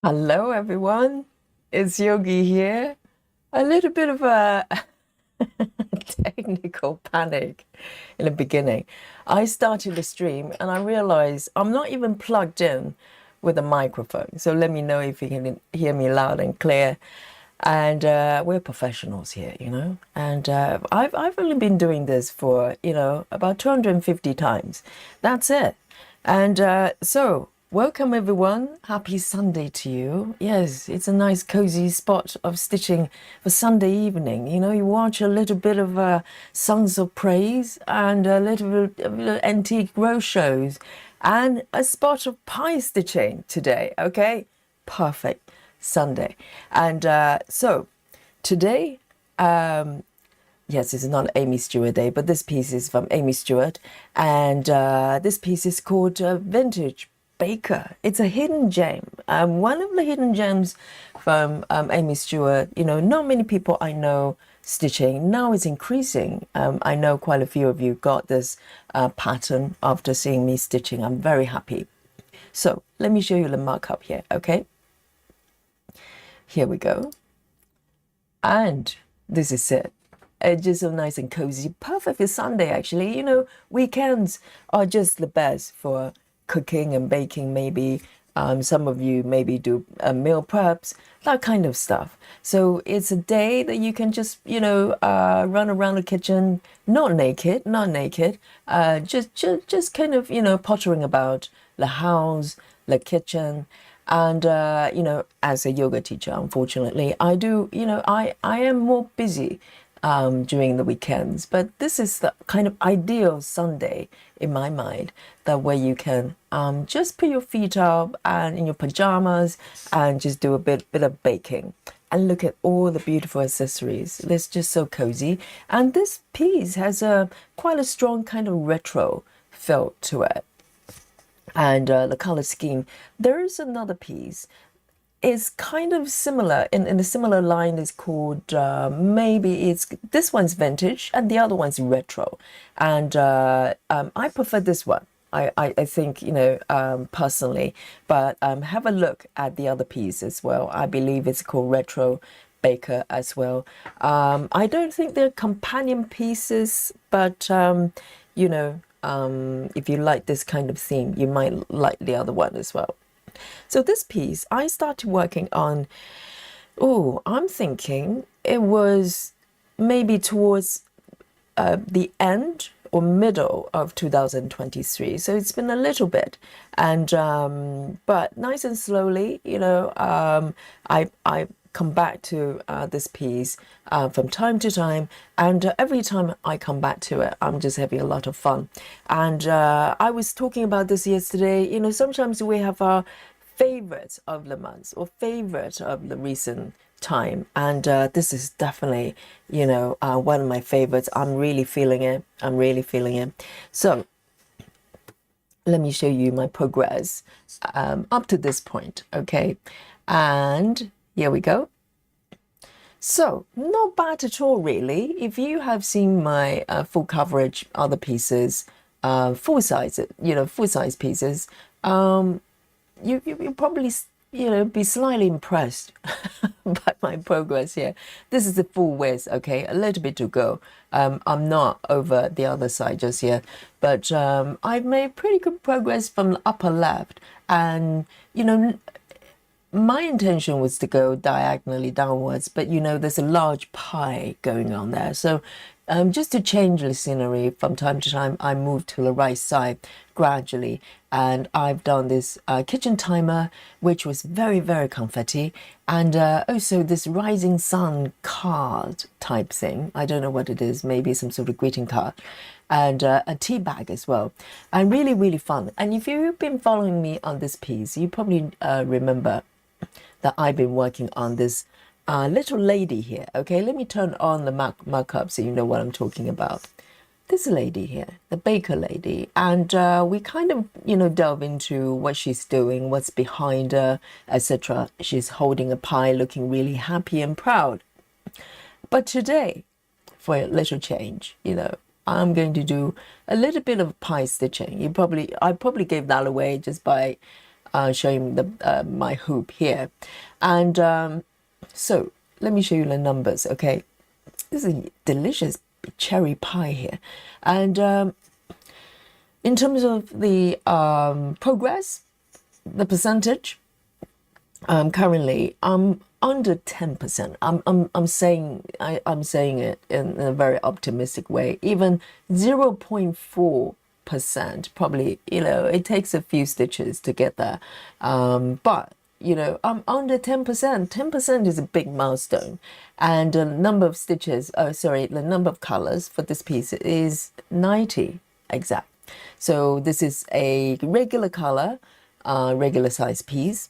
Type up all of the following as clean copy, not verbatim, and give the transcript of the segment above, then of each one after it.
Hello, everyone. It's Yogi here. A little bit of a technical panic in the beginning. I started the stream and I realized I'm not even plugged in with a microphone. So let me know if you can hear me loud and clear. And we're professionals here, And I've only been doing this for, about 250 times. That's it. And so, welcome everyone. Happy Sunday to you. Yes, it's a nice cozy spot of stitching for Sunday evening. You watch a little bit of songs of praise and a little bit of antique row shows and a spot of pie stitching today. Okay, perfect Sunday. And so today, yes, it's not Aimee Stewart Day, but this piece is from Aimee Stewart. And this piece is called Vintage Baker. It's a hidden gem. One of the hidden gems from Aimee Stewart. Not many people I know stitching. Now it's increasing. I know quite a few of you got this pattern after seeing me stitching. I'm very happy. So let me show you the markup here, okay? Here we go. And this is it. It's just so nice and cozy. Perfect for Sunday, actually. Weekends are just the best for cooking and baking, maybe. Some of you maybe do meal preps, that kind of stuff. So it's a day that you can just, run around the kitchen, not naked, just kind of, pottering about the house, the kitchen. And, as a yoga teacher, unfortunately, I do, I am more busy during the weekends. But this is the kind of ideal Sunday in my mind, that where you can just put your feet up and in your pajamas and just do a bit of baking. And look at all the beautiful accessories. It's just so cozy. And this piece has quite a strong kind of retro feel to it. And the color scheme. There is another piece. It's kind of similar in a similar line. Is called maybe it's this one's vintage and the other one's retro, and I prefer this one. I think personally, but have a look at the other piece as well. I believe it's called Retro Baker as well. I don't think they're companion pieces, but if you like this kind of theme, you might like the other one as well. So this piece, I started working on, I'm thinking it was maybe towards the end or middle of 2023. So it's been a little bit, and but nice and slowly, I come back to this piece from time to time, and every time I come back to it, I'm just having a lot of fun. And I was talking about this yesterday. Sometimes we have our favorites of the month or favorite of the recent time, and this is definitely one of my favorites. I'm really feeling it. So let me show you my progress up to this point, okay? And here we go. So not bad at all, really. If you have seen my full coverage other pieces, full size pieces, you probably be slightly impressed by my progress here. This is the full width, okay? A little bit to go. I'm not over the other side just yet, but I've made pretty good progress from the upper left, and my intention was to go diagonally downwards, but there's a large pie going on there. So just to change the scenery from time to time, I moved to the right side gradually. And I've done this kitchen timer, which was very, very confetti. And also this rising sun card type thing. I don't know what it is, maybe some sort of greeting card. And a tea bag as well. And really, really fun. And if you've been following me on this piece, you probably remember that I've been working on this little lady here. Okay, let me turn on the markup so you know what I'm talking about. This lady here, the baker lady, and we kind of delve into what she's doing, what's behind her, etc. She's holding a pie, looking really happy and proud. But today, for a little change, I'm going to do a little bit of pie stitching. I probably gave that away just by showing the my hoop here. And so let me show you the numbers, okay? This is a delicious cherry pie here. And in terms of the progress, the percentage, currently I'm under 10%. I'm saying I'm saying it in a very optimistic way. Even 0.4%, probably, you know, it takes a few stitches to get there. But you know, I'm under 10%. 10% is a big milestone. And the number of stitches, the number of colors for this piece is 90 exact. So this is a regular color, regular size piece.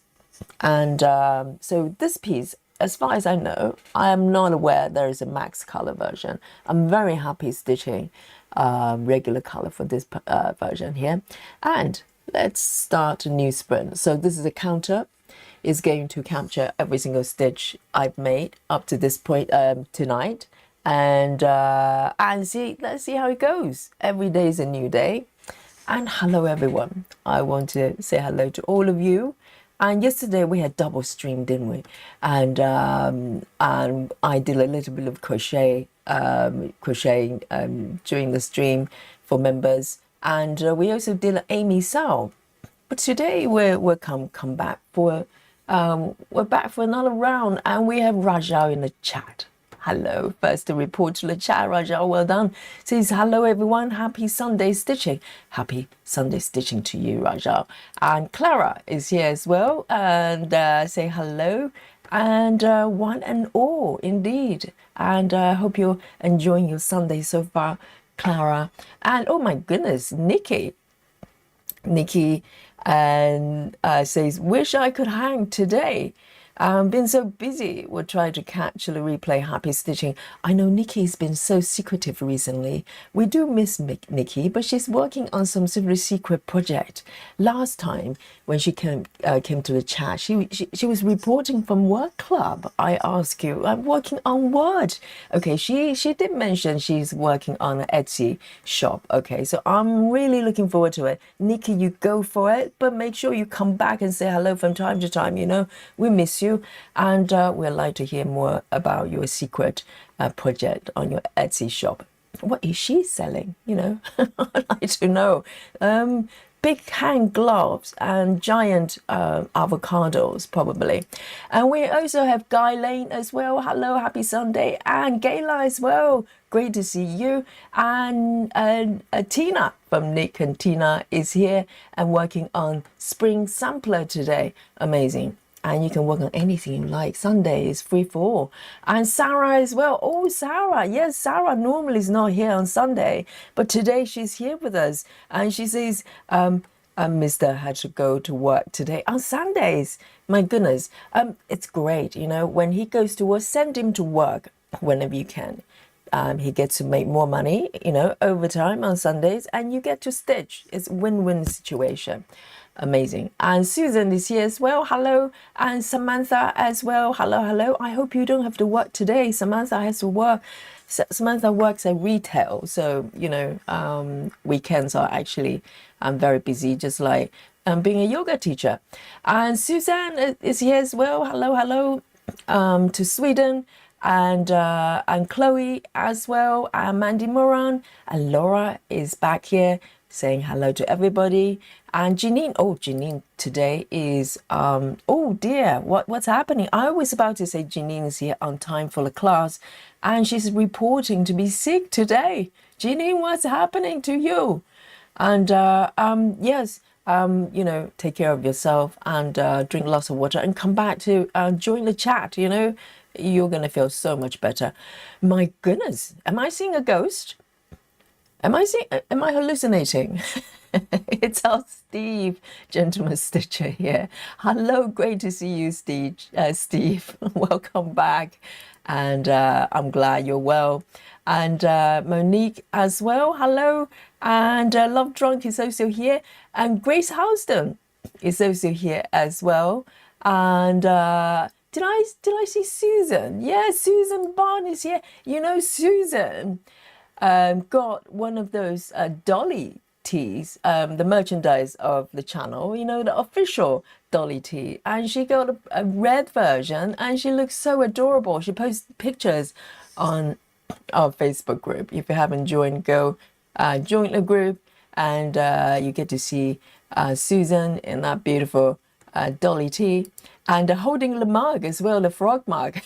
And so this piece, as far as I know, I am not aware there is a max color version. I'm very happy stitching regular color for this version here. And let's start a new sprint. So this is a counter. Is going to capture every single stitch I've made up to this point tonight. And let's see how it goes. Every day is a new day. And hello everyone. I want to say hello to all of you. And yesterday we had double stream, didn't we? And I did a little bit of crocheting during the stream for members. And we also did an Aimee sale. But today we're come back for we're back for another round, and we have Rajal in the chat. Hello, first to report to the chat, Rajal, well done. Says hello everyone, happy Sunday stitching. Happy Sunday stitching to you, Rajal. And Clara is here as well, and say hello, and one and all indeed. And I hope you're enjoying your Sunday so far, Clara. And oh my goodness, Nikki and says, wish I could hang today. Been so busy. We'll try to catch the replay. Happy stitching. I know Nikki's been so secretive recently. We do miss Nikki, but she's working on some sort of secret project. Last time when she came to the chat, she was reporting from work club. I ask you, I'm working on what? Okay, she did mention she's working on an Etsy shop. Okay, so I'm really looking forward to it. Nikki, you go for it, but make sure you come back and say hello from time to time. You know, we miss you, and we'd like to hear more about your secret project on your Etsy shop. What is she selling? You know, I'd like to know. Big hand gloves and giant avocados, probably. And we also have Guy Lane as well. Hello, happy Sunday. And Gayla as well. Great to see you. And Tina from Nick and Tina is here and working on Spring Sampler today. Amazing. And you can work on anything you like. Sunday is free for all. And Sarah as well. Oh, Sarah. Yes, Sarah normally is not here on Sunday, but today she's here with us. And she says, Mr. had to go to work today on Sundays. My goodness. It's great. You know, when he goes to work, send him to work whenever you can. He gets to make more money, you know, overtime on Sundays, and you get to stitch. It's a win-win situation. Amazing. And Susan is here as well. Hello. And Samantha as well. Hello, hello. I hope you don't have to work today. Samantha has to work. Samantha works at retail. So, you know, weekends are actually very busy, just like being a yoga teacher. And Suzanne is here as well. Hello, hello. To Sweden. And Chloe as well. And Mandy Moran. And Laura is back here saying hello to everybody. And Janine, oh, Janine today is, oh dear, what's happening? I was about to say Janine is here on time for the class, and she's reporting to be sick today. Janine, what's happening to you? And yes, you know, take care of yourself and drink lots of water and come back to join the chat, you know. You're going to feel so much better. My goodness, am I seeing a ghost? Am I hallucinating? It's our Steve, gentleman stitcher here. Hello, great to see you, Steve. Welcome back, and I'm glad you're well. And Monique as well. Hello, and Love Drunk is also here, and Grace Houston is also here as well. And did I see Susan? Yeah, Susan Barn is here. You know, Susan got one of those dolly tees, the merchandise of the channel, you know, the official Dolly tee. And she got a red version and she looks so adorable. She posts pictures on our Facebook group. If you haven't joined, go join the group, and you get to see Susan in that beautiful Dolly tee, and holding the mug as well, the frog mug.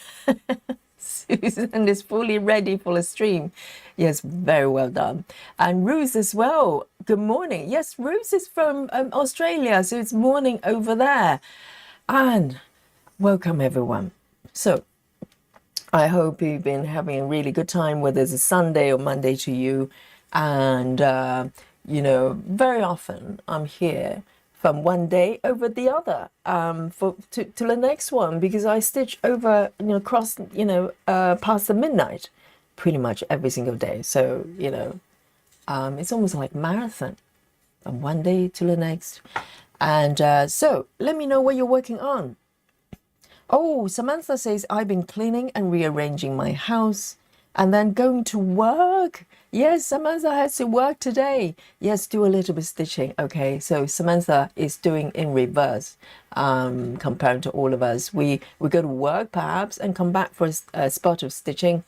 Susan is fully ready for the stream. Yes, very well done. And Ruth as well. Good morning. Yes, Ruth is from Australia, so it's morning over there. And welcome everyone. So I hope you've been having a really good time, whether it's a Sunday or Monday to you. And, you know, very often I'm here from one day over the other to the next one, because I stitch over, you know, across, you know, past the midnight pretty much every single day. So, you know, it's almost like marathon from one day to the next. And so let me know what you're working on. Oh, Samantha says, I've been cleaning and rearranging my house and then going to work. Yes, Samantha has to work today. Yes, do a little bit stitching. Okay, so Samantha is doing in reverse compared to all of us. We go to work perhaps and come back for a spot of stitching.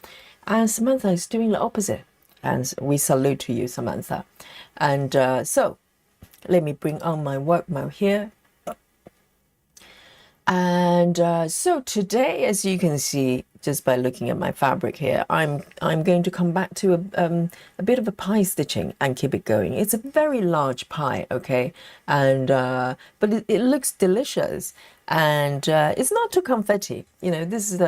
And Samantha is doing the opposite. And we salute to you, Samantha. And so let me bring on my work mode here. And so today, as you can see, just by looking at my fabric here, I'm going to come back to a bit of a pie stitching and keep it going. It's a very large pie, okay, and but it looks delicious, and it's not too confetti. You know, this is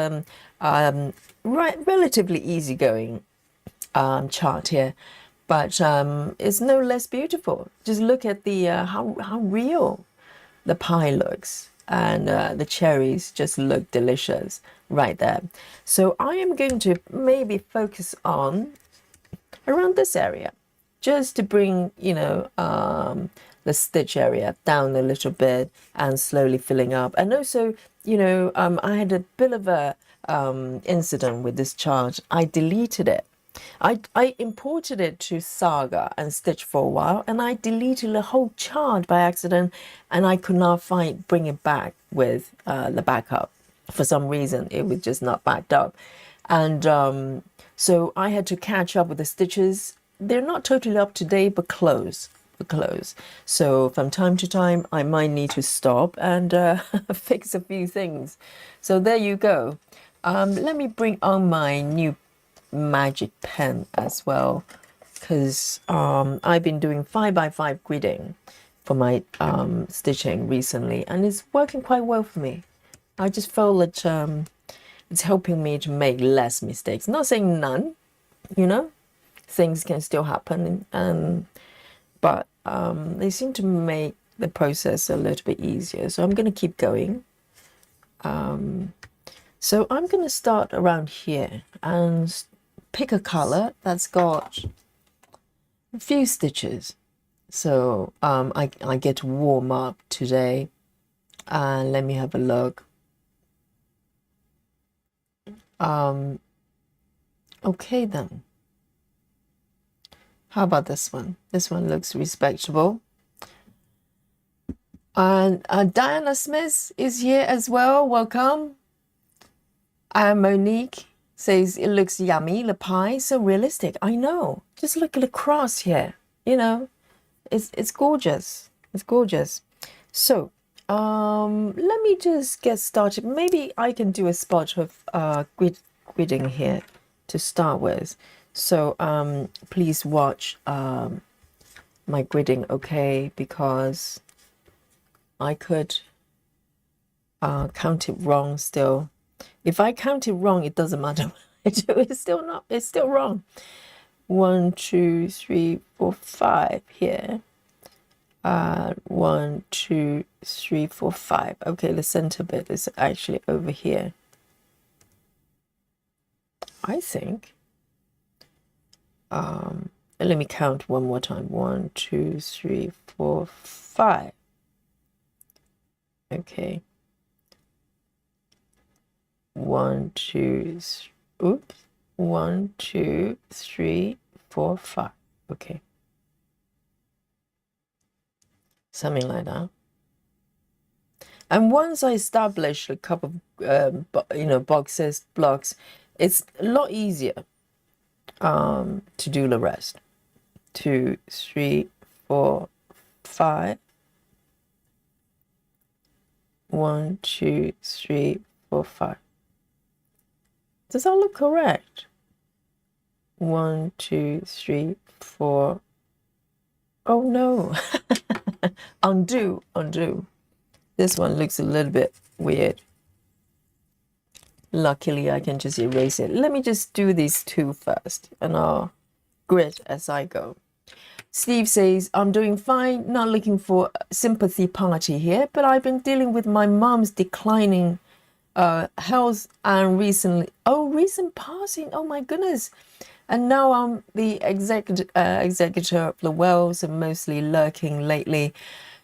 relatively easygoing chart here, but it's no less beautiful. Just look at the how real the pie looks. And the cherries just look delicious right there. So I am going to maybe focus on around this area, just to bring, you know, the stitch area down a little bit and slowly filling up. And also, you know, I had a bit of a incident with this chart. I deleted it. I imported it to Saga and stitched for a while, and I deleted the whole chart by accident, and I could not bring it back with the backup. For some reason, it was just not backed up. And so I had to catch up with the stitches. They're not totally up to date, but close. So from time to time, I might need to stop and fix a few things. So there you go. Let me bring on my new magic pen as well, because I've been doing 5x5 gridding for my stitching recently, and it's working quite well for me. I just feel that it's helping me to make less mistakes. Not saying none, you know, things can still happen, but they seem to make the process a little bit easier. So I'm going to keep going. So I'm going to start around here and pick a color that's got a few stitches. So I get to warm up today, and let me have a look. Okay then. How about this one? This one looks respectable. And Diana Smith is here as well. Welcome. And Monique says it looks yummy, the pie, so realistic. I know. Just look at the cross here. You know, it's gorgeous. It's gorgeous. So let me just get started. Maybe I can do a spot of gridding here to start with. So please watch my gridding, okay? Because I could count it wrong still. If I count it wrong, it doesn't matter what I do. It's still wrong. 1, 2, 3, 4, 5 here. 1, 2, 3, 4, 5. Okay, the center bit is actually over here, I think. Let me count one more time. 1, 2, 3, 4, 5. Okay. 1, 2, oops. 1, 2, 3, 4, 5. Okay. something like that. And once I establish a couple of boxes, blocks, it's a lot easier to do the rest. 2, 3, 4, 5. 1, 2, 3, 4, 5. Does that look correct? 1, 2, 3, 4. Oh no. Undo. This one looks a little bit weird. Luckily, I can just erase it. Let me just do these two first, and I'll grid as I go. Steve says, I'm doing fine, not looking for a sympathy party here, but I've been dealing with my mom's declining health and recent passing. Oh my goodness. And now I'm the executor of the wells and mostly lurking lately.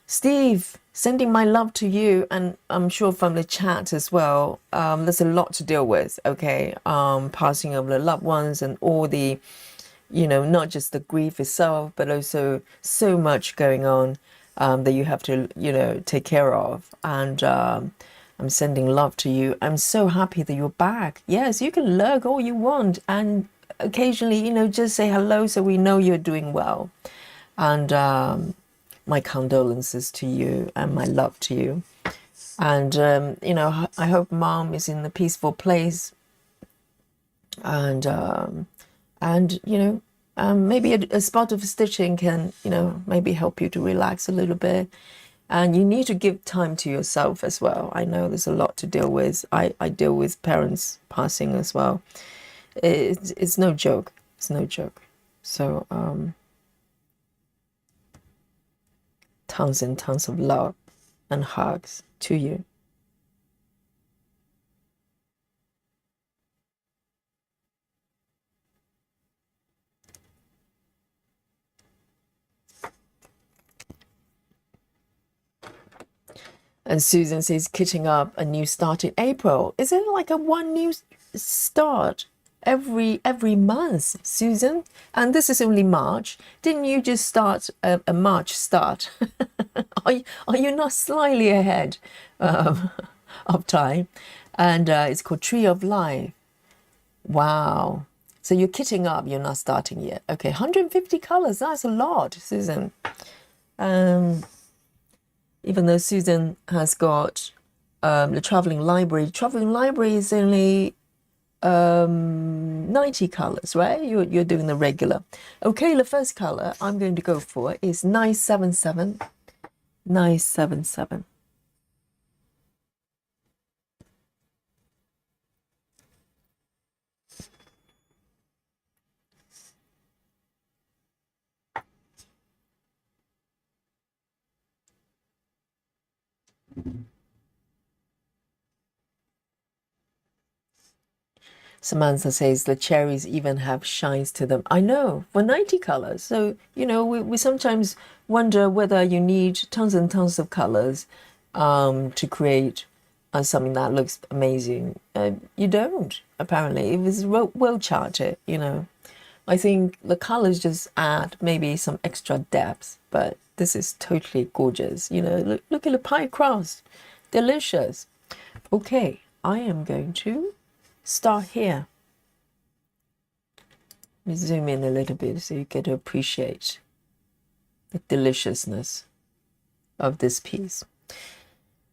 Steve, sending my love to you, and I'm sure from the chat as well. There's a lot to deal with, okay? Passing of the loved ones and all the, not just the grief itself, but also so much going on that you have to, take care of. And I'm sending love to you. I'm so happy that you're back. Yes, you can lurk all you want, and occasionally, just say hello so we know you're doing well. And my condolences to you and my love to you. And, I hope mom is in a peaceful place. And maybe a spot of stitching can, maybe help you to relax a little bit. And you need to give time to yourself as well. I know there's a lot to deal with. I deal with parents passing as well. It's no joke. It's no joke. So, tons and tons of love and hugs to you. And Susan says, kitting up a new start in April. Is it like a one new start every month, Susan? And this is only March. Didn't you just start a March start? Are you not slightly ahead of time? And it's called Tree of Life. Wow. So you're kitting up, you're not starting yet. Okay, 150 colors, that's a lot, Susan. Even though Susan has got the traveling library is only 90 colors, right? You're doing the regular. Okay, the first color I'm going to go for is 977. 977. Samantha says the cherries even have shines to them. I know, for 90 colors. So, we sometimes wonder whether you need tons and tons of colors to create something that looks amazing. You don't, apparently. It was well charted, I think the colors just add maybe some extra depth, but this is totally gorgeous. Look at the pie crust. Delicious. Okay, I am going to start here. Let me zoom in a little bit so you get to appreciate the deliciousness of this piece.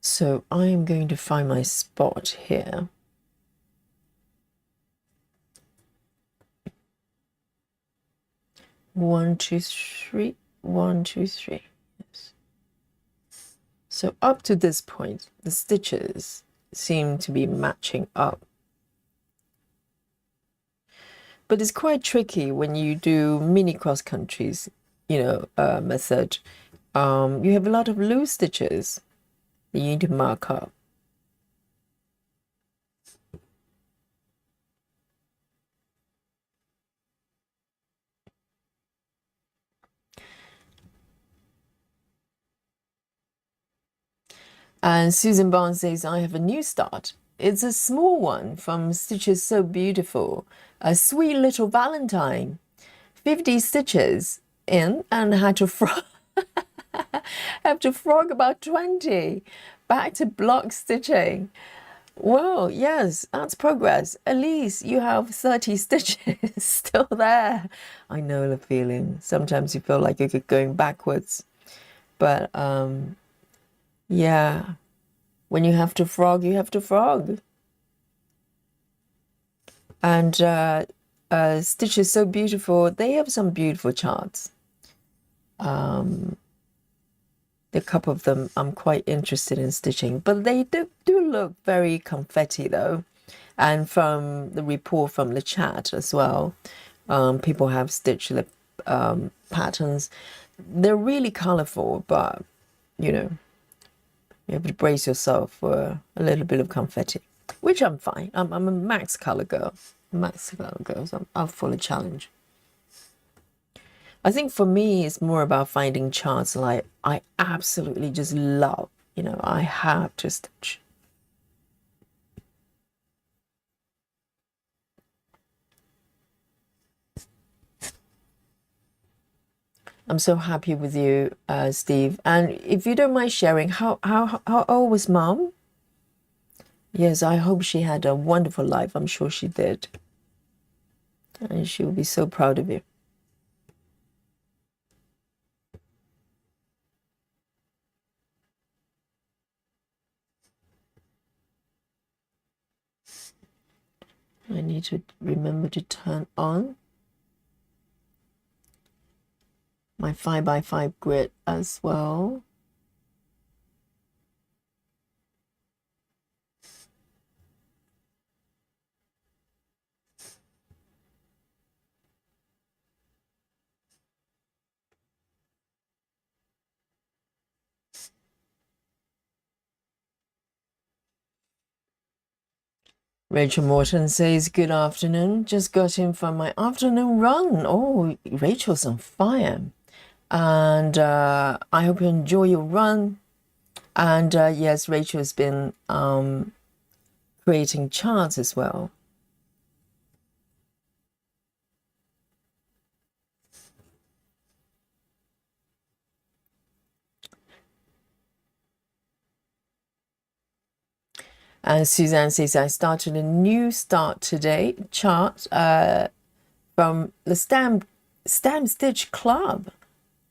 So I am going to find my spot here. One, two, three. 1, 2, 3. Yes. So up to this point, the stitches seem to be matching up. But it's quite tricky when you do mini cross countries, method. You have a lot of loose stitches that you need to mark up. And Susan Barnes says, I have a new start. It's a small one from Stitches So Beautiful. A sweet little Valentine. 50 stitches in and had to Have to frog about 20. Back to block stitching. Well, yes, that's progress. At least you have 30 stitches still there. I know the feeling. Sometimes you feel like you're going backwards. But yeah, when you have to frog, you have to frog. And Stitch is so beautiful. They have some beautiful charts. A couple of them I'm quite interested in stitching, but they do look very confetti though. And from the report from the chat as well, people have stitched the patterns. They're really colorful, but you know, you have to brace yourself for a little bit of confetti, which I'm fine. I'm a max color girl. So I'm up for the challenge. I think for me, it's more about finding charts like I absolutely just love. I have to stitch. I'm so happy with you, Steve. And if you don't mind sharing, how old was Mom? Yes, I hope she had a wonderful life. I'm sure she did. And she will be so proud of you. I need to remember to turn on my 5x5 grid as well. Rachel Morton says, good afternoon. Just got in from my afternoon run. Oh, Rachel's on fire. And I hope you enjoy your run. And yes, Rachel's been creating charts as well. And Suzanne says, I started a new start today chart from the Stamp Stitch Club.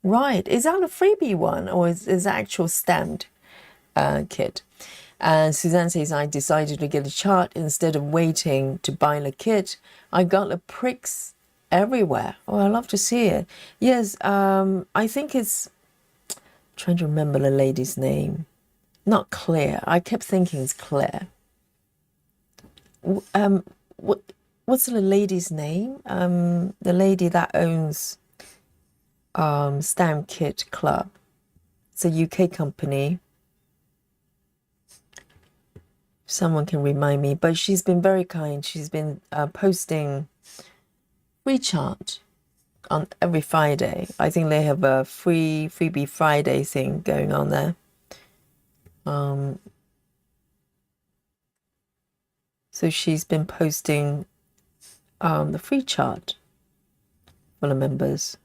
Right. Is that a freebie one or is actual stamped kit? And Suzanne says, I decided to get a chart instead of waiting to buy the kit. I got the pricks everywhere. Oh, I love to see it. Yes, I think it's, I'm trying to remember the lady's name. Not Claire. I kept thinking it's Claire. What's the lady's name? The lady that owns Stamp Kit Club. It's a UK company. Someone can remind me, but she's been very kind. She's been posting free chart on every Friday. I think they have a freebie Friday thing going on there. So she's been posting the free chart for the members.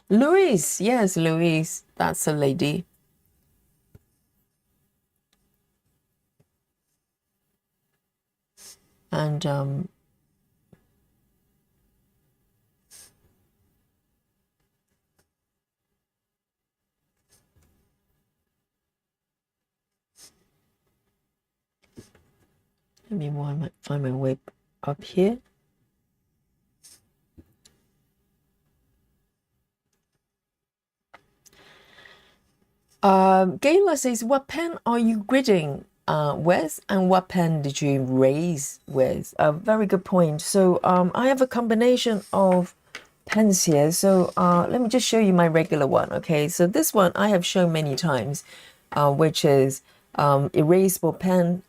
Louise, yes, Louise, that's a lady. And let me find my way up here. Gayla says, what pen are you gridding with and what pen did you raise with? A very good point. So I have a combination of pens here. So let me just show you my regular one. Okay, so this one I have shown many times, which is erasable pen.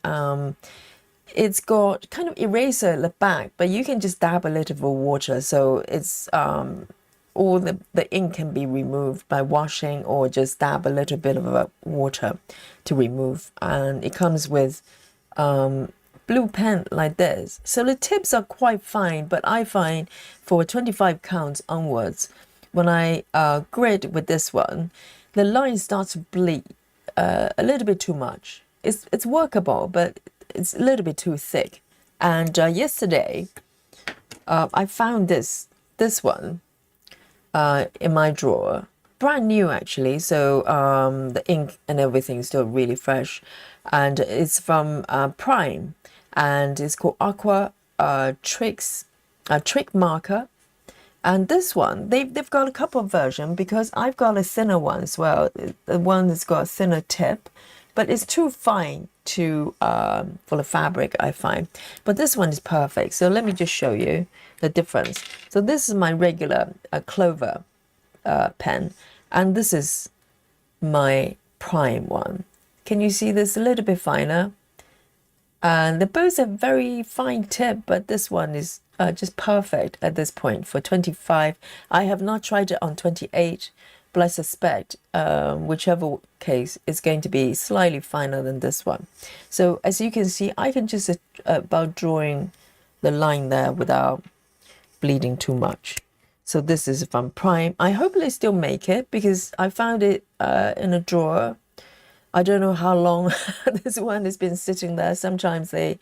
It's got kind of eraser at the back, but you can just dab a little bit of water. So it's all the ink can be removed by washing or just dab a little bit of water to remove. And it comes with blue pen like this. So the tips are quite fine, but I find for 25 counts onwards, when I grid with this one, the line starts to bleed a little bit too much. It's workable, but it's a little bit too thick. And yesterday, I found this one in my drawer, brand new actually. So the ink and everything is still really fresh, and it's from Prime, and it's called Aqua Trick Marker. And this one, they've got a couple of versions, because I've got a thinner one as well. The one that's got a thinner tip, but it's too fine to for the fabric, I find. But this one is perfect. So let me just show you the difference. So this is my regular Clover pen, and this is my Prime one. Can you see this a little bit finer? And they both have very fine tip, but this one is just perfect at this point for 25. I have not tried it on 28, but I suspect whichever case is going to be slightly finer than this one. So as you can see, I can just about drawing the line there without bleeding too much. So this is from Prime. I hope they still make it, because I found it in a drawer. I don't know how long this one has been sitting there. Sometimes they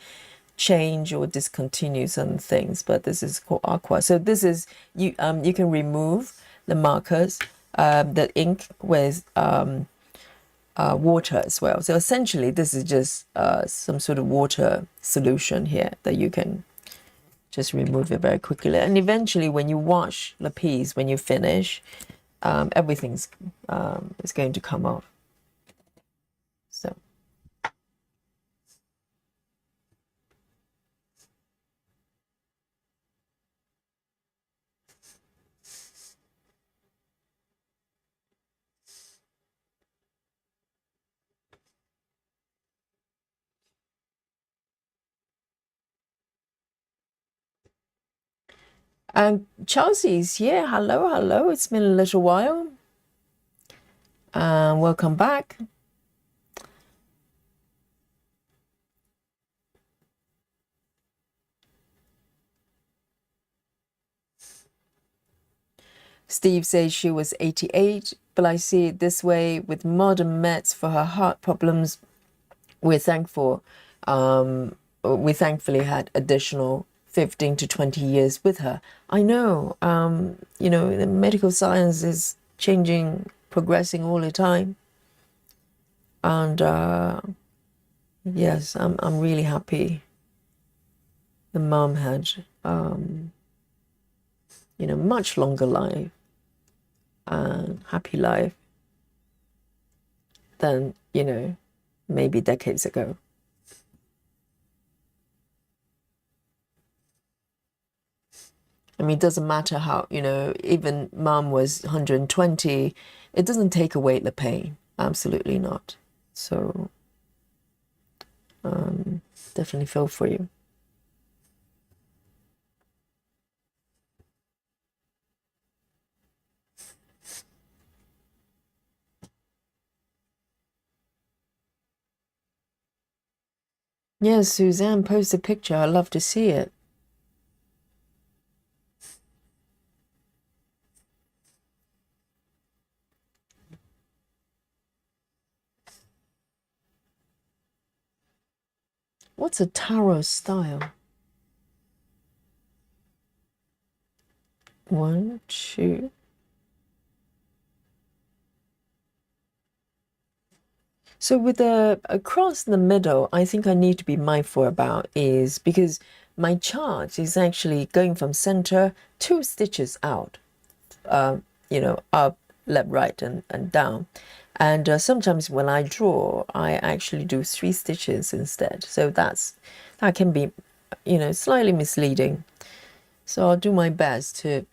change or discontinue some things, but this is called Aqua. So this is, you can remove the markers, the ink with water as well. So essentially this is just some sort of water solution here that you can just remove it very quickly. And eventually when you wash the piece, when you finish, everything's is going to come off. So and Chelsea's here. Hello. It's been a little while. Welcome back. Steve says she was 88, but I see it this way: with modern meds for her heart problems, we're thankful. We thankfully had additional 15 to 20 years with her. I know, you know, the medical science is changing, progressing all the time. And yes, I'm really happy the mom had, you know, much longer life and happy life than, you know, maybe decades ago. I mean, it doesn't matter how, you know, even mom was 120, it doesn't take away the pain. Absolutely not. So definitely feel for you. Yes, Suzanne, post a picture. I'd love to see it. What's a tarot style? 1, 2. So with a cross in the middle, I think I need to be mindful about is because my chart is actually going from center 2 stitches out, you know, up, left, right, and down. And sometimes when I draw, I actually do 3 stitches instead. So that can be, you know, slightly misleading. So I'll do my best to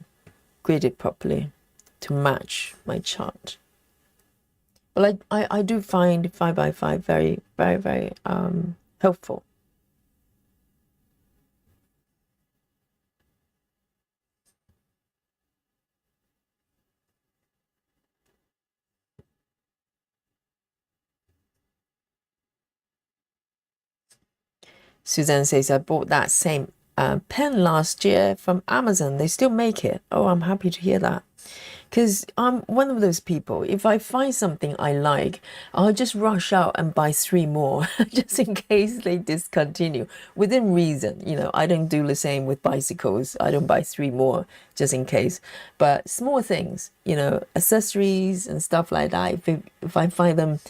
grid it properly to match my chart. Well, I do find 5x5 very, very, very helpful. Suzanne says, I bought that same pen last year from Amazon. They still make it. Oh, I'm happy to hear that. Because I'm one of those people, if I find something I like, I'll just rush out and buy 3 more just in case they discontinue within reason. You know, I don't do the same with bicycles. I don't buy 3 more just in case. But small things, you know, accessories and stuff like that, if I find them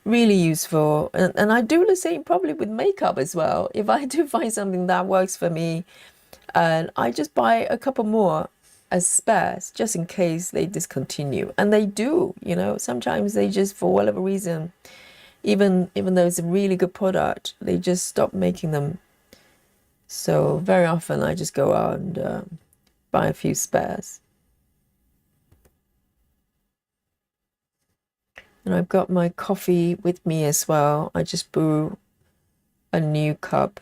really useful, and I do the same probably with makeup as well. If I do find something that works for me, and I just buy a couple more as spares just in case they discontinue, and they do. You know, sometimes they just, for whatever reason, even though it's a really good product, they just stop making them. So very often I just go out and buy a few spares. And I've got my coffee with me as well. I just brew a new cup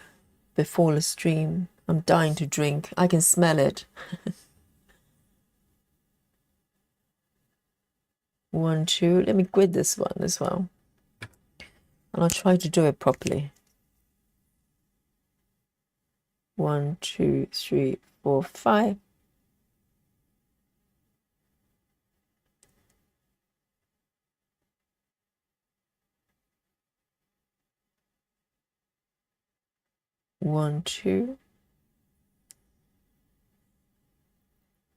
before the stream. I'm dying to drink. I can smell it. 1, 2. Let me grid this one as well. And I'll try to do it properly. 1, 2, 3, 4, 5. One, 2.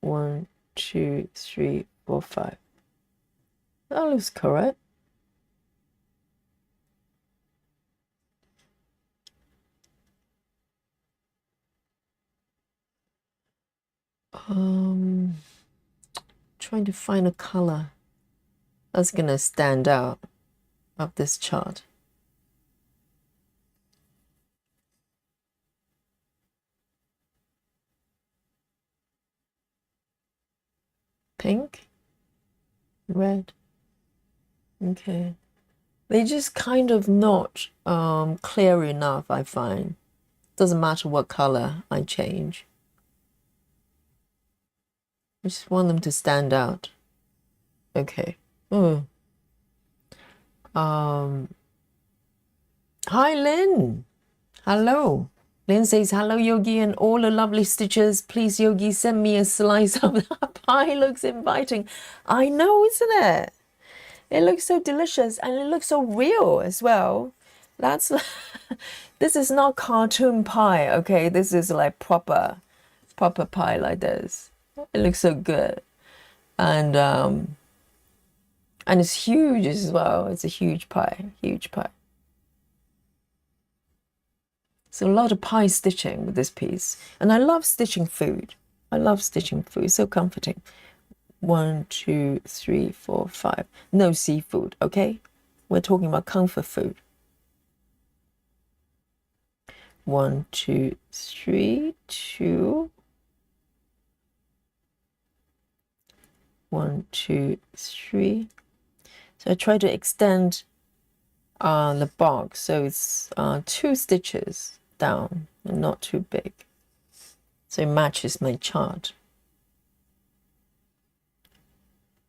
1, 2, 3, 4, 5. That looks correct. Trying to find a color that's gonna stand out of this chart. Pink, red. Okay. They just kind of not clear enough, I find. Doesn't matter what color I change. I just want them to stand out. Okay. Oh. Hi, Lynn. Hello. Lynn says, hello, Yogi, and all the lovely stitches. Please, Yogi, send me a slice of that pie. Looks inviting. I know, isn't it? It looks so delicious, and it looks so real as well. That's this is not cartoon pie, okay? This is like proper pie like this. It looks so good. And it's huge as well. It's a huge pie, huge pie. So a lot of pie stitching with this piece. And I love stitching food. I love stitching food. It's so comforting. 1, 2, 3, 4, 5. No seafood, okay? We're talking about comfort food. 1, 2, 3, 2. 1, 2, 3. So I try to extend the box so it's 2 stitches down and not too big. So it matches my chart.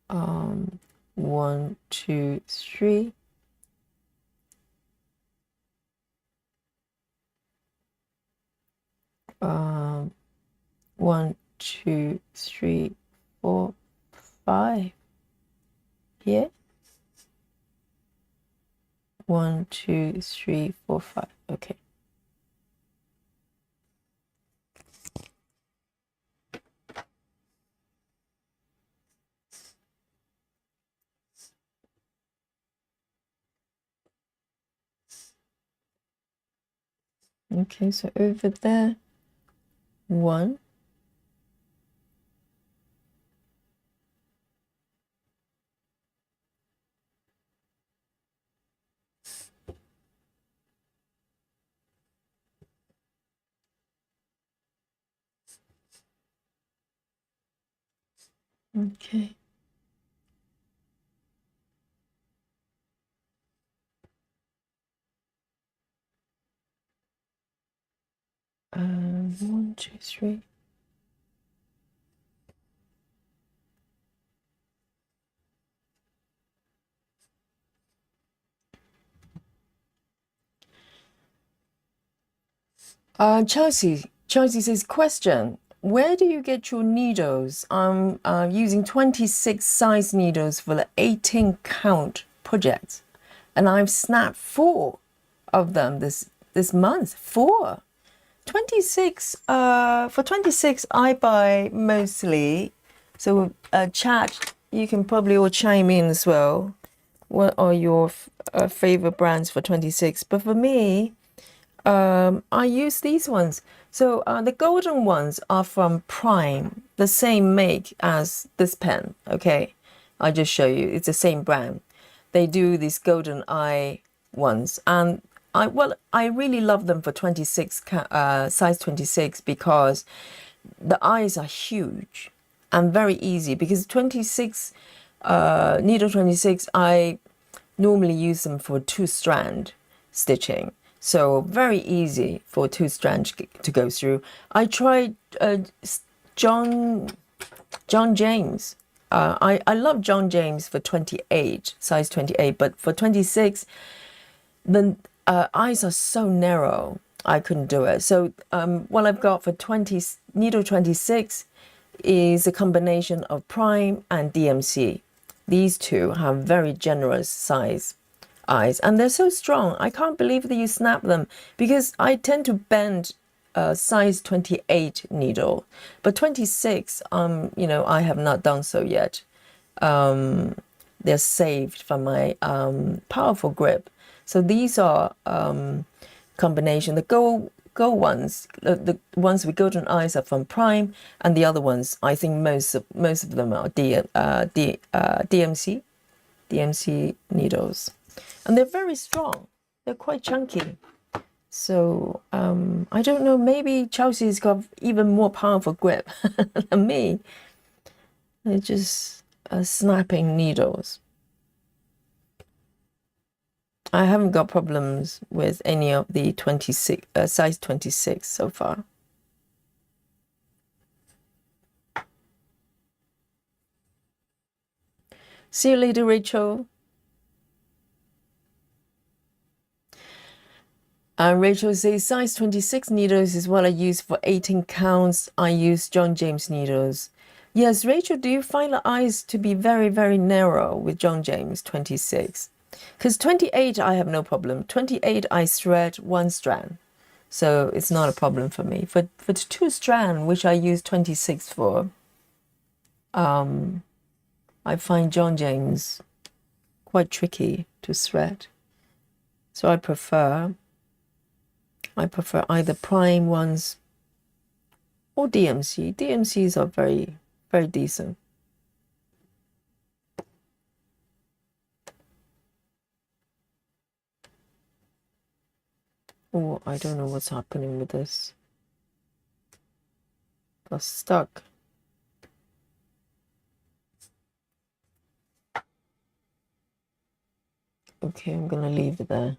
1, 2, 3. 1, 2, 3, 4, 5. Here. 1, 2, 3, 4, 5. Okay. Okay, so over there, 1. Okay. 1, 2, 3. Chelsea says, question, where do you get your needles? I'm using 26 size needles for the 18 count project, and I've snapped 4 of them this month. 4. 26, for 26, I buy mostly. So chat, you can probably all chime in as well. What are your favorite brands for 26? But for me, I use these ones. So the golden ones are from Prime, the same make as this pen. Okay, I'll just show you. It's the same brand. They do these golden eye ones, and I really love them for 26 size 26 because the eyes are huge and very easy. Because 26 needle 26, I normally use them for 2-strand stitching. So very easy for 2-strand to go through. I tried John James. I love John James for 28, size 28, but for 26, the eyes are so narrow, I couldn't do it. So what I've got for needle 26 is a combination of Prime and DMC. These two have very generous size eyes, and they're so strong. I can't believe that you snap them, because I tend to bend size 28 needle, but 26, I have not done so yet. They're saved from my powerful grip. So these are combination. The gold ones, the ones with golden eyes are from Prime, and the other ones, I think most of them are DMC needles, and they're very strong. They're quite chunky. So I don't know. Maybe Chelsea's got even more powerful grip than me. They're just snapping needles. I haven't got problems with any of the 26 size 26 so far. See you later, Rachel. Rachel says size 26 needles is what I use for 18 counts. I use John James needles. Yes, Rachel, do you find the eyes to be very, very narrow with John James 26? Because 28, I have no problem. 28, I thread 1 strand. So it's not a problem for me. For 2 strand, which I use 26 for, I find John James quite tricky to thread. So I prefer either Prime ones or DMC. DMCs are very, very decent. Oh, I don't know what's happening with this. Got stuck. Okay, I'm gonna leave it there.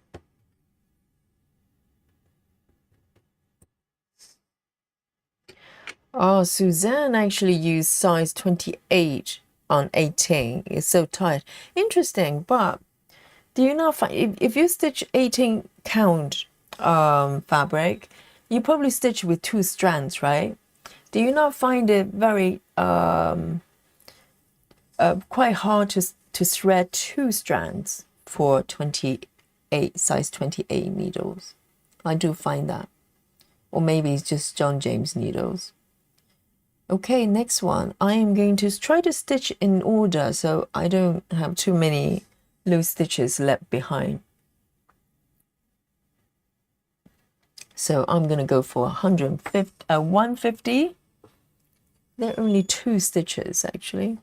Oh, Suzanne actually used size 28 on 18. It's so tight. Interesting, but do you not find if you stitch 18 count fabric, you probably stitch with 2 strands, right? Do you not find it very quite hard to thread 2 strands for 28 size 28 needles? I do find that, or maybe it's just John James needles. Okay, next one. I am going to try to stitch in order so I don't have too many loose stitches left behind. So I'm going to go for 150. There are only 2 stitches actually.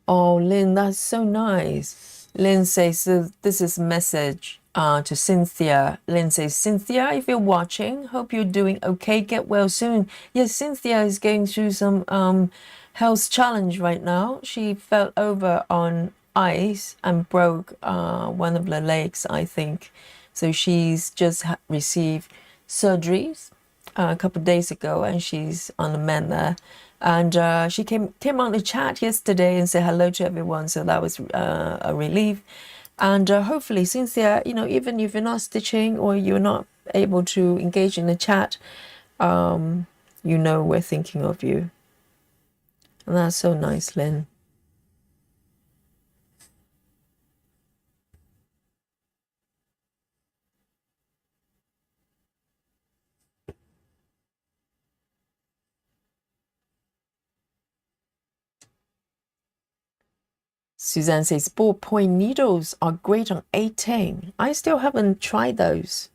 Oh, Lynn, that's so nice. Lynn says, so this is a message to Cynthia. Lynn says, Cynthia, if you're watching, hope you're doing okay. Get well soon. Yes, Cynthia is going through some health challenge right now. She fell over on ice and broke one of the legs, I think. So she's just received surgeries a couple of days ago, and she's on the mend there. And she came on the chat yesterday and said hello to everyone, so that was a relief. And hopefully, since they're, even if you're not stitching or you're not able to engage in the chat, we're thinking of you. And that's so nice, Lynn. Suzanne says ballpoint needles are great on 18. I still haven't tried those.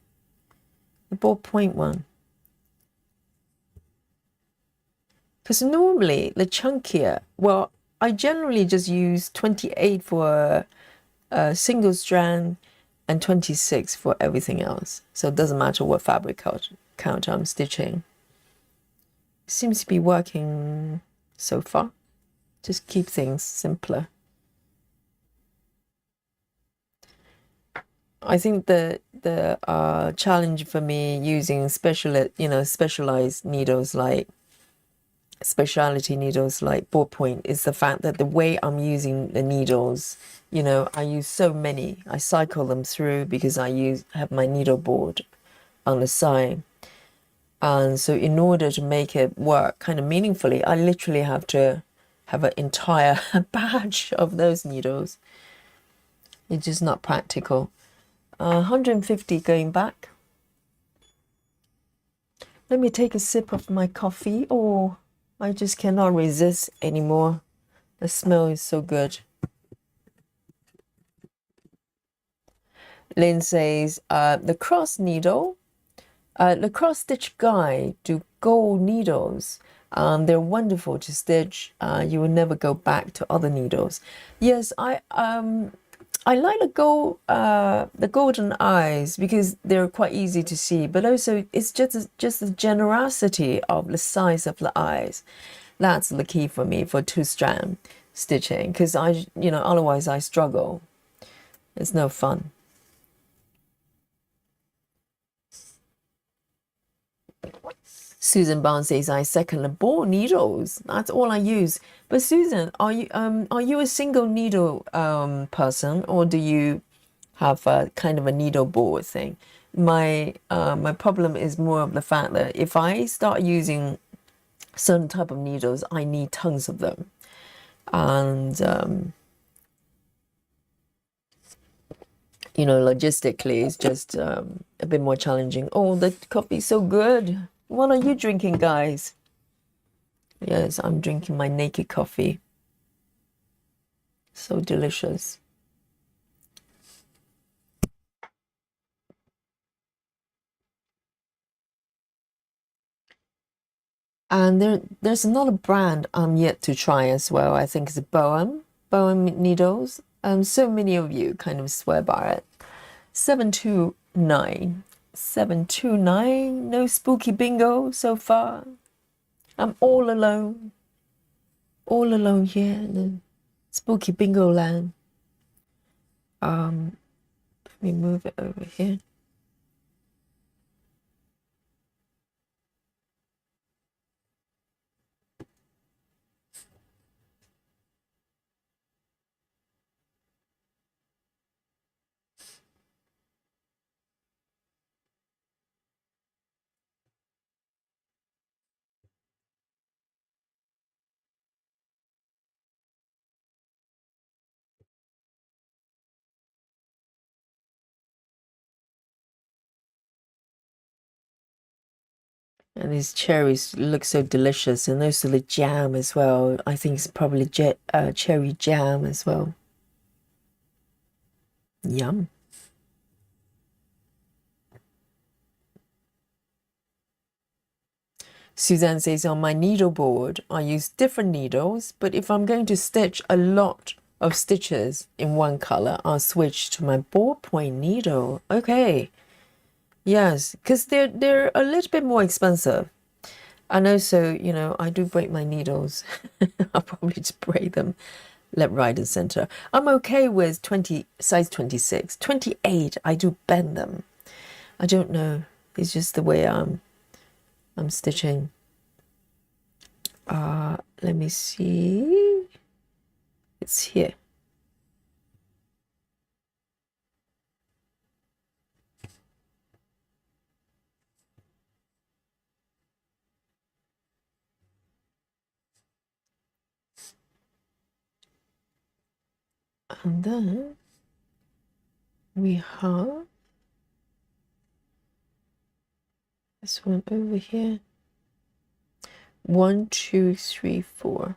The ballpoint one. Because normally the chunkier, well, I generally just use 28 for a single strand and 26 for everything else. So it doesn't matter what fabric count I'm stitching. It seems to be working so far. Just keep things simpler. I think the challenge for me using specialized needles like specialty needles like ballpoint is the fact that the way I'm using the needles, I use so many. I cycle them through because I have my needle board on the side. And so in order to make it work kind of meaningfully, I literally have to have an entire batch of those needles. It's just not practical. 150 going back. Let me take a sip of my coffee. Oh, I just cannot resist anymore. The smell is so good. Lynn says, the cross needle, the cross stitch guide do gold needles. They're wonderful to stitch. You will never go back to other needles. Yes, I like the golden eyes because they're quite easy to see, but also it's just the generosity of the size of the eyes. That's the key for me for 2-strand stitching, because otherwise I struggle. It's no fun. Susan Barnes says, I second the ball needles. That's all I use. But Susan, are you a single needle person, or do you have a kind of a needle board thing? My problem is more of the fact that if I start using certain type of needles, I need tons of them. And logistically, it's just a bit more challenging. Oh, the coffee's so good. What are you drinking, guys? Yes, I'm drinking my naked coffee. So delicious. And there's another brand I'm yet to try as well. I think it's Bohem needles. So many of you kind of swear by it. 729. 729. No spooky bingo so far. I'm all alone. All alone here in the spooky bingo land. Let me move it over here. And these cherries look so delicious, and also the jam as well. I think it's probably cherry jam as well. Yum. Suzanne says, on my needle board, I use different needles, but if I'm going to stitch a lot of stitches in one color, I'll switch to my ballpoint needle. Okay. Yes, because they're a little bit more expensive. And also, I do break my needles. I'll probably just break them left, right, and center. I'm okay with size 26. 28, I do bend them. I don't know. It's just the way I'm stitching. Let me see. It's here. And then we have this one over here. 1, 2, 3, 4.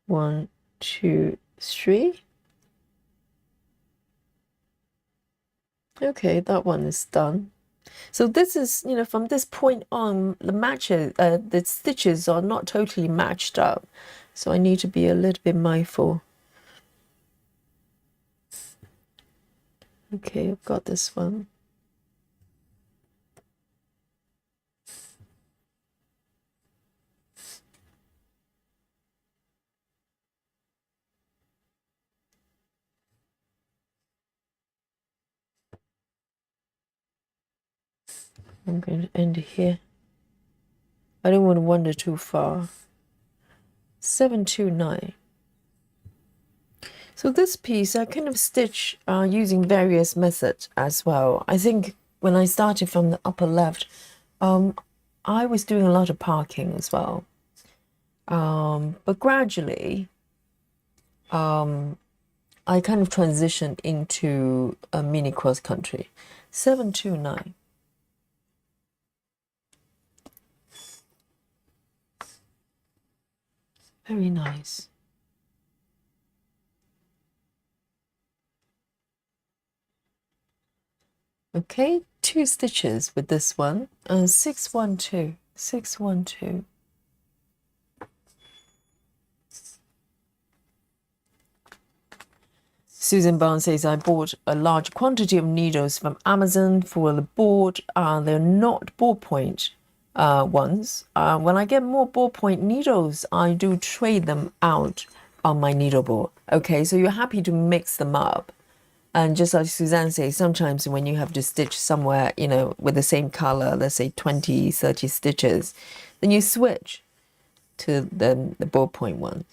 1, 2, 3. Okay, that one is done. So this is, you know, from this point on, the stitches are not totally matched up. So I need to be a little bit mindful. Okay, I've got this one. I'm going to end here. I don't want to wander too far. 729. So this piece I kind of stitch using various methods as well. I think when I started from the upper left, I was doing a lot of parking as well. But gradually, I kind of transitioned into a mini cross country. 729. Very nice. Okay, 2 stitches with this one. 612. 612. Susan Barnes says, I bought a large quantity of needles from Amazon for the board. They're not ballpoint ones. When I get more ballpoint needles, I do trade them out on my needle board. Okay, so you're happy to mix them up. And just like Suzanne says, sometimes when you have to stitch somewhere, you know, with the same color, let's say 20, 30 stitches, then you switch to the ballpoint one.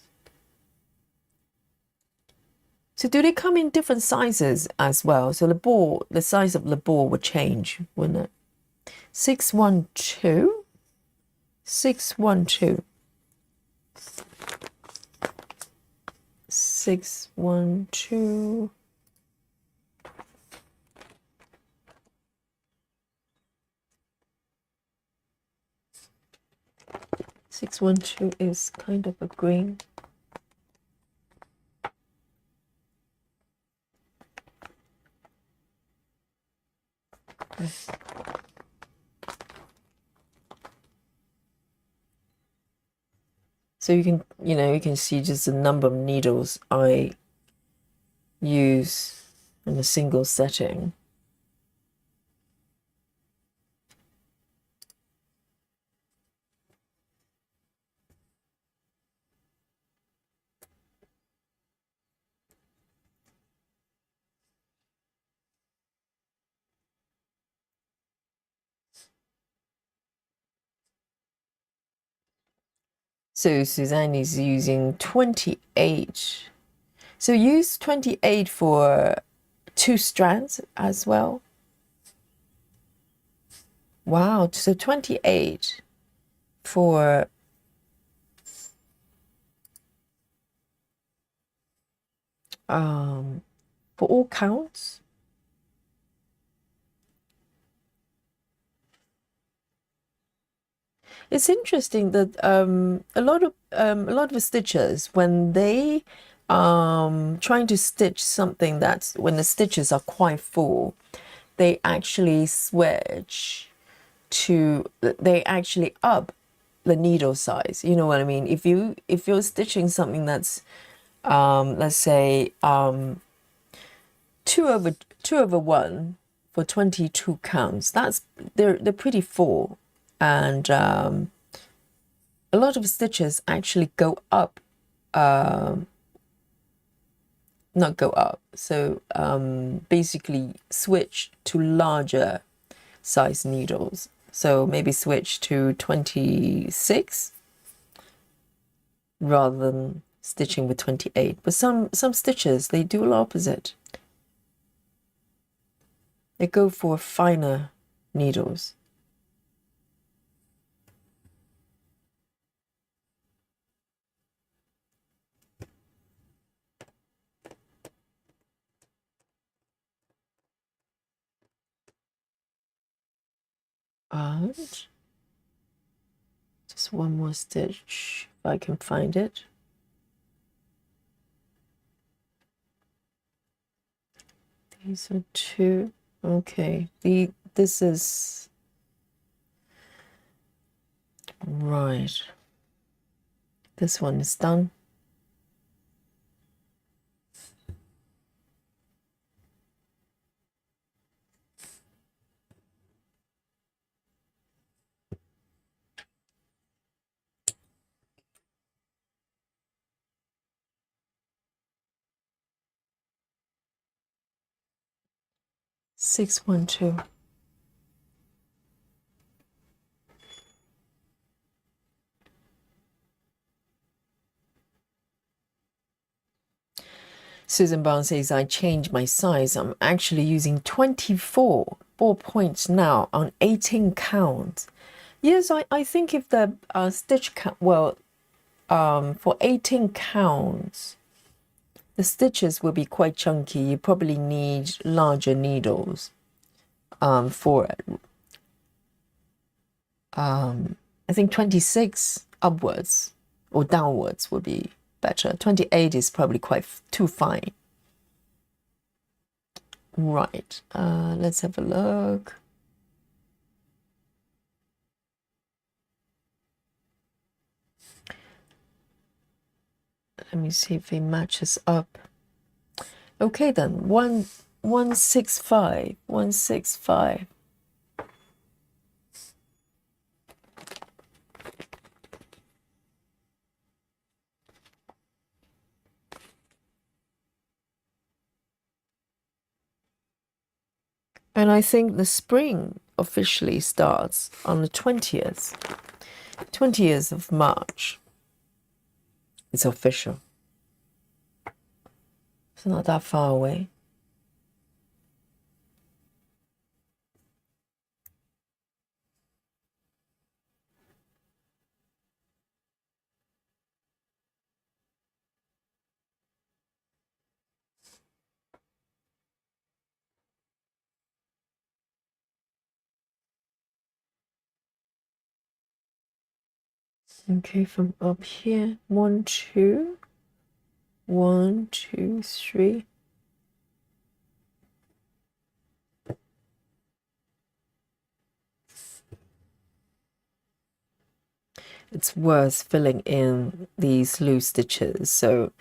So do they come in different sizes as well? So the size of the ball would change, wouldn't it? 612. 612. 612. Six one two is kind of a green. So you can, you can see just the number of needles I use in a single setting. So Suzanne is using 28. So use 28 for 2 strands as well. Wow, so 28 for all counts. It's interesting that a lot of the stitchers, when they trying to stitch something that's when the stitches are quite full, they actually switch to they actually up the needle size. You know what I mean? If you're stitching something that's let's say 2/1 for 22 counts, they're pretty full. And a lot of stitches actually go up, not go up, so basically switch to larger size needles. So maybe switch to 26 rather than stitching with 28. But some stitches, they do the opposite. They go for finer needles. And just one more stitch if I can find it. These are two. Okay, this is right. This one is done. Six, 1, 2. Susan Brown says, I changed my size. I'm actually using 24 ball points now on 18 count. Yes, I think if the stitch count, well, for 18 counts, the stitches will be quite chunky. You probably need larger needles for it. I think 26 upwards or downwards would be better. 28 is probably quite too fine. Right, let's have a look. Let me see if it matches up. Okay then, 165, 165. And I think the spring officially starts on the 20th of March. It's official. It's not that far away. Okay, from up here, 1, 2, 1, 2, 3. It's worth filling in these loose stitches. So,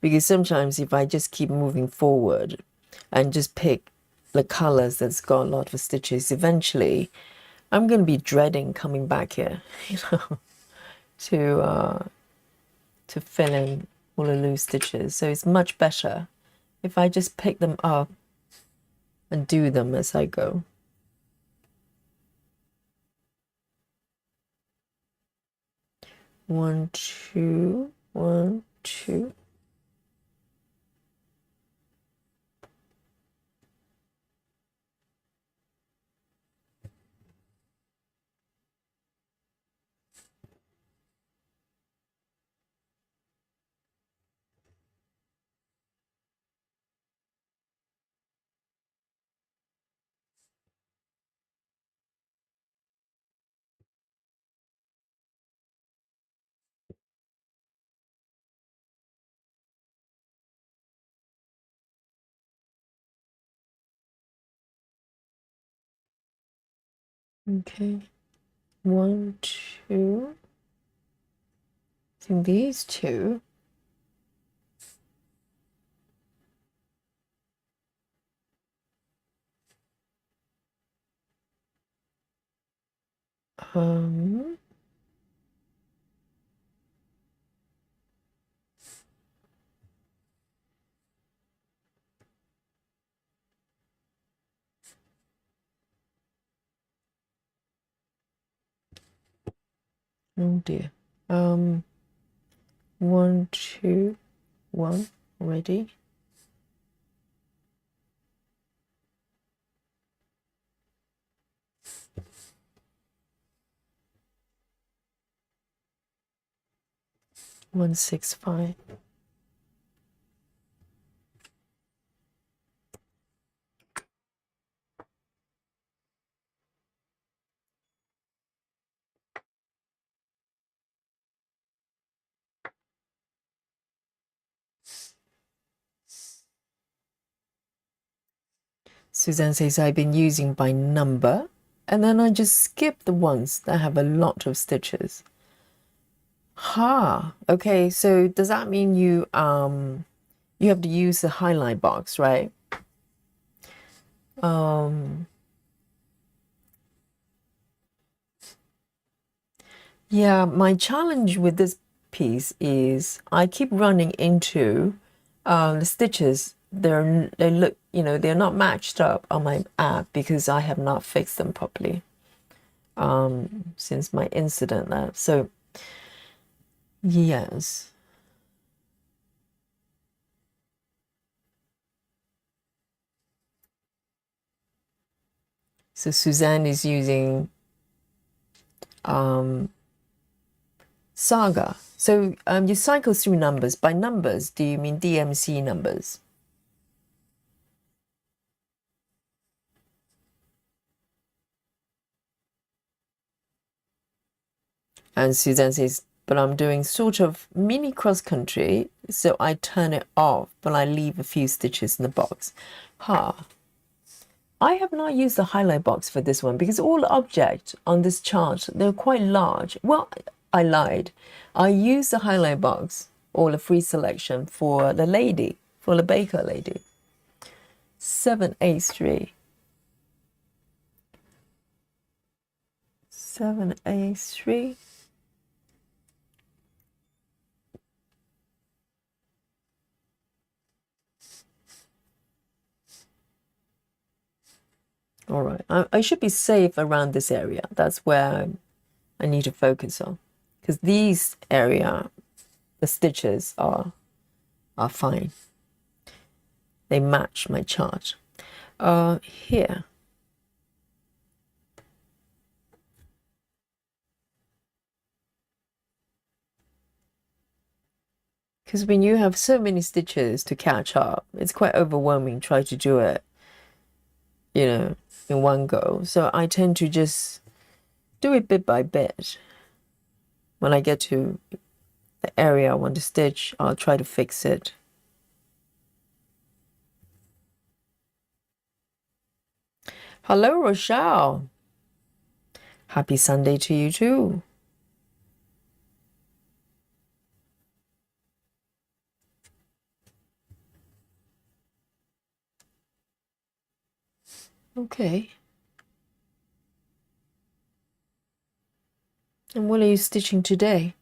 because sometimes if I just keep moving forward and just pick the colors that's got a lot of stitches, eventually I'm going to be dreading coming back here, to fill in all the loose stitches. So it's much better if I just pick them up and do them as I go. One, two, 1, 2. Okay, 1, 2. I think these two. Um, Oh dear. 1, 2, 1 already. One, 6, 5. Suzanne says I've been using by number, and then I just skip the ones that have a lot of stitches. Okay, so does that mean you have to use the highlight box, right? Yeah, my challenge with this piece is I keep running into the stitches. They look, they're not matched up on my app because I have not fixed them properly since my incident there. So yes. So Suzanne is using Saga. So you cycle through numbers. By numbers, do you mean DMC numbers? And Suzanne says, but I'm doing sort of mini cross country, so I turn it off, but I leave a few stitches in the box. I have not used the highlight box for this one because all objects on this chart, they're quite large. Well, I lied. I used the highlight box or the free selection for the lady, for the baker lady. 7A3. 7A3. All right, I should be safe around this area. That's where I need to focus on, because these area, the stitches are fine. They match my chart. Here. Because when you have so many stitches to catch up, it's quite overwhelming try to do it, in one go. So I tend to just do it bit by bit. When I get to the area I want to stitch, I'll try to fix it. Hello, Rochelle. Happy Sunday to you too. Okay. And what are you stitching today?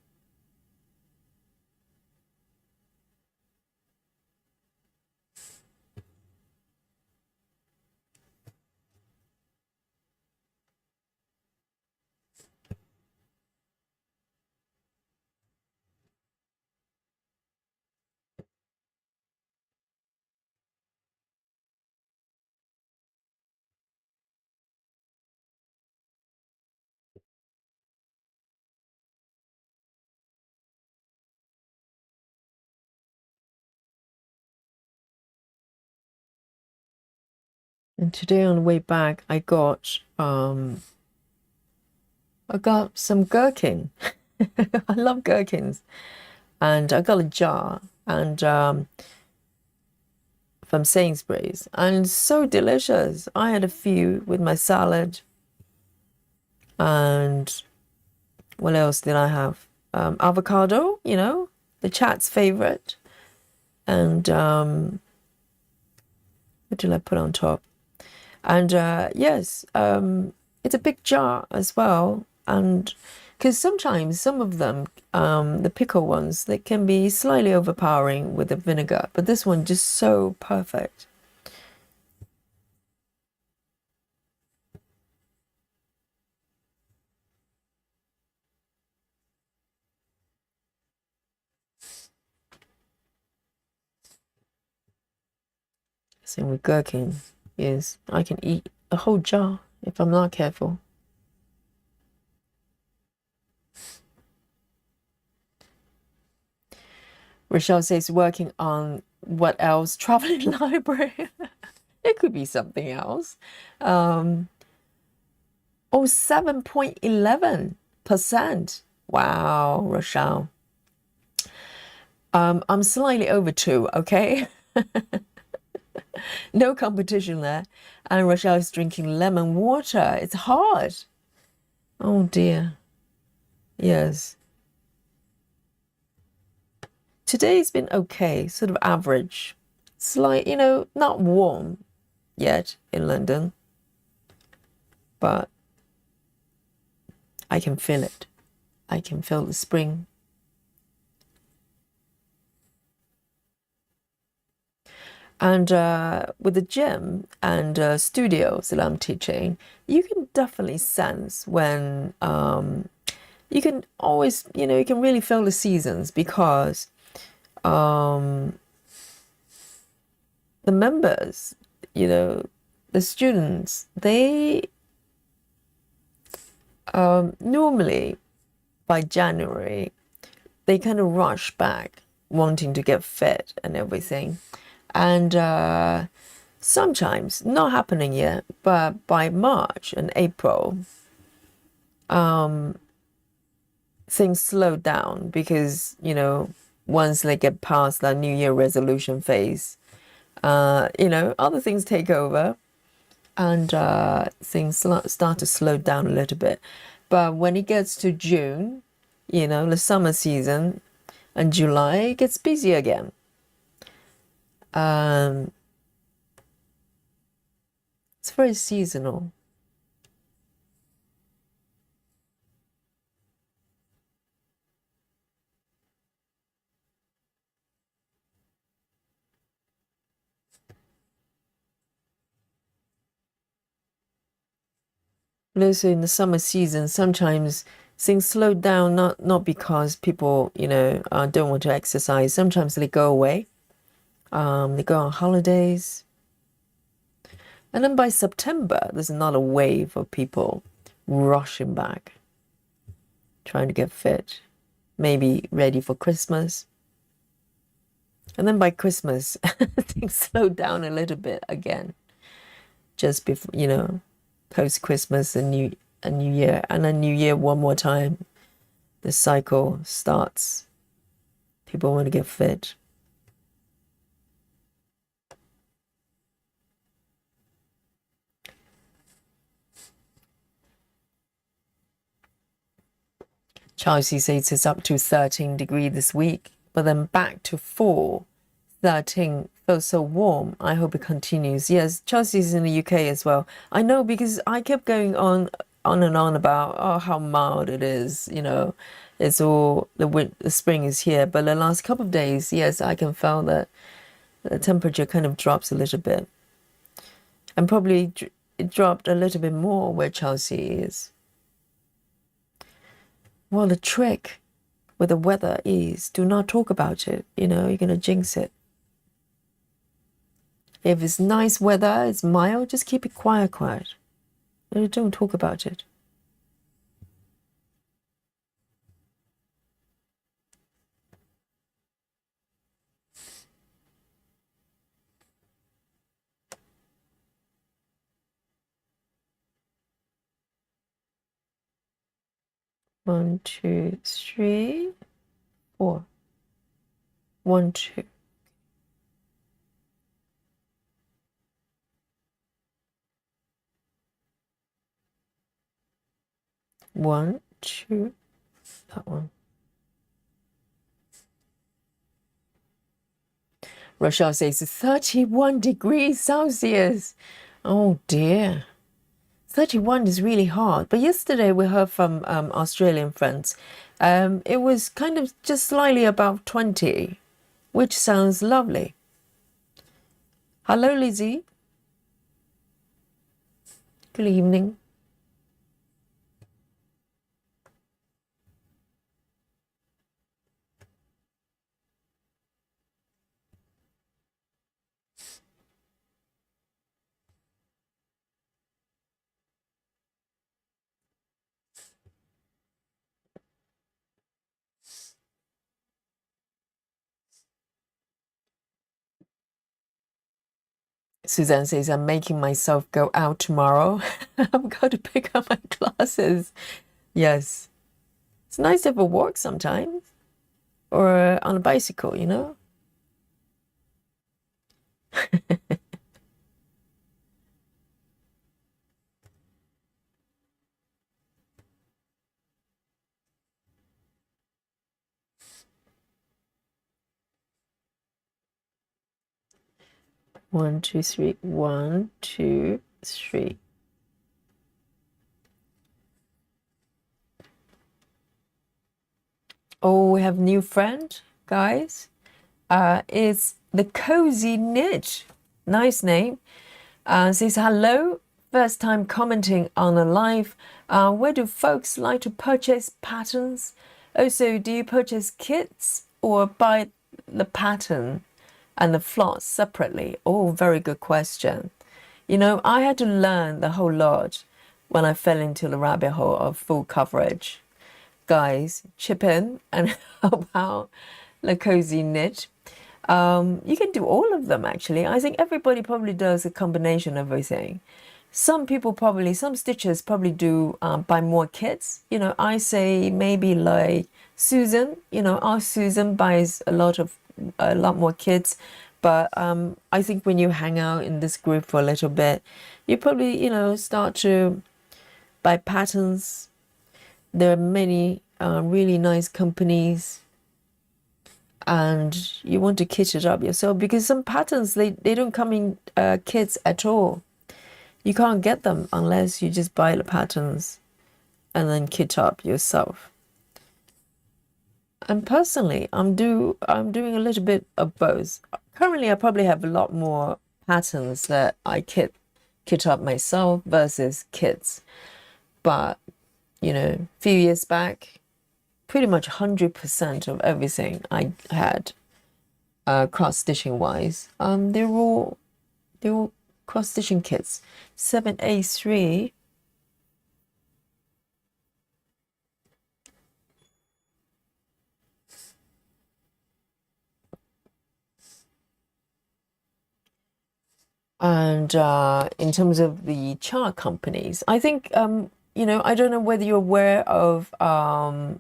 And today on the way back, I got some gherkin. I love gherkins, and I got a jar and from Sainsbury's, and so delicious. I had a few with my salad, and what else did I have? Avocado, the chat's favorite, and what did I put on top? And yes, it's a big jar as well, and because sometimes some of them, the pickle ones, they can be slightly overpowering with the vinegar, but this one just so perfect. Same with gherkin. Yes, I can eat a whole jar if I'm not careful. Rochelle says working on what else? Traveling library. It could be something else. Oh, 7.11%. Wow, Rochelle. I'm slightly over 2, okay? No competition there. And Rochelle is drinking lemon water. It's hard. Oh dear. Yes. Today's been okay, sort of average. Slight, not warm yet in London, but I can feel it. I can feel the spring. And with the gym and studios that I'm teaching, you can definitely sense when you can always, you can really feel the seasons because the members, the students, they normally by January, they kind of rush back wanting to get fit and everything. And sometimes, not happening yet, but by March and April, things slow down because, once they get past that New Year resolution phase, other things take over and things start to slow down a little bit. But when it gets to June, the summer season, and July, it gets busy again. It's very seasonal. But also in the summer season, sometimes things slow down, not because people, don't want to exercise. Sometimes they go away. They go on holidays. And then by September, there's another wave of people rushing back, trying to get fit, maybe ready for Christmas. And then by Christmas, things slow down a little bit again, just before, post Christmas and New Year, and then New Year one more time. The cycle starts. People want to get fit. Chelsea says it's up to 13 degrees this week, but then back to 4. 13 feels so warm. I hope it continues. Yes, Chelsea's in the UK as well. I know because I kept going on and on about how mild it is. It's all the spring is here. But the last couple of days, yes, I can feel that the temperature kind of drops a little bit, and probably it dropped a little bit more where Chelsea is. Well, the trick with the weather is do not talk about it. You're going to jinx it. If it's nice weather, it's mild, just keep it quiet. Don't talk about it. One, two, three, 4. 1, 2. One, two, that one. Rochelle says 31 degrees Celsius. Oh dear. 31 is really hard. But yesterday we heard from Australian friends. It was kind of just slightly above 20, which sounds lovely. Hello, Lizzie. Good evening. Suzanne says, I'm making myself go out tomorrow. I've got to pick up my glasses. Yes. It's nice to have a walk sometimes. Or on a bicycle, you know? 1, 2, 3. 1, 2, 3. Oh, we have new friend, guys. It's the Cozy Knit. Nice name. Says hello. First time commenting on a live. Where do folks like to purchase patterns? Also, do you purchase kits or buy the pattern and the floss separately? Oh, very good question. You know, I had to learn the whole lot when I fell into the rabbit hole of full coverage. Guys, chip in and help out the Cozy Knit. You can do all of them actually. I think everybody probably does a combination of everything. Some stitchers probably do buy more kits. You know, I say maybe like Susan, you know, our Susan buys a lot more kits. But I think when you hang out in this group for a little bit, you probably, you know, start to buy patterns. There are many really nice companies and you want to kit it up yourself because some patterns, they don't come in kits at all. You can't get them unless you just buy the patterns and then kit up yourself. And personally, I'm doing a little bit of both. Currently, I probably have a lot more patterns that I kit up myself versus kits. But, you know, a few years back, pretty much 100% of everything I had cross stitching wise, they were all cross stitching kits. 7A3. And in terms of the chart companies, I think you know, I don't know whether you're aware of the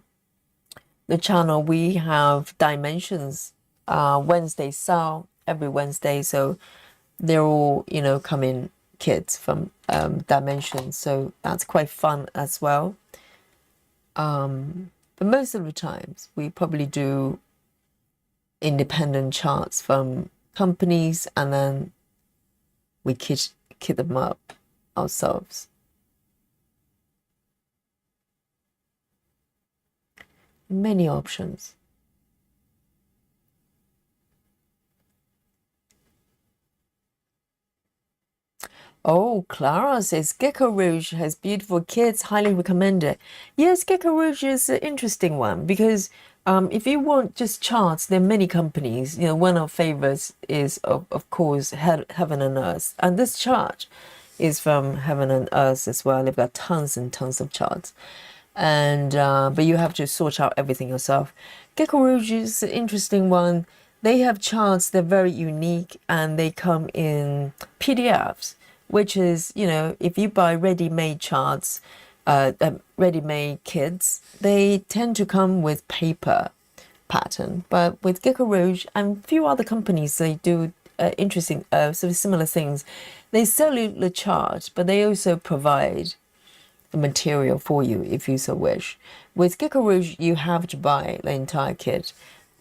channel. We have Dimensions Wednesday sale every Wednesday, so they're all, you know, coming kits from Dimensions, so that's quite fun as well. But most of the times we probably do independent charts from companies and then we kit them up ourselves. Many options. Oh, Clara says Gecko Rouge has beautiful kits, highly recommend it. Yes, Gecko Rouge is an interesting one because if you want just charts, there are many companies. You know, one of our favorites is of course Heaven and Earth, and this chart is from Heaven and Earth as well. They've got tons and tons of charts, and but you have to sort out everything yourself. Gecko Rouge is an interesting one. They have charts, they're very unique, and they come in PDFs, which is, you know, if you buy ready-made charts, ready-made kits, they tend to come with paper pattern. But with Gecko Rouge and a few other companies, they do interesting, sort of similar things. They sell you the chart, but they also provide the material for you if you so wish. With Gecko Rouge, you have to buy the entire kit.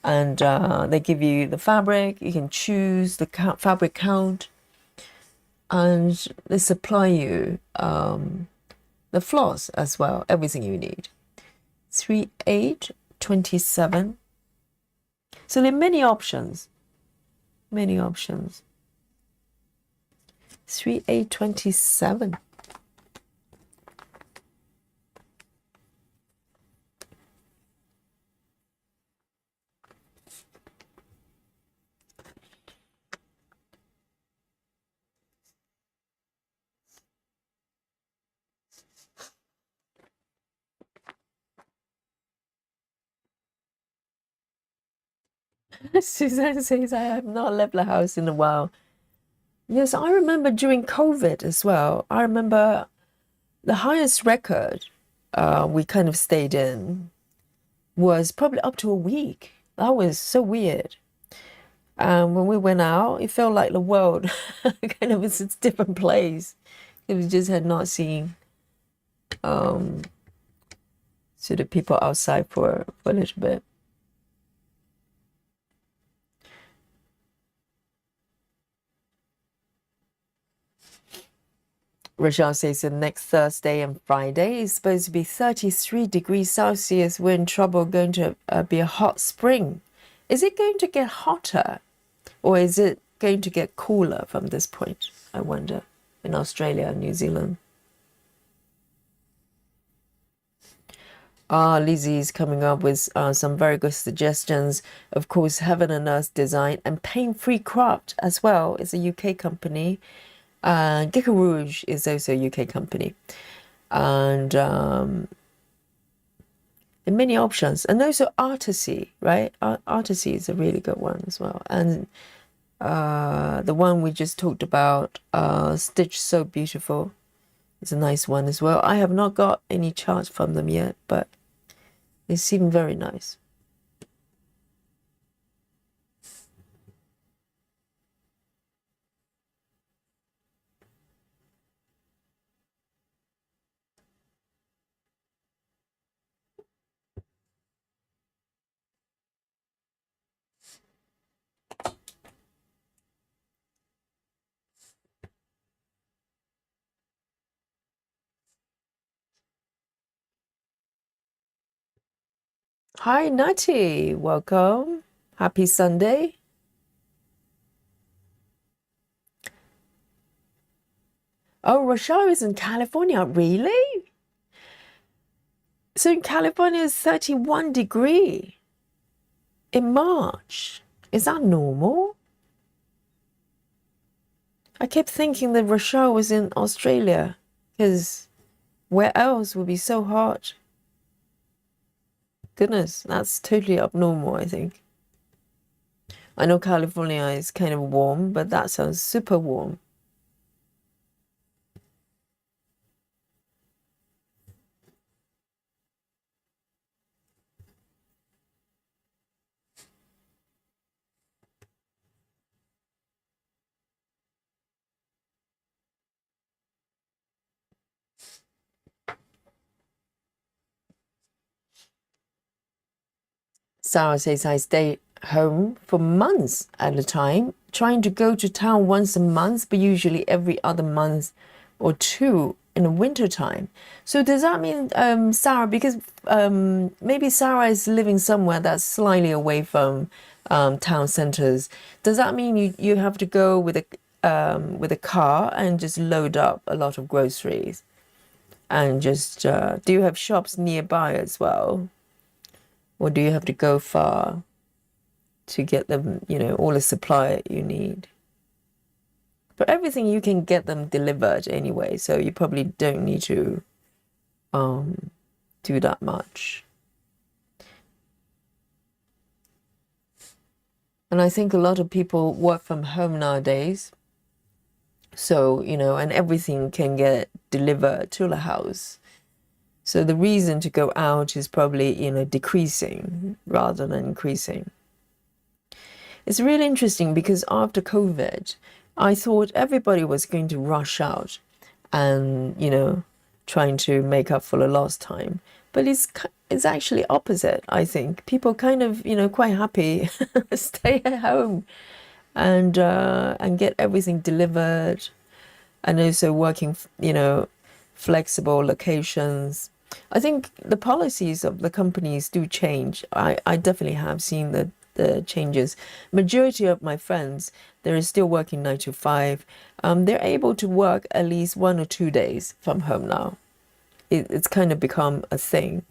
And they give you the fabric, you can choose the fabric count, and they supply you the floss as well, everything you need. 3/8/27. So there are many options. 3/8/27. Suzanne says, I have not left the house in a while. Yes, I remember during COVID as well. I remember the highest record we kind of stayed in was probably up to a week. That was so weird. When we went out, it felt like the world kind of was a different place. We just had not seen sort of people outside for a little bit. Rachel says the next Thursday and Friday is supposed to be 33 degrees Celsius. We're in trouble, going to be a hot spring. Is it going to get hotter or is it going to get cooler from this point? I wonder, in Australia and New Zealand. Lizzie's coming up with some very good suggestions. Of course, Heaven and Earth Design and Pain-Free Craft as well is a UK company. Gecko Rouge is also a UK company. And many options. And also Artisy, right? Artisy is a really good one as well. And the one we just talked about, Stitch So Beautiful, is a nice one as well. I have not got any charts from them yet, but they seem very nice. Hi, Natty. Welcome. Happy Sunday. Oh, Rochelle is in California. Really? So in California, it's 31 degree in March. Is that normal? I kept thinking that Rochelle was in Australia because where else would be so hot? Goodness, that's totally abnormal, I think. I know California is kind of warm, but that sounds super warm. Sarah says I stay home for months at a time, trying to go to town once a month, but usually every other month or two in the winter time. So does that mean, Sarah, because maybe Sarah is living somewhere that's slightly away from town centers, does that mean you have to go with a car and just load up a lot of groceries and just do you have shops nearby as well? Or do you have to go far to get them, all the supply you need? But everything you can get them delivered anyway, so you probably don't need to do that much. And I think a lot of people work from home nowadays. So, and everything can get delivered to the house. So the reason to go out is probably, decreasing rather than increasing. It's really interesting because after COVID, I thought everybody was going to rush out and, trying to make up for the lost time. But it's actually opposite, I think. People kind of, quite happy stay at home and get everything delivered and also working, flexible locations. I think the policies of the companies do change. I definitely have seen the changes. Majority of my friends, they're still working 9 to 5. They're able to work at least 1 or 2 days from home now. It's kind of become a thing.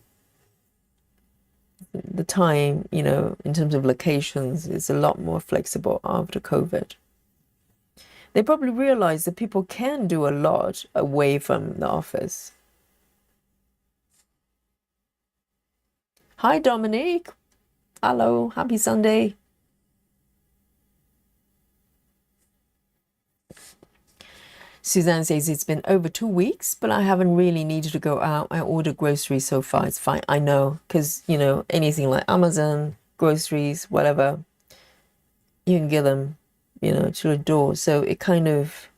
The time, in terms of locations, is a lot more flexible after COVID. They probably realize that people can do a lot away from the office. Hi, Dominique. Hello, happy Sunday. Suzanne says it's been over 2 weeks, but I haven't really needed to go out. I ordered groceries so far. It's fine. I know, because, you know, anything like Amazon, groceries, whatever, you can get them, you know, to the door. So it kind of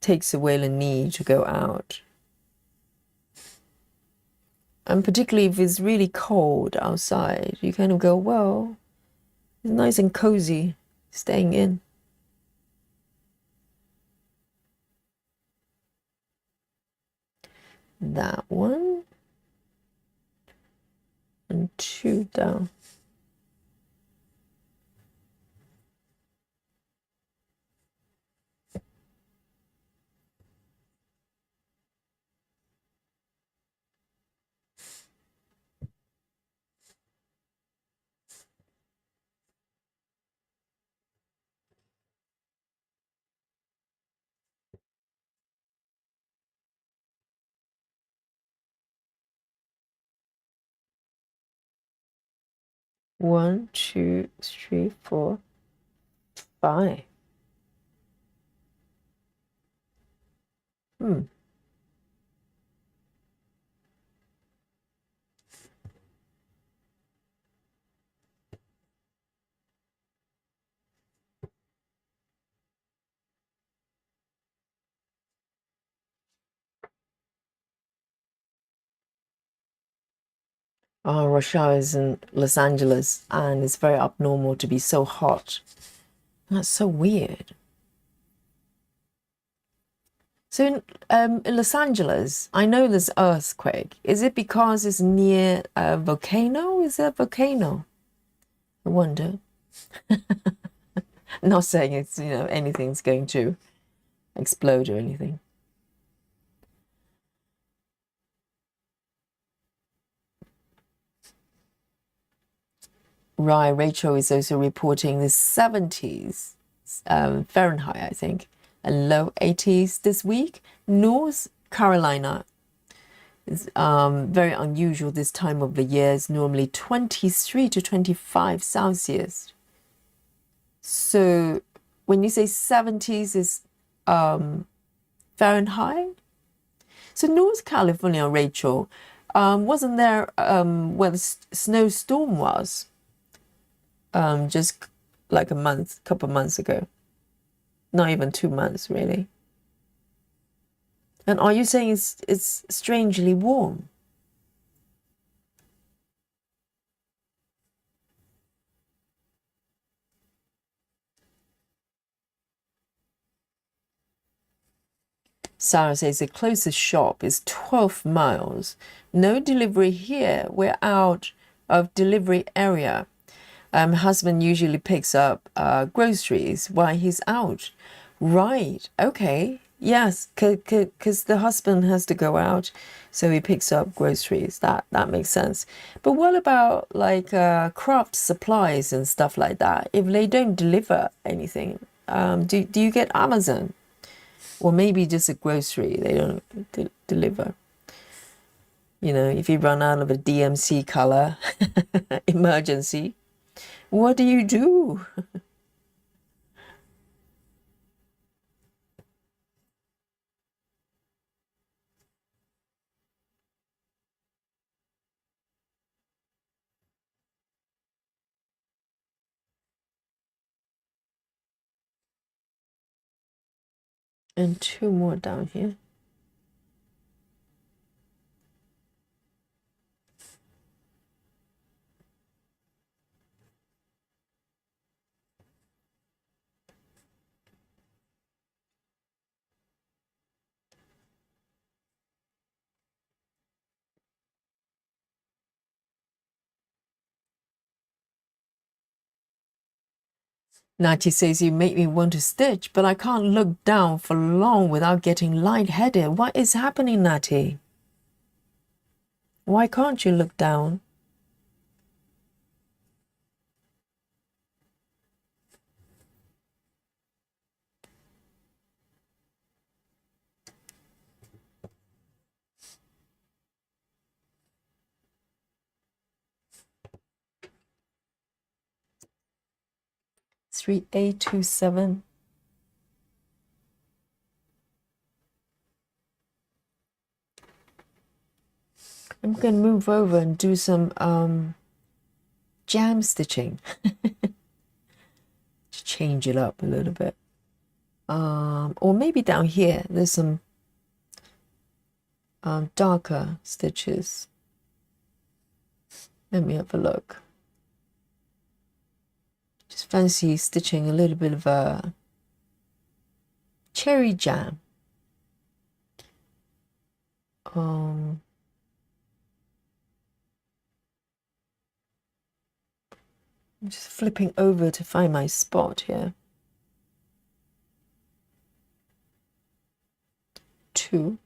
takes away the need to go out. And particularly if it's really cold outside, you kind of go, well, it's nice and cozy staying in. That one. And 2 down. One, two, three, 4, 5. Rochelle is in Los Angeles, and it's very abnormal to be so hot. That's so weird. So in Los Angeles, I know there's earthquake. Is it because it's near a volcano? Is there a volcano? I wonder. Not saying it's, you know, anything's going to explode or anything. Right, Rachel is also reporting the 70s Fahrenheit, I think, and low 80s this week. North Carolina is very unusual this time of the year. It's normally 23 to 25 Celsius. So when you say 70s is Fahrenheit, so North California, Rachel, wasn't there where the snowstorm was? Just like couple months ago. Not even 2 months, really. And are you saying it's strangely warm? Sarah says the closest shop is 12 miles. No delivery here. We're out of delivery area. Husband usually picks up groceries while he's out. Right. Okay. Yes, because the husband has to go out, so he picks up groceries. That makes sense. But what about like craft supplies and stuff like that? If they don't deliver anything, do you get Amazon? Or maybe just a grocery they don't deliver. You know, if you run out of a DMC color, emergency, what do you do? And 2 more down here. Natty says you make me want to stitch, but I can't look down for long without getting lightheaded. What is happening, Natty? Why can't you look down? Three 827. I'm going to move over and do some jam stitching to change it up a little bit. Or maybe down here, there's some darker stitches. Let me have a look. Just fancy stitching a little bit of a cherry jam. I'm just flipping over to find my spot here. 2.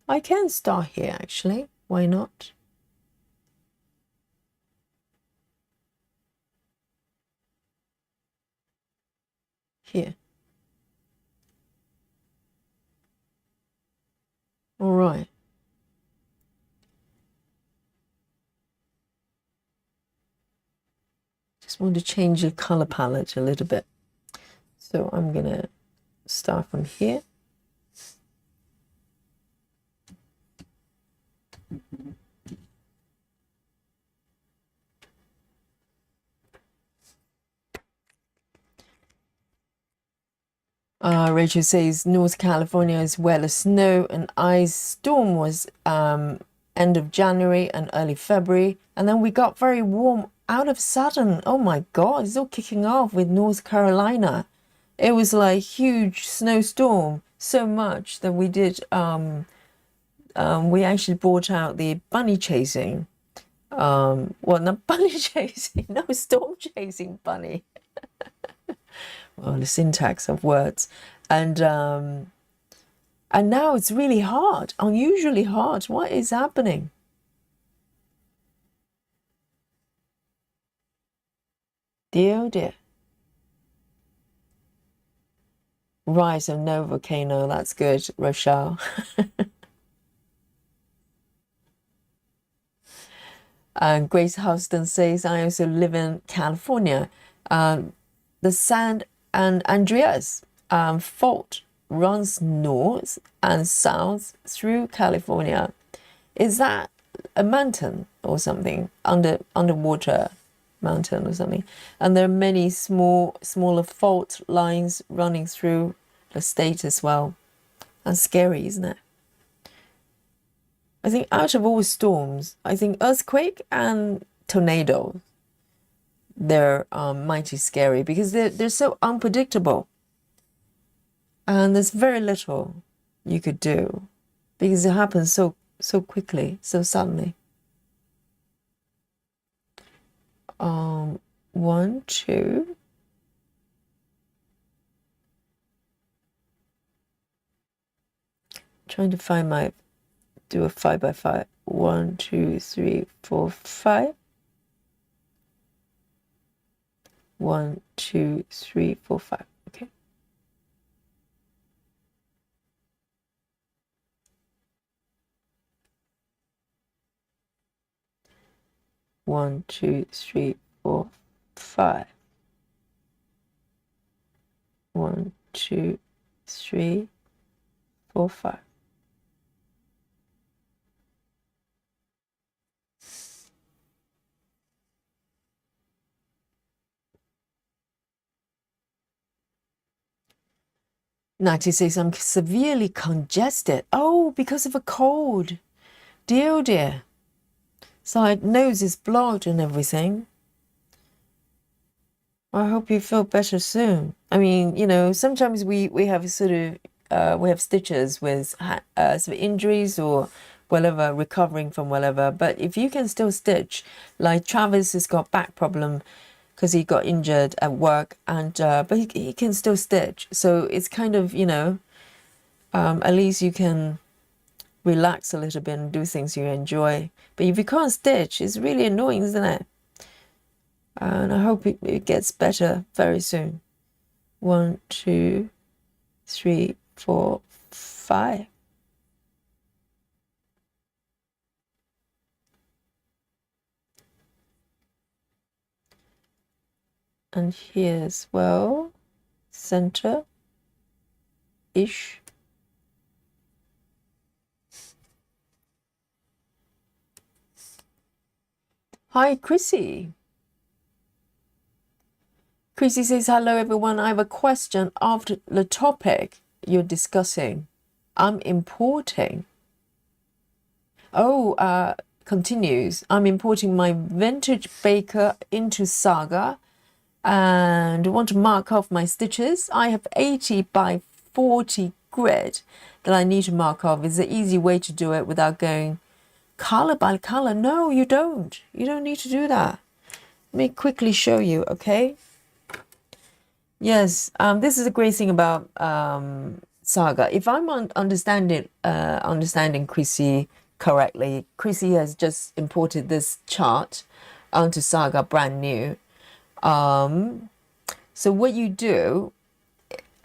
I can start here actually. Why not? Here. All right. Just want to change the color palette a little bit. So I'm gonna start from here. Rachel says North California is where the snow and ice storm was end of January and early February, and then we got very warm out of sudden. Oh my God, it's all kicking off with North Carolina. It was like huge snowstorm, so much that we did. We actually brought out the bunny chasing. Well, not bunny chasing, no, storm chasing bunny. Well, the syntax of words, and now it's really hard, unusually hard. What is happening? Dear, oh dear. Rise of no volcano. That's good, Rochelle. And Grace Houston says, I also live in California. The San Andreas fault runs north and south through California. Is that a mountain or something? Underwater mountain or something? And there are many smaller fault lines running through the state as well. And scary, isn't it? I think out of all storms, I think earthquake and tornado, they're mighty scary because they're so unpredictable. And there's very little you could do because it happens so quickly, so suddenly. 1, 2. Trying to find my, do a 5 by 5. 1, 2, 3, 4, 5. 1, 2, 3, 4, 5. Okay. One, 2, 3, 4, 5. 1, 2, 3, 4, 5. Natty says I'm severely congested. Oh, because of a cold. Dear, oh dear. So my nose is blocked and everything. I hope you feel better soon. I mean, you know, sometimes we have sort of we have stitches with sort of injuries or whatever, recovering from whatever. But if you can still stitch, like Travis has got back problem because he got injured at work, and but he can still stitch. So it's kind of, you know, at least you can relax a little bit and do things you enjoy. But if you can't stitch, it's really annoying, isn't it? And I hope it gets better very soon. 1, 2, 3, 4, 5. And here as well, center-ish. Hi, Chrissy. Chrissy says, hello, everyone. I have a question after the topic you're discussing. I'm importing. Oh, continues. I'm importing my vintage baker into Saga and want to mark off my stitches. I have 80 by 40 grid that I need to mark off. Is an easy way to do it without going color by color. No, you don't. You don't need to do that. Let me quickly show you, okay? Yes, this is a great thing about Saga. If I'm understanding Chrissy correctly, Chrissy has just imported this chart onto Saga brand new. So what you do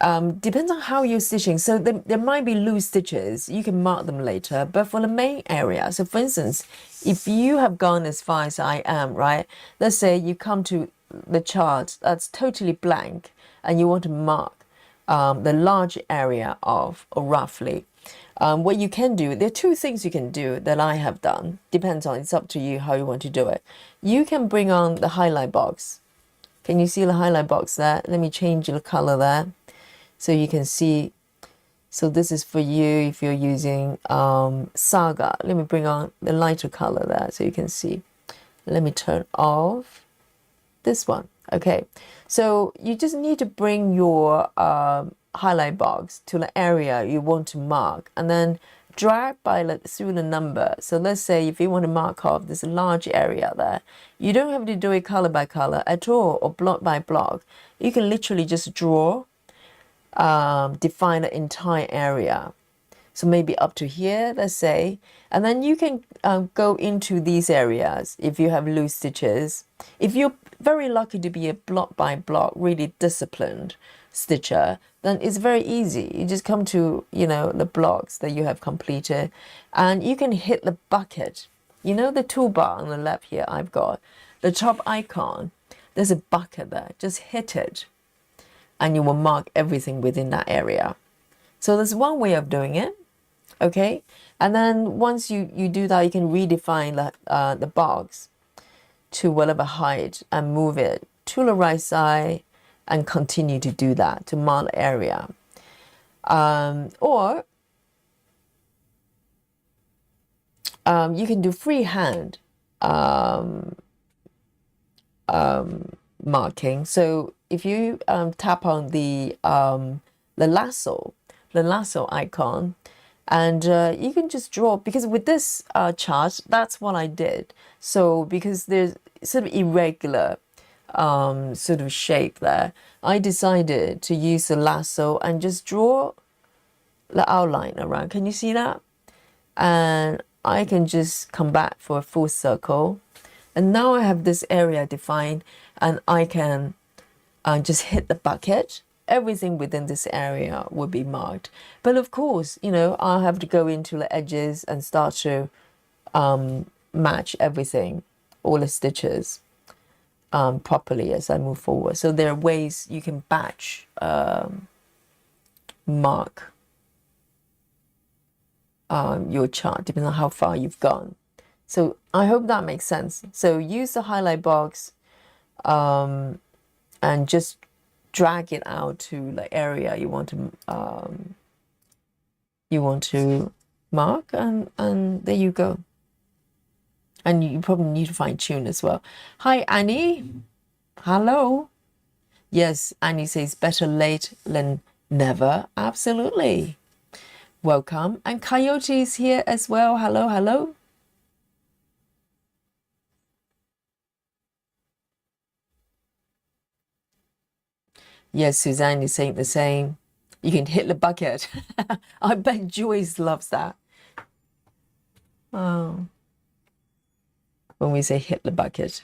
depends on how you're stitching. So there might be loose stitches. You can mark them later. But for the main area, so for instance, if you have gone as far as I am, right? Let's say you come to the chart that's totally blank and you want to mark the large area of, or roughly. What you can do, there are two things you can do that I have done. Depends on, it's up to you how you want to do it. You can bring on the highlight box. Can you see the highlight box there? Let me change the color there so you can see. So this is for you if you're using Saga. Let me bring on the lighter color there so you can see. Let me turn off this one. Okay, so you just need to bring your highlight box to the area you want to mark and then drag through the number. So let's say if you want to mark off this large area there, you don't have to do it color by color at all or block by block. You can literally just draw, define the entire area. So maybe up to here, let's say, and then you can go into these areas if you have loose stitches. If you're very lucky to be a block by block, really disciplined stitcher, then it's very easy. You just come to, you know, the blocks that you have completed and you can hit the bucket. You know, the toolbar on the left here, I've got the top icon. There's a bucket there. Just hit it and you will mark everything within that area. So there's one way of doing it. Okay, and then once you do that, you can redefine the box to whatever height and move it to the right side and continue to do that to mark the area. Or you can do freehand marking. So if you tap on the lasso icon, and you can just draw, because with this chart, that's what I did. So because there's sort of irregular sort of shape there, I decided to use the lasso and just draw the outline around. Can you see that? And I can just come back for a full circle. And now I have this area defined and I can just hit the bucket. Everything within this area will be marked. But of course, you know, I'll have to go into the edges and start to match everything, all the stitches properly as I move forward. So there are ways you can batch mark your chart, depending on how far you've gone. So I hope that makes sense. So use the highlight box and just drag it out to the area you want to mark, and there you go. And you probably need to fine tune as well. Hi Annie, hello. Yes, Annie says better late than never. Absolutely. Welcome. And Coyote is here as well. Hello, hello. Yes, Suzanne is saying the same. You can hit the bucket. I bet Joyce loves that. Oh. When we say hit the bucket.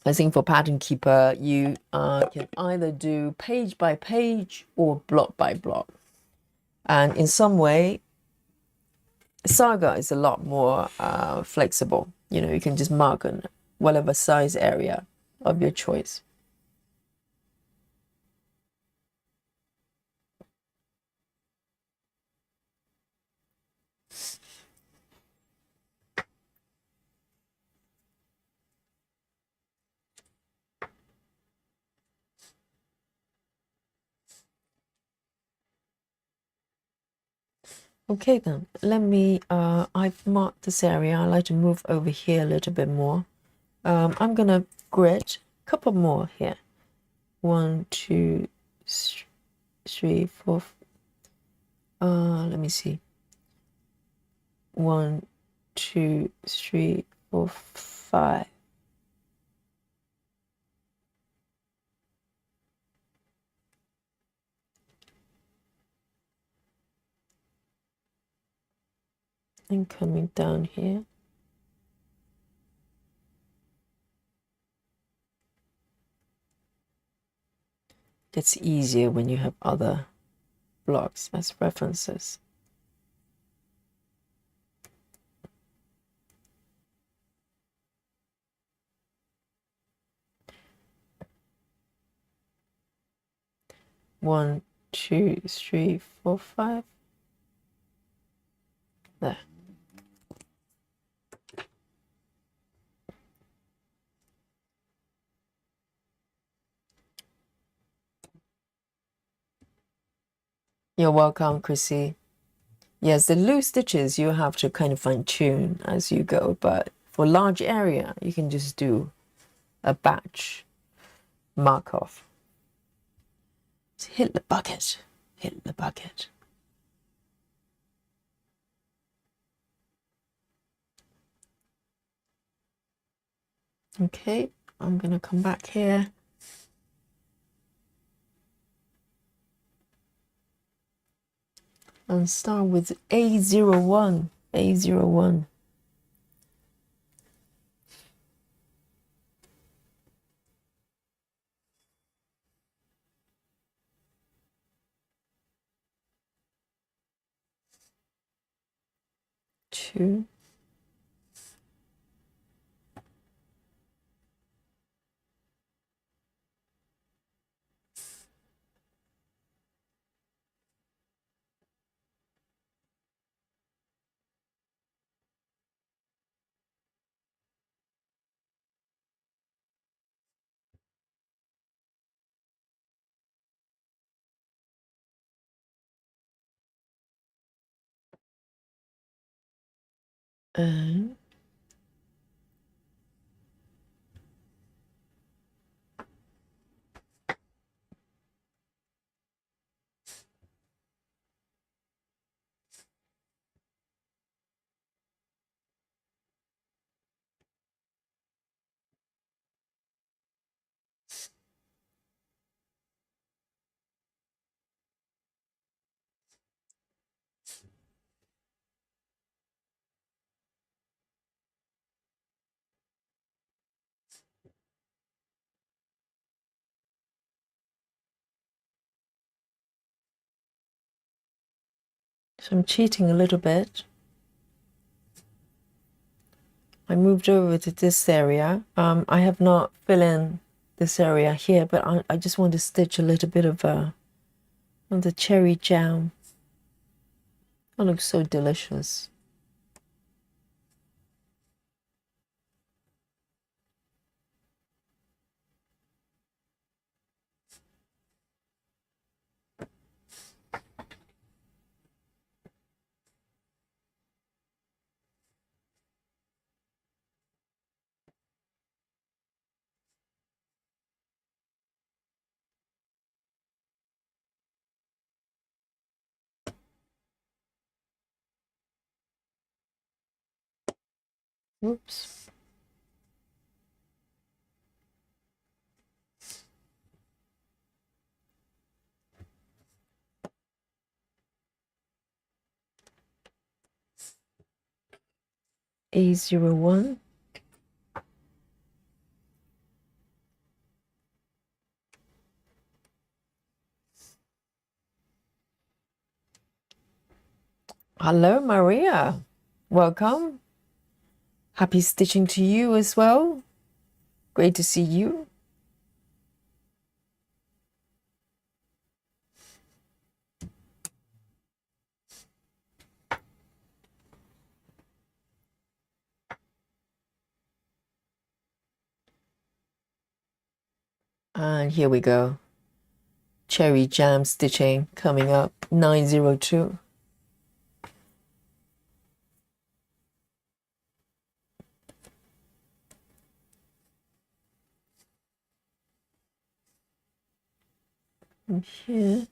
I think for Pattern Keeper, you can either do page by page or block by block. And in some way, Saga is a lot more flexible. You know, you can just mark on whatever size area of your choice. Okay then, let me, I've marked this area. I like to move over here a little bit more. I'm gonna grid a couple more here. 1, 2, 3, 4. Let me see. 1, 2, 3, 4, 5. And coming down here. It's easier when you have other blocks as references. One, 2, 3, 4, 5. There. You're welcome, Chrissy. Yes, the loose stitches you have to kind of fine tune as you go, but for large area, you can just do a batch mark off. Hit the bucket, hit the bucket. Okay, I'm gonna come back here. And start with A01, A01. Two. And so I'm cheating a little bit. I moved over to this area. I have not filled in this area here, but I just want to stitch a little bit of the cherry jam. That looks so delicious. Oops. A01. Hello, Maria. Welcome. Happy stitching to you as well. Great to see you. And here we go. Cherry jam stitching coming up, 902. from here.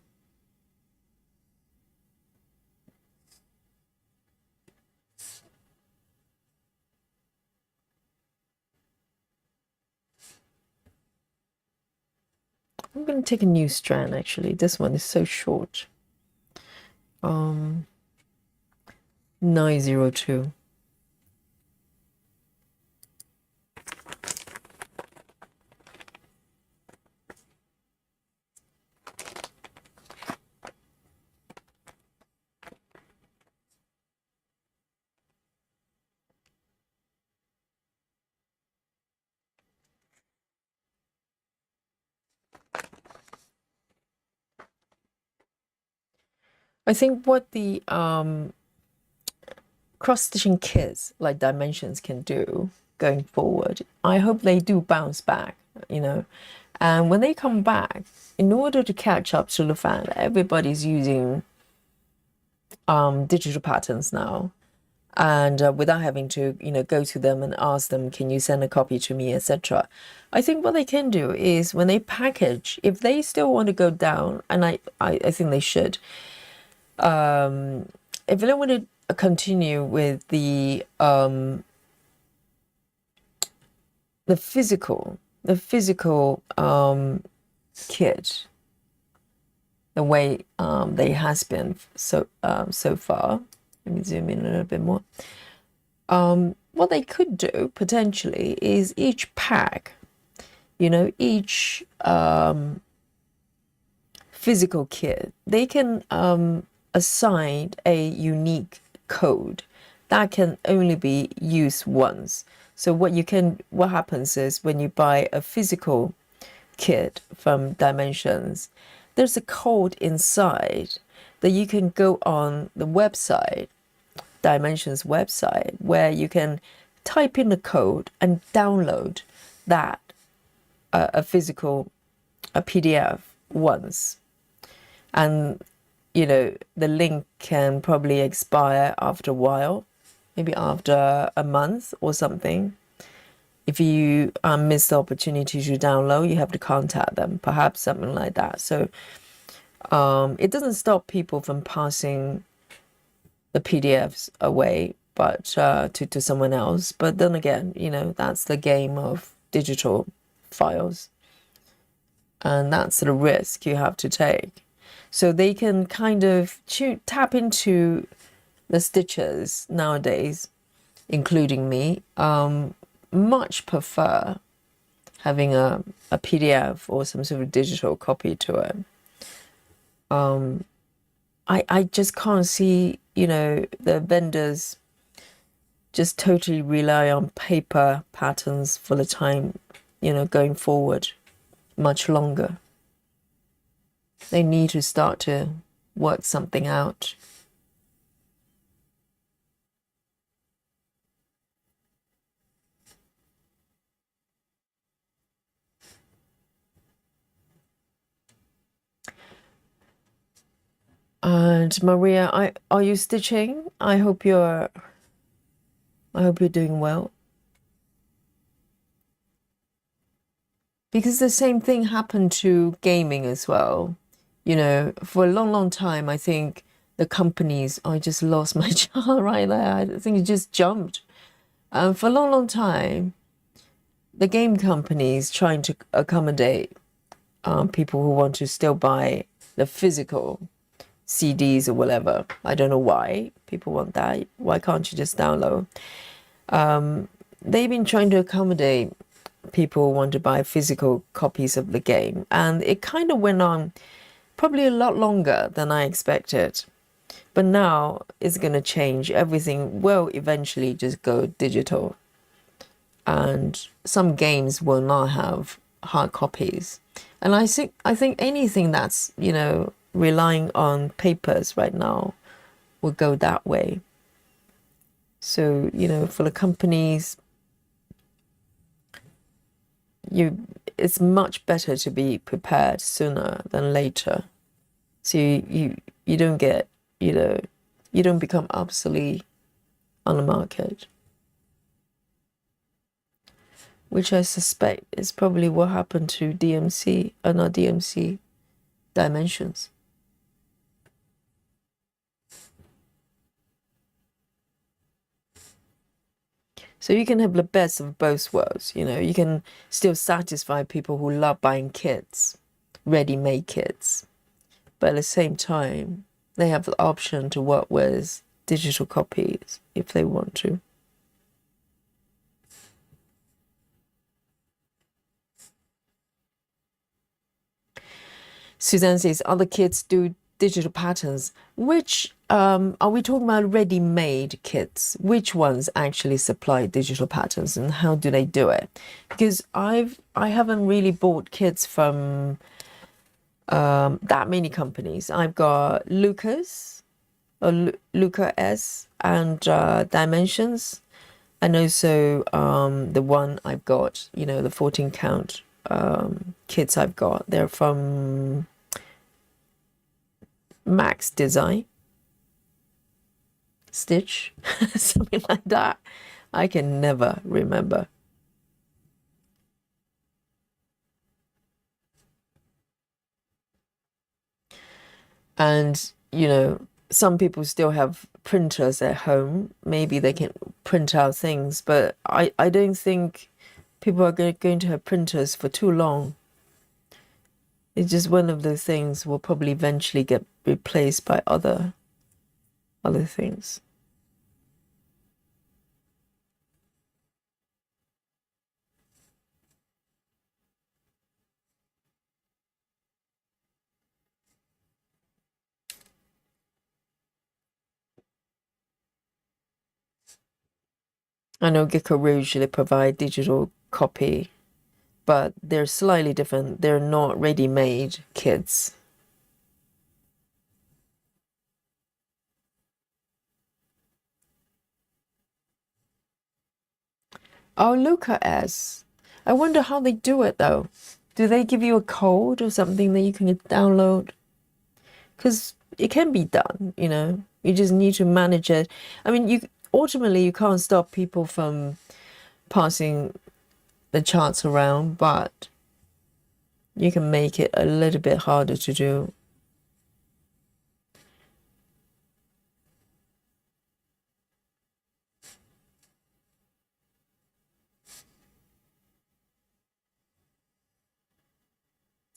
I'm going to take a new strand, actually. This one is so short. 902. I think what the cross-stitching kits like Dimensions can do going forward, I hope they do bounce back, you know. And when they come back, in order to catch up to the fact that everybody's using digital patterns now, and without having to, you know, go to them and ask them, can you send a copy to me, etc. I think what they can do is when they package, if they still want to go down, and I think they should, if they want to continue with the physical kit, the way they has been so far. Let me zoom in a little bit more. What they could do potentially is each pack, you know, each physical kit, they can assign a unique code that can only be used once. So what happens is when you buy a physical kit from Dimensions, there's a code inside that you can go on the website, Dimensions website, where you can type in the code and download that a PDF once. And you know, the link can probably expire after a while, maybe after a month or something. If you miss the opportunity to download, you have to contact them, perhaps something like that. So it doesn't stop people from passing the PDFs away, but to someone else. But then again, you know, that's the game of digital files, and that's the risk you have to take. So they can kind of tap into the stitchers nowadays, including me, much prefer having a PDF or some sort of digital copy to it. I just can't see, you know, the vendors just totally rely on paper patterns for the time, you know, going forward much longer. They need to start to work something out. And Maria, are you stitching? I hope you're doing well. Because the same thing happened to gaming as well. You know, for a long time, I think the companies, I just lost my chart right there. I think it just jumped. For a long time, the game companies trying to accommodate people who want to still buy the physical CDs or whatever. I don't know why people want that. Why can't you just download? They've been trying to accommodate people who want to buy physical copies of the game, and it kind of went on probably a lot longer than I expected. But now it's going to change. Everything will eventually just go digital, and some games will not have hard copies. And I think anything that's, you know, relying on papers right now will go that way. So, you know, for the companies, it's much better to be prepared sooner than later. So you don't get, you know, you don't become obsolete on the market, which I suspect is probably what happened to DMC, not DMC, dimensions. So you can have the best of both worlds, you know. You can still satisfy people who love buying kits, ready-made kits, but at the same time, they have the option to work with digital copies if they want to. Suzanne says other kids do digital patterns. Which are we talking about ready-made kits? Which ones actually supply digital patterns, and how do they do it? Because I haven't really bought kits from that many companies. I've got Lucas or Luca S and Dimensions, and also the one I've got, you know, the 14 count kits I've got. They're from Max Design, Stitch, something like that. I can never remember. And, you know, some people still have printers at home. Maybe they can print out things, but I don't think people are going to have printers for too long. It's just one of those things will probably eventually get replaced by other things. I know Gecko Rouge, they provide digital copy, but they're slightly different. They're not ready-made kits. Oh, Luca S. I wonder how they do it though. Do they give you a code or something that you can download? Because it can be done, you know. You just need to manage it. I mean, you ultimately you can't stop people from passing the charts around, but you can make it a little bit harder to do.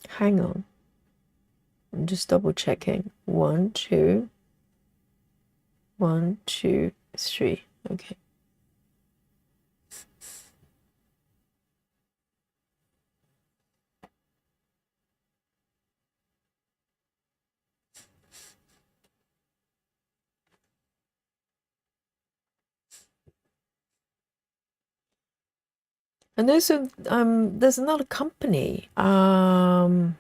Hang on. I'm just double checking. 1, 2, 1, 2, 3. Okay. And also, there's another company that's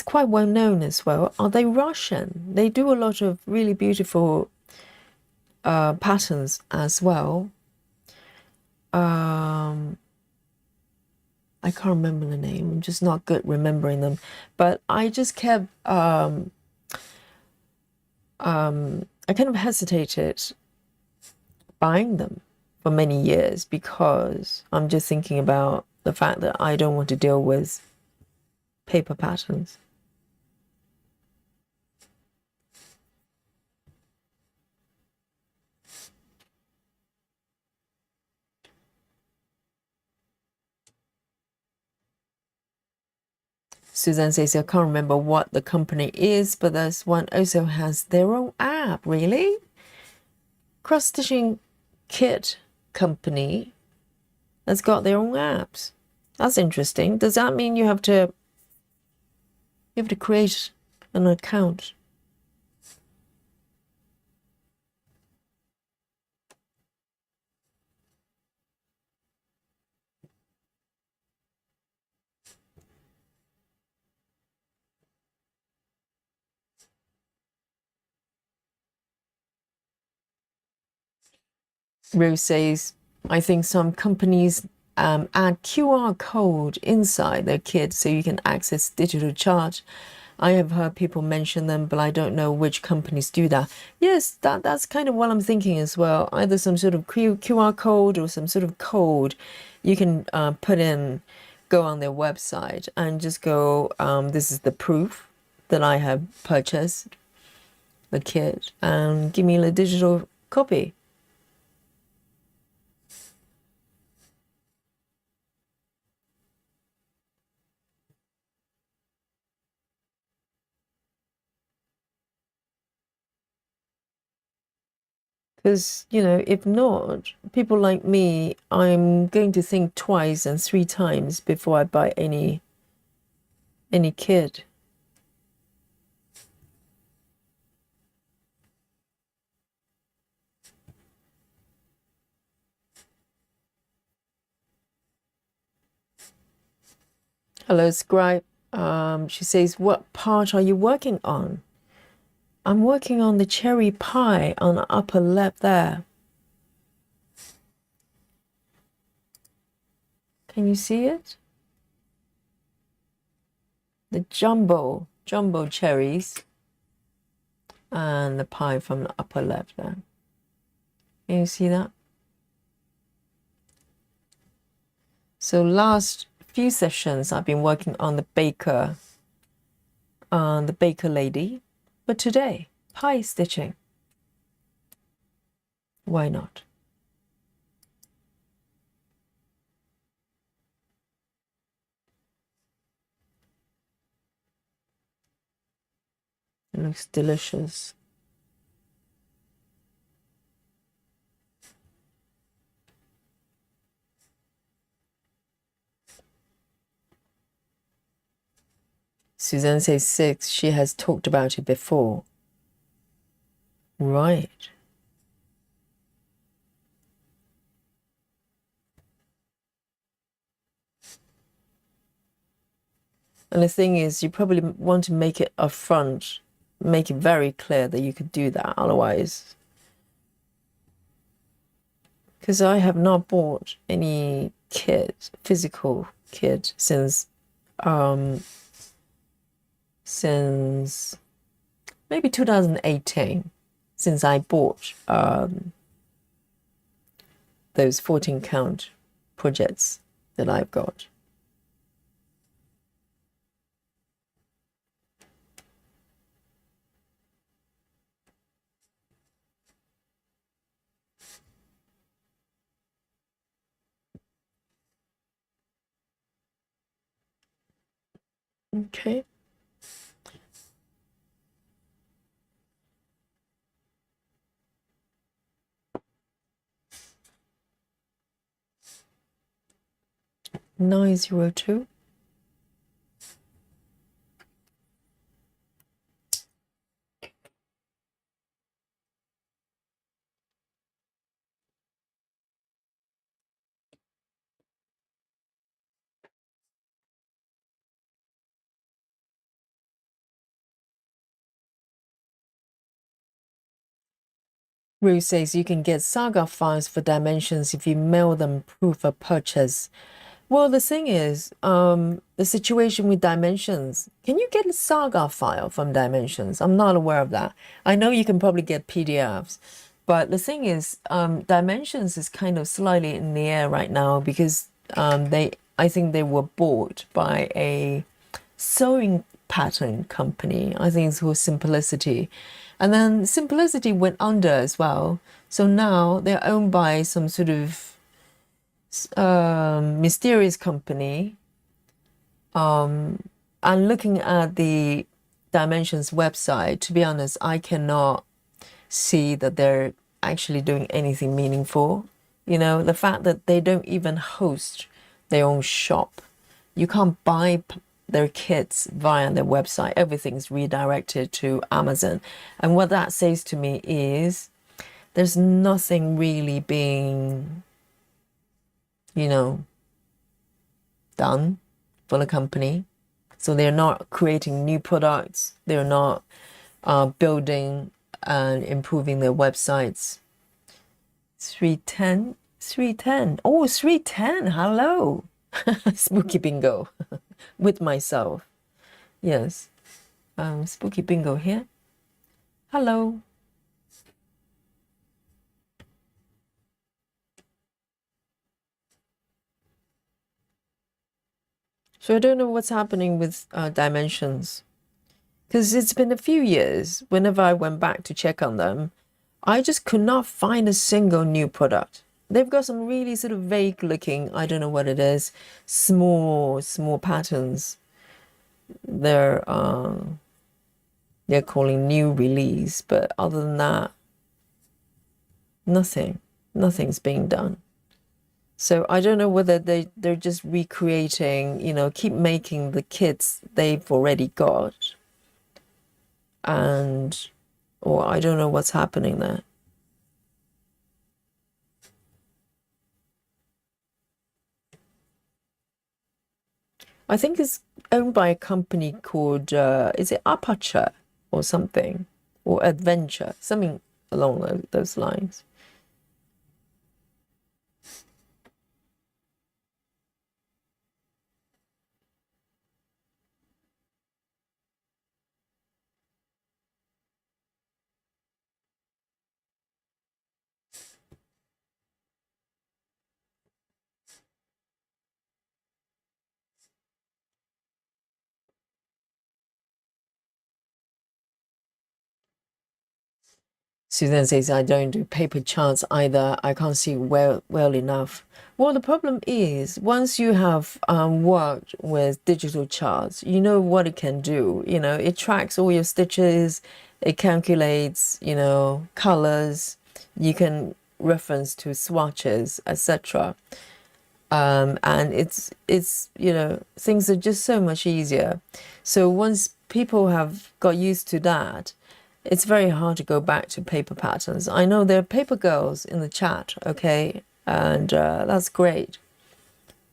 quite well known as well. Are they Russian? They do a lot of really beautiful patterns as well. I can't remember the name. I'm just not good remembering them. But I just kept I kind of hesitated buying them for many years because I'm just thinking about the fact that I don't want to deal with paper patterns. Suzanne says, I can't remember what the company is, but this one also has their own app. Really? Cross Stitching Kit Company has got their own apps. That's interesting. Does that mean you have to create an account? Rose says, I think some companies add QR code inside their kit so you can access digital chart. I have heard people mention them, but I don't know which companies do that. Yes, that's kind of what I'm thinking as well. Either some sort of QR code or some sort of code you can put in, go on their website and just go, this is the proof that I have purchased, the kit, and give me the digital copy. Because, you know, if not, people like me, I'm going to think twice and three times before I buy any kit. Hello, Scribe. She says, what part are you working on? I'm working on the cherry pie on the upper left there. Can you see it? The jumbo cherries and the pie from the upper left there. Can you see that? So last few sessions I've been working on the baker lady, but today pie stitching. Why not? It looks delicious. Suzanne says 6. She has talked about it before. Right. And the thing is, you probably want to make it upfront, make it very clear that you could do that. Otherwise, because I have not bought any kit, physical kit, since maybe 2018, since I bought those 14 count projects that I've got. Okay. $902. Ruth says you can get Saga files for dimensions if you mail them proof of purchase. Well, the thing is, the situation with dimensions, can you get a Saga file from dimensions? I'm not aware of that. I know you can probably get PDFs, but the thing is, dimensions is kind of slightly in the air right now because I think they were bought by a sewing pattern company. I think it's called Simplicity. And then Simplicity went under as well. So now they're owned by some sort of mysterious company. And looking at the Dimensions website, to be honest, I cannot see that they're actually doing anything meaningful. You know, the fact that they don't even host their own shop. You can't buy their kits via their website. Everything's redirected to Amazon. And what that says to me is there's nothing really being, you know, done for the company. So they're not creating new products. They're not building and improving their websites. 310. Oh, 310. Hello. Spooky bingo with myself. Yes. Spooky bingo here. Hello. So I don't know what's happening with dimensions. Because it's been a few years. Whenever I went back to check on them, I just could not find a single new product. They've got some really sort of vague looking, I don't know what it is, small patterns. They're uh, they're calling new release, but other than that, nothing's being done. So I don't know whether they're just recreating, keep making the kits they've already got, and or I don't know what's happening there. I think it's owned by a company called is it Aperture or something, or Adventure, something along those lines. Susan says, I don't do paper charts either. I can't see well enough. Well, the problem is once you have worked with digital charts, you know what it can do. It tracks all your stitches, it calculates, colors, you can reference to swatches, etc. And it's things are just so much easier. So once people have got used to that, it's very hard to go back to paper patterns. I know there are paper girls in the chat, okay, and that's great.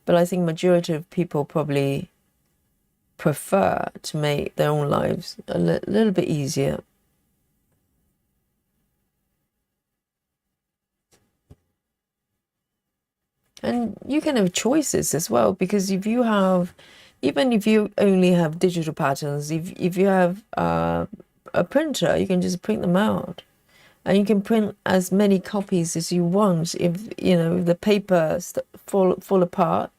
But I think majority of people probably prefer to make their own lives a little bit easier. And you can have choices as well, because even if you only have digital patterns, if you have a printer, you can just print them out. And you can print as many copies as you want. If the paper fall apart,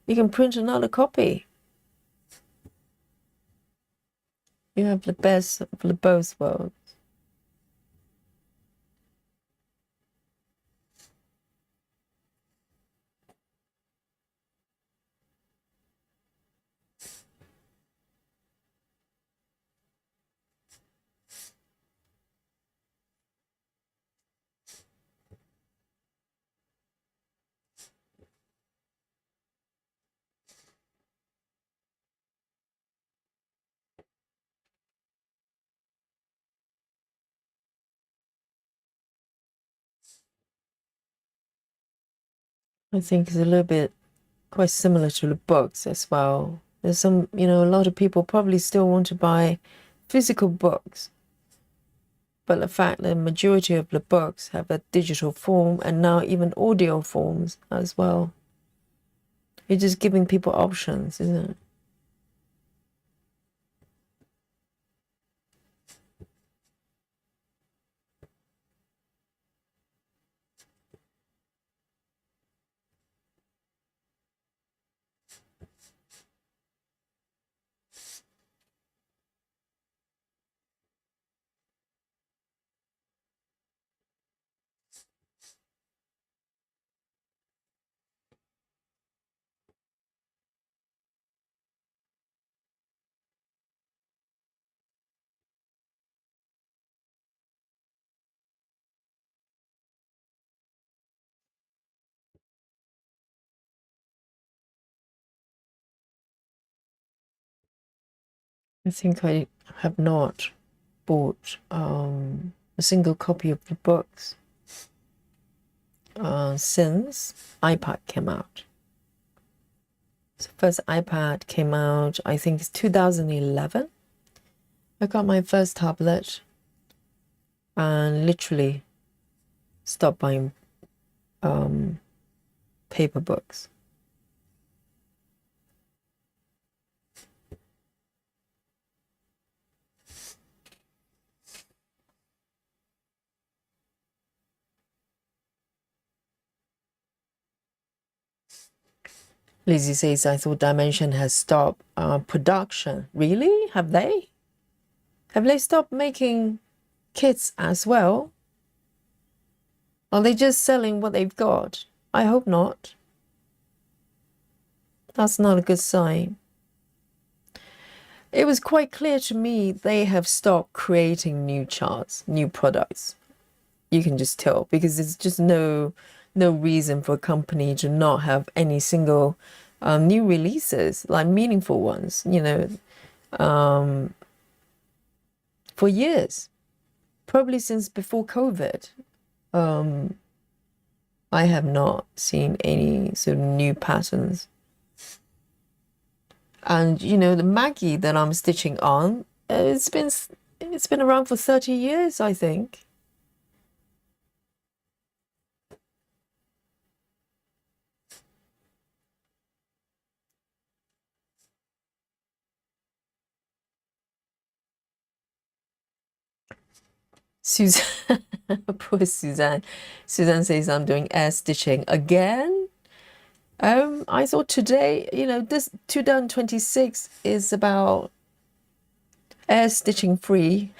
you can print another copy. You have the best of the both worlds. I think it's a little bit quite similar to the books as well. There's a lot of people probably still want to buy physical books, but the fact that the majority of the books have a digital form and now even audio forms as well. You're just giving people options, isn't it? I think I have not bought a single copy of the books since iPad came out. So first iPad came out, I think it's 2011. I got my first tablet and literally stopped buying paper books. Lizzie says, I thought Dimension has stopped production. Really? Have they? Have they stopped making kits as well? Are they just selling what they've got? I hope not. That's not a good sign. It was quite clear to me they have stopped creating new charts, new products. You can just tell, because there's just no reason for a company to not have any single new releases, like meaningful ones, you know, for years, probably since before COVID. I have not seen any sort of new patterns. And you know, the Maggie that I'm stitching on, it's been around for 30 years, I think. Suzanne, poor Suzanne. Suzanne says I'm doing air stitching again. I thought today, you know, this 2026 is about air stitching free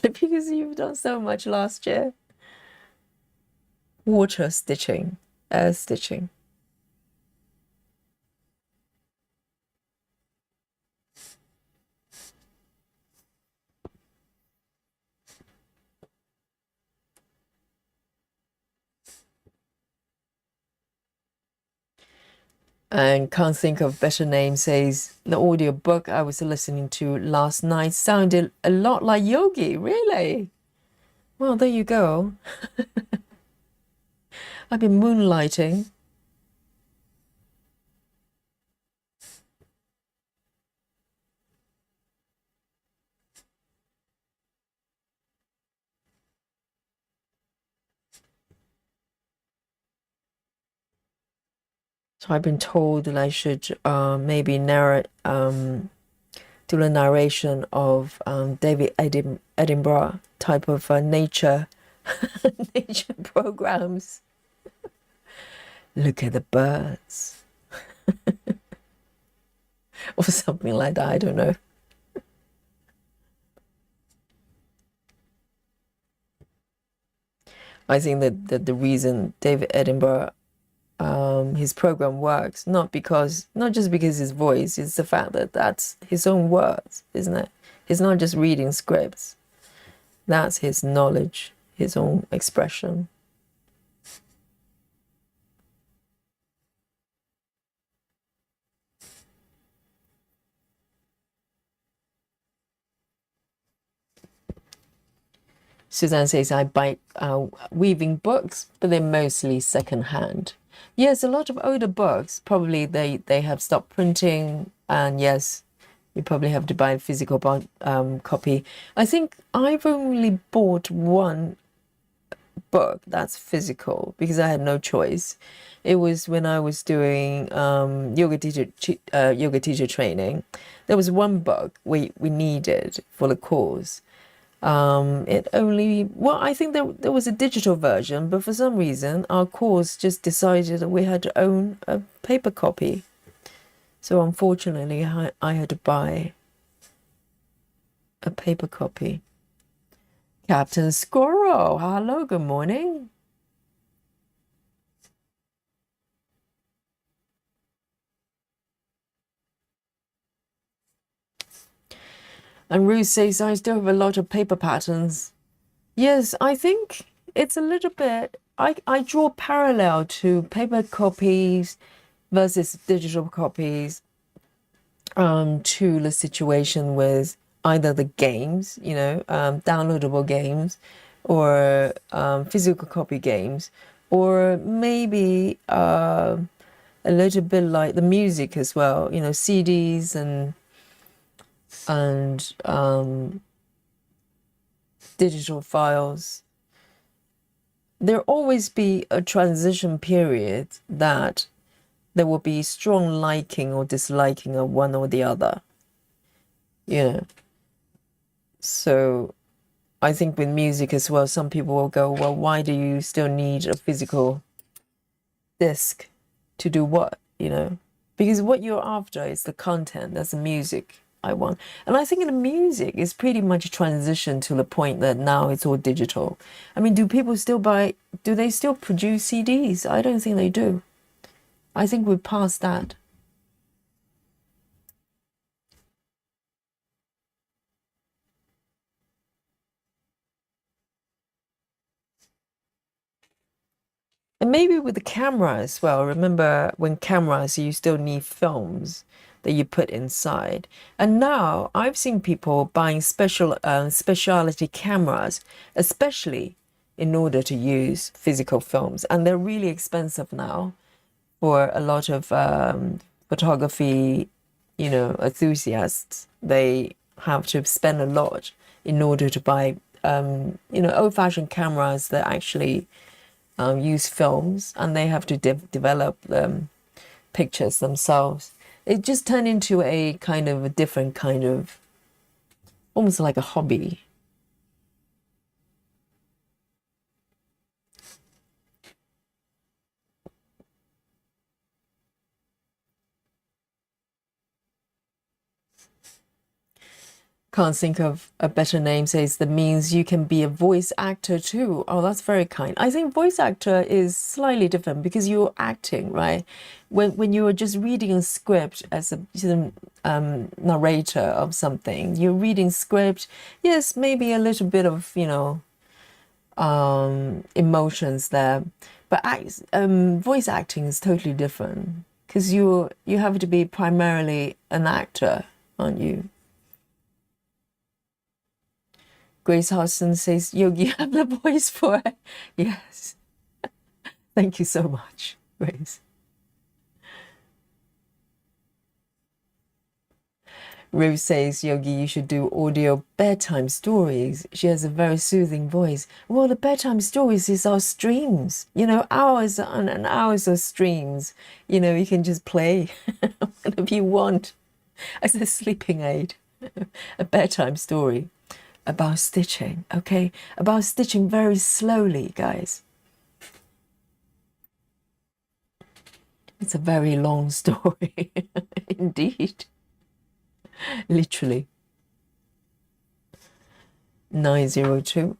because you've done so much last year. Water stitching, air stitching. And can't think of better name, says the audio book I was listening to last night sounded a lot like Yogi. Really? Well, there you go. I've been moonlighting. So I've been told that I should maybe narrate do the narration of David Edinburgh type of nature nature programs. Look at the birds. Or something like that, I don't know. I think that the reason David Edinburgh his program works not just because his voice, it's the fact that that's his own words, isn't it? He's not just reading scripts. That's his knowledge, his own expression. Suzanne says, I buy weaving books, but they're mostly secondhand. Yes, a lot of older books, probably they have stopped printing, and yes, you probably have to buy a physical copy. I think I've only bought one book that's physical because I had no choice. It was when I was doing yoga teacher training. There was one book we needed for the course. I think there was a digital version, but for some reason our course just decided that we had to own a paper copy. So unfortunately, I had to buy a paper copy. Captain Squirrel, hello, good morning. And Ruth says, I still have a lot of paper patterns. Yes, I think it's a little bit, I draw parallel to paper copies versus digital copies to the situation with either the games, you know, downloadable games, or physical copy games, or maybe a little bit like the music as well, you know, CDs and digital files. There'll always be a transition period that there will be strong liking or disliking of one or the other, you know. So I think with music as well, some people will go, well, why do you still need a physical disc to do what, you know? Because what you're after is the content, that's the music. I want. And I think the music is pretty much transitioned to the point that now it's all digital. I mean, do they still produce CDs? I don't think they do. I think we're past that. And maybe with the camera as well. Remember when cameras, you still need films that you put inside. And now I've seen people buying specialty cameras, especially in order to use physical films. And they're really expensive now for a lot of photography, enthusiasts. They have to spend a lot in order to buy, old-fashioned cameras that actually use films, and they have to develop pictures themselves. It just turned into a kind of a different kind of, almost like a hobby. Can't think of a better name. Says that means you can be a voice actor too. Oh, that's very kind. I think voice actor is slightly different because you're acting, right? When you're just reading a script as a narrator of something, you're reading script. Yes, maybe a little bit of emotions there, but voice acting is totally different because you have to be primarily an actor, aren't you? Grace Hudson says, Yogi, you have the voice for it. Yes. Thank you so much, Grace. Rose says, Yogi, you should do audio bedtime stories. She has a very soothing voice. Well, the bedtime stories is our streams, hours and hours of streams. You can just play whatever you want as a sleeping aid, a bedtime story. About stitching, okay? About stitching very slowly, guys. It's a very long story, indeed. Literally. 902.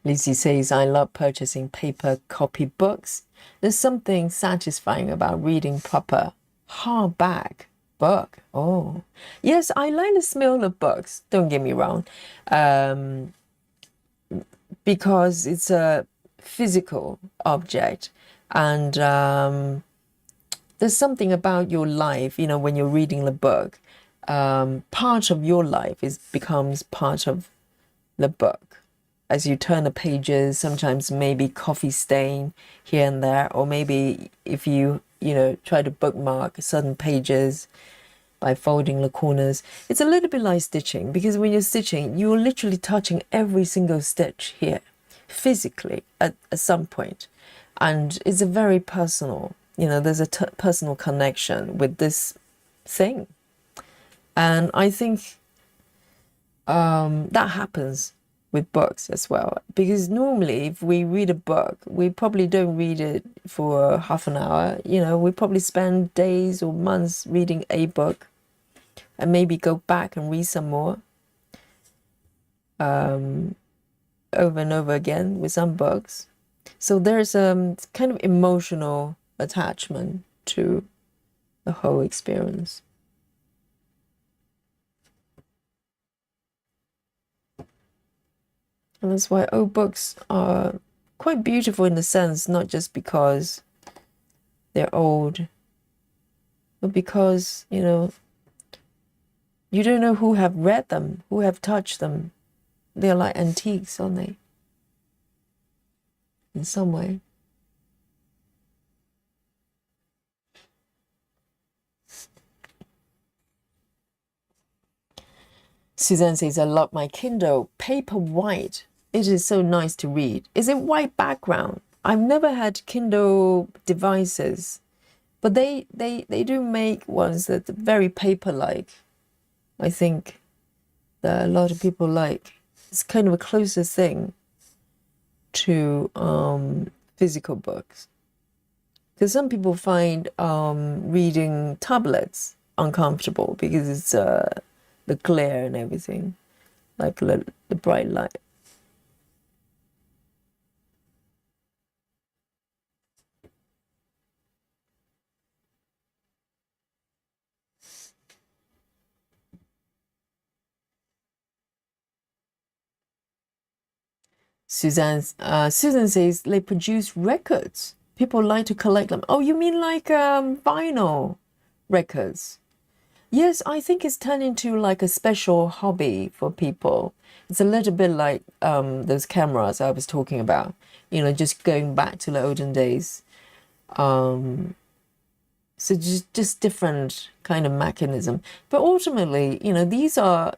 Lizzie says, I love purchasing paper copy books. There's something satisfying about reading proper hardback book. Oh, yes, I like the smell of books. Don't get me wrong. Because it's a physical object. And there's something about your life, when you're reading the book, part of your life becomes part of the book. As you turn the pages, sometimes maybe coffee stain here and there, or maybe if you try to bookmark certain pages by folding the corners. It's a little bit like stitching, because when you're stitching, you're literally touching every single stitch here physically at some point. And it's a very personal, there's a personal connection with this thing. And I think that happens with books as well, because normally if we read a book, we probably don't read it for half an hour. We probably spend days or months reading a book and maybe go back and read some more over and over again with some books. So there's a kind of emotional attachment to the whole experience. And that's why old books are quite beautiful in the sense, not just because they're old, but because, you don't know who have read them, who have touched them. They're like antiques, aren't they? In some way. Suzanne says, I love my Kindle. Paper white. It is so nice to read. Is it white background? I've never had Kindle devices, but they do make ones that are very paper-like. I think that a lot of people like. It's kind of a closer thing to physical books. Because some people find reading tablets uncomfortable because it's the glare and everything, like the bright light. Susan says they produce records. People like to collect them. Oh, you mean like vinyl records? Yes, I think it's turned into like a special hobby for people. It's a little bit like those cameras I was talking about, just going back to the olden days. So just different kind of mechanism. But ultimately, these are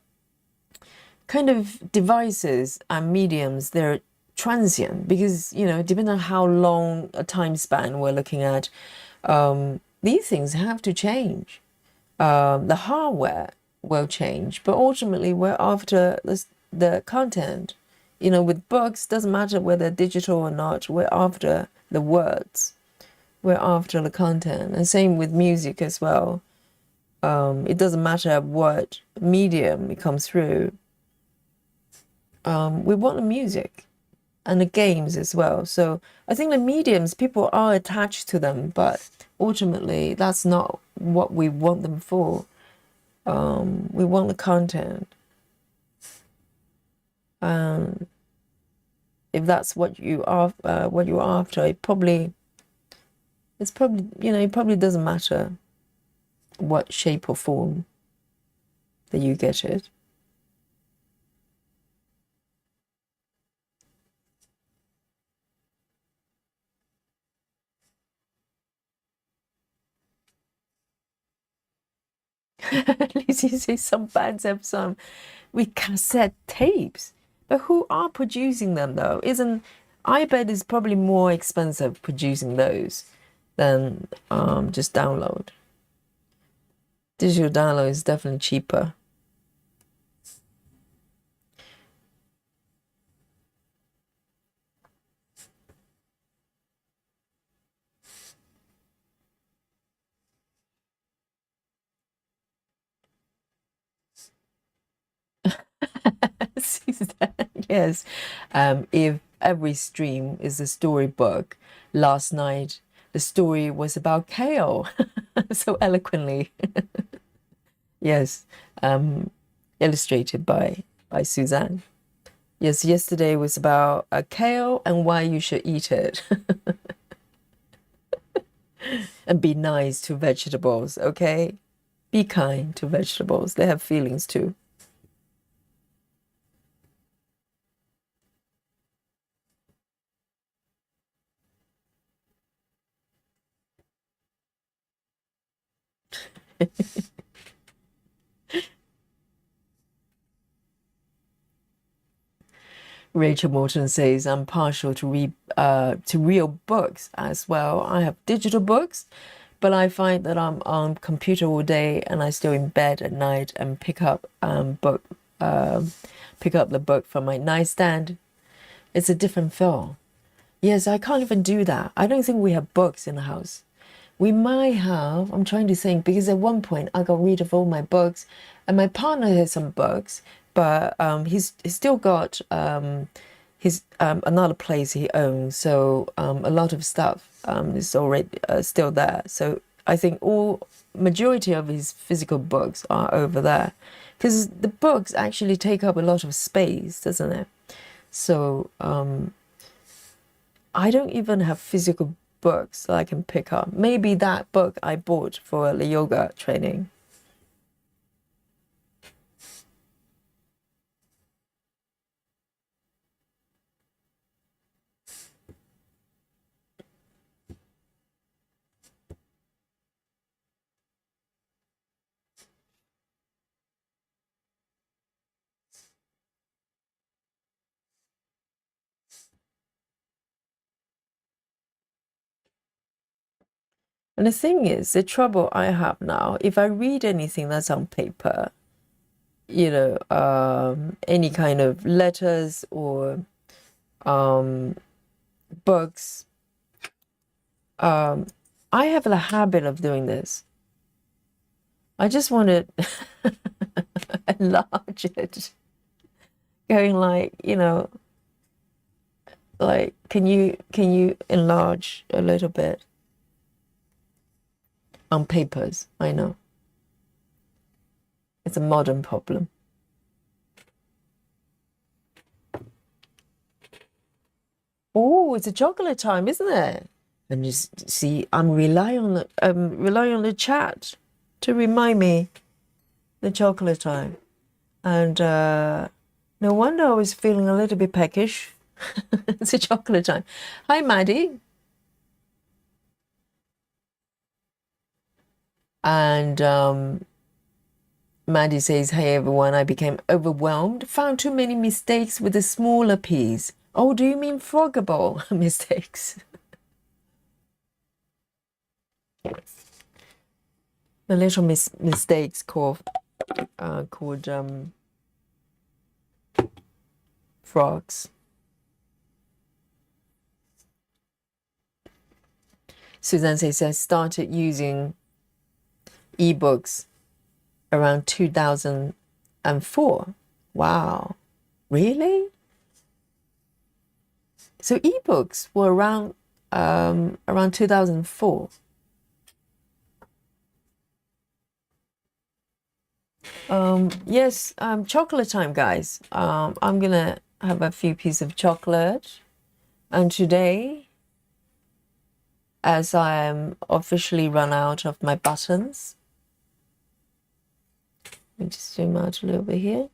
kind of devices and mediums. They're transient because, depending on how long a time span we're looking at, these things have to change. The hardware will change, but ultimately we're after the content. With books, doesn't matter whether digital or not, we're after the words, we're after the content. And same with music as well. It doesn't matter what medium it comes through. We want the music and the games as well. So I think the mediums, people are attached to them, but ultimately that's not what we want them for. We want the content. If that's what you are, what you're after, it probably it probably doesn't matter what shape or form that you get it. At least you say some bands have some with cassette tapes, but who are producing them though? Isn't I bet it's probably more expensive producing those than just download. Digital download is definitely cheaper. Yes. If every stream is a storybook, last night the story was about kale, so eloquently. Yes. Illustrated by Suzanne. Yes, yesterday was about a kale and why you should eat it. And be nice to vegetables, okay? Be kind to vegetables. They have feelings too. Rachel Morton says, I'm partial to real books as well. I have digital books, but I find that I'm on computer all day and I still in bed at night and pick up the book from my nightstand. It's a different feel. Yes, I can't even do that. I don't think we have books in the house. We might have, I'm trying to think, because at one point I got rid of all my books and my partner has some books, but he's still got his another place he owns. So a lot of stuff is already still there. So I think all majority of his physical books are over there because the books actually take up a lot of space, doesn't it? So I don't even have physical books that I can pick up. Maybe that book I bought for the yoga training. And the thing is, the trouble I have now, if I read anything that's on paper, you know, any kind of letters or books. I have a habit of doing this. I just want to enlarge it, going like, you know, like, can you enlarge a little bit on papers? I know it's a modern problem. Oh, it's a chocolate time, isn't it? And you see, I'm relying on the chat to remind me the chocolate time, and no wonder I was feeling a little bit peckish. It's a chocolate time. Hi, Maddie. And Maddie says, hey everyone, I became overwhelmed, found too many mistakes with the smaller peas. Oh, do you mean froggable mistakes? The little mistakes called frogs. Suzanne says, I started using ebooks around 2004. Wow, really? So ebooks were around 2004. Yes, chocolate time, guys. I'm gonna have a few pieces of chocolate, and today, as I am officially run out of my buttons, let me just zoom out a little bit here.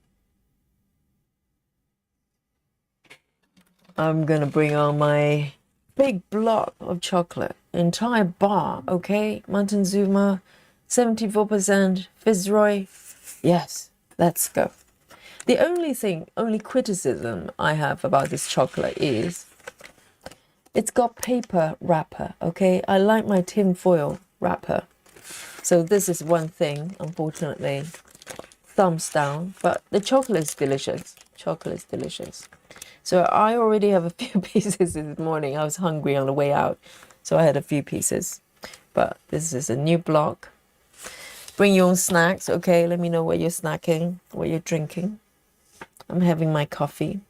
I'm gonna bring on my big block of chocolate, entire bar, okay? Montezuma, 74% Fitzroy. Yes, let's go. The only criticism I have about this chocolate is it's got paper wrapper, okay? I like my tin foil wrapper. So this is one thing, unfortunately. Thumbs down, but the chocolate is delicious. Chocolate is delicious. So I already have a few pieces this morning. I was hungry on the way out, so I had a few pieces. But this is a new block. Bring your own snacks, okay? Let me know what you're snacking, what you're drinking. I'm having my coffee.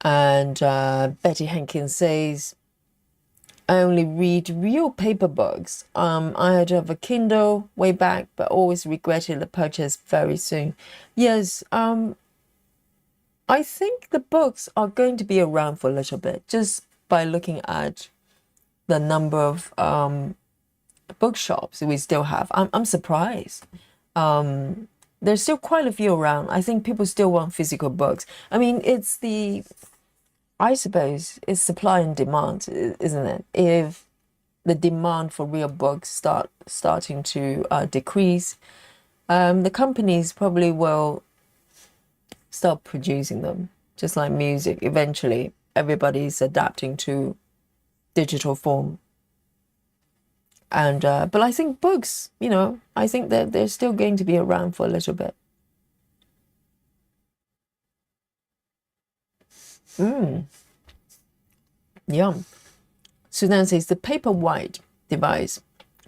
And Betty Hankins says, I only read real paper books. I had to have a Kindle way back, but always regretted the purchase very soon. Yes, I think the books are going to be around for a little bit, just by looking at the number of bookshops we still have. I'm surprised. There's still quite a few around. I think people still want physical books. I mean, I suppose it's supply and demand, isn't it? If the demand for real books starting to decrease, the companies probably will stop producing them. Just like music, eventually everybody's adapting to digital form. And but I think books, you know, I think that they're still going to be around for a little bit. Yum. Sudan says the paper white device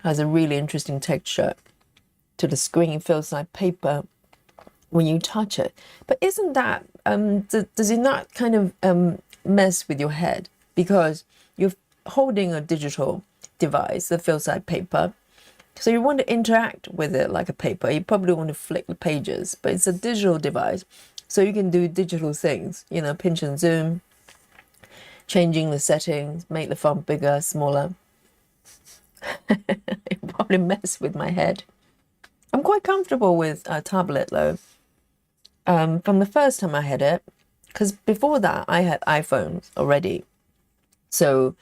has a really interesting texture to the screen. It feels like paper when you touch it. But isn't that does it not kind of mess with your head, because you're holding a digital device that feels like paper, so you want to interact with it like a paper. You probably want to flick the pages, but it's a digital device, so you can do digital things, you know, pinch and zoom, changing the settings, make the font bigger, smaller. It probably mess with my head. I'm quite comfortable with a tablet though. From the first time I had it, because before that I had iPhones already. So,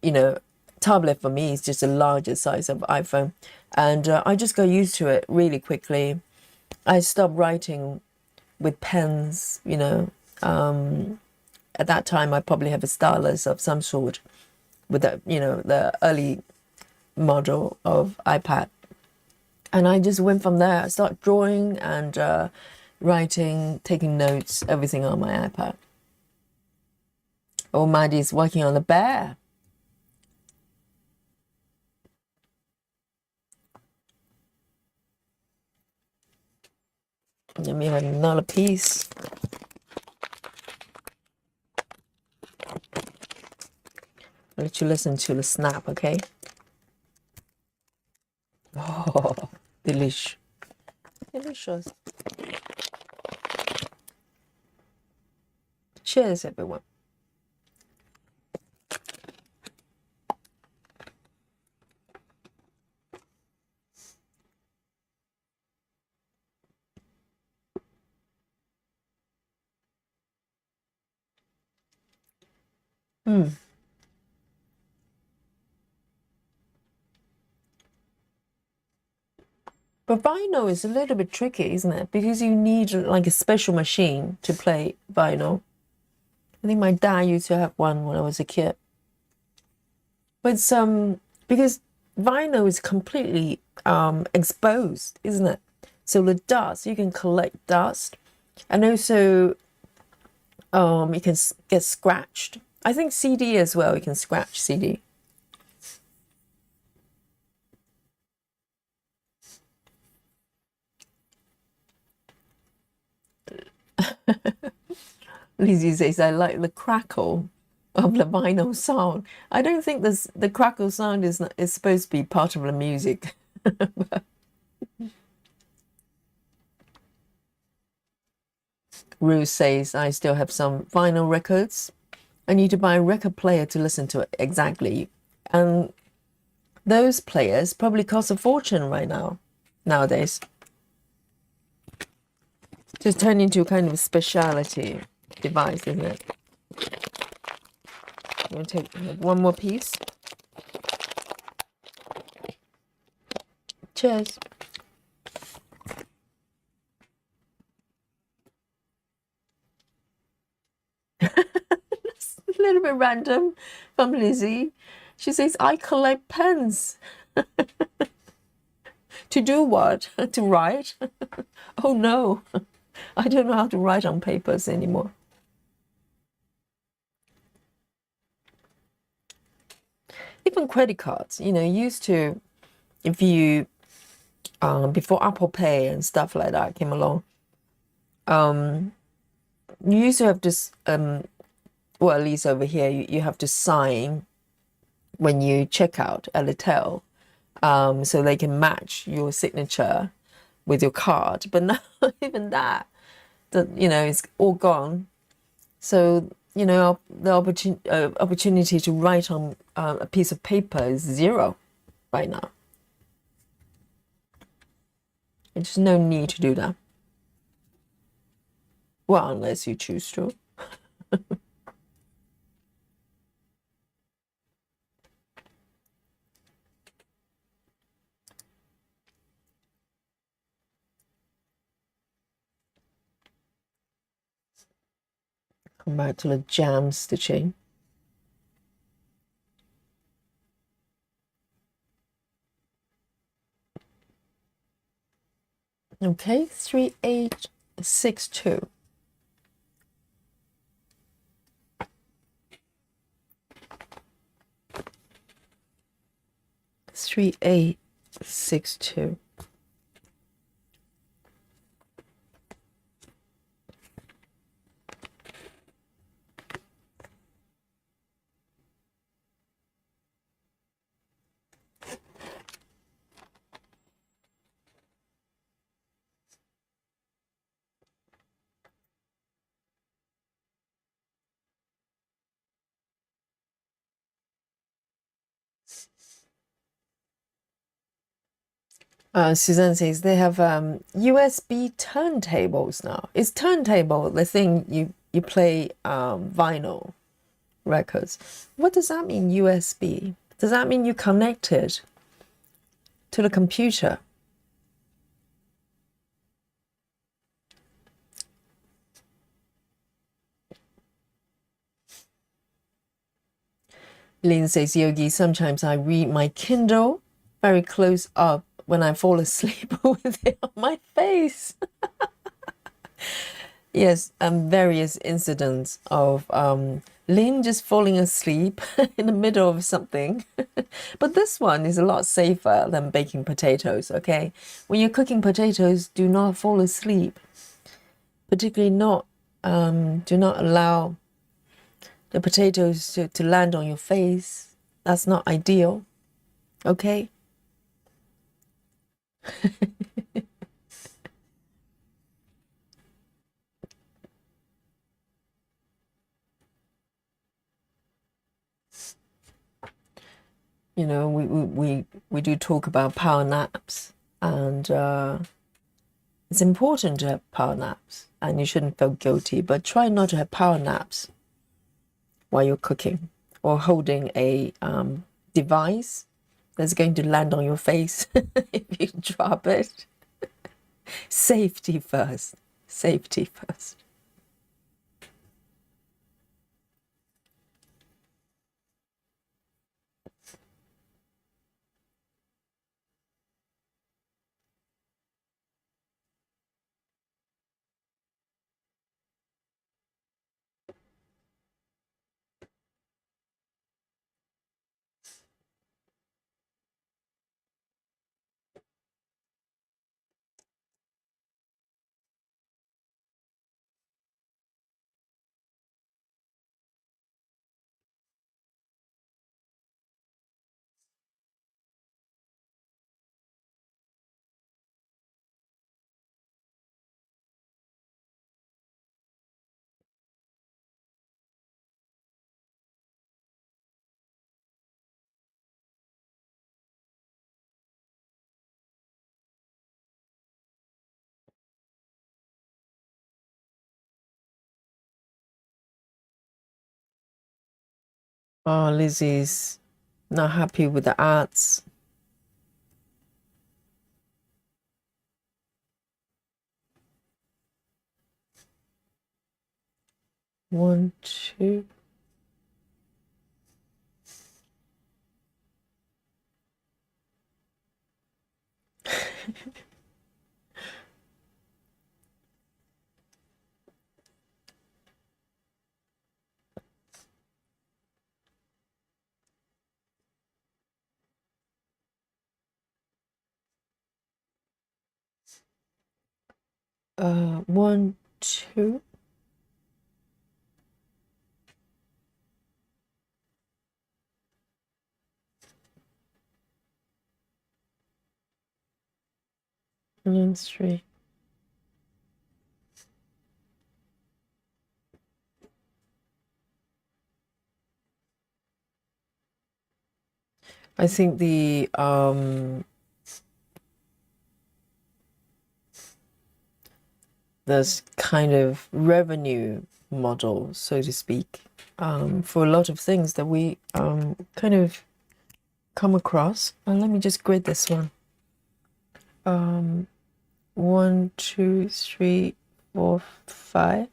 you know, tablet for me is just a larger size of iPhone. And I just got used to it really quickly. I stopped writing with pens, you know, at that time I probably have a stylus of some sort with the, you know, the early model of iPad. And I just went from there. I started drawing and writing, taking notes, everything on my iPad. Oh, Maddie's working on the bear. Let me have another piece. I'll let you listen to the snap, okay? Oh, delish. Delicious. Cheers, everyone. But vinyl is a little bit tricky, isn't it? Because you need like a special machine to play vinyl. I think my dad used to have one when I was a kid. But because vinyl is completely exposed, isn't it? So the dust, you can collect dust, and also you can get scratched. I think CD as well, you can scratch CD. Lizzie says, I like the crackle of the vinyl sound. I don't think the crackle sound is supposed to be part of the music. Ruth says, I still have some vinyl records. I need to buy a record player to listen to it. Exactly. And those players probably cost a fortune right now, nowadays. Just turn into kind of a specialty device, isn't it? I'm going to take one more piece. Cheers. It's a little bit random from Lizzie. She says, I collect pens. To do what? To write? Oh no, I don't know how to write on papers anymore. Even credit cards, you know, used to, if you, before Apple Pay and stuff like that came along, you used to have this, well, at least over here, you have to sign when you check out at the till, so they can match your signature with your card. But now, even that, you know, it's all gone. So, you know, the opportunity to write on a piece of paper is zero right now. There's no need to do that. Well, unless you choose to. Come back to the jam stitching. Okay, 3862. Three, 862. Suzanne says they have USB turntables now. Is turntable the thing you play vinyl records? What does that mean, USB? Does that mean you connect it to the computer? Lynn says, Yogi, sometimes I read my Kindle very close up when I fall asleep with it on my face. Yes, various incidents of Lynn just falling asleep in the middle of something. But this one is a lot safer than baking potatoes, okay? When you're cooking potatoes, do not fall asleep. Particularly not, do not allow the potatoes to land on your face. That's not ideal, okay? You know, we do talk about power naps, and it's important to have power naps, and you shouldn't feel guilty, but try not to have power naps while you're cooking or holding a device that's going to land on your face if you drop it. Safety first. Safety first. Oh, Lizzie's not happy with the ads. One, two. One, two. And then three. I think the there's kind of revenue model, so to speak, for a lot of things that we kind of come across. And let me just grid this one. 1, 2, 3, 4, 5.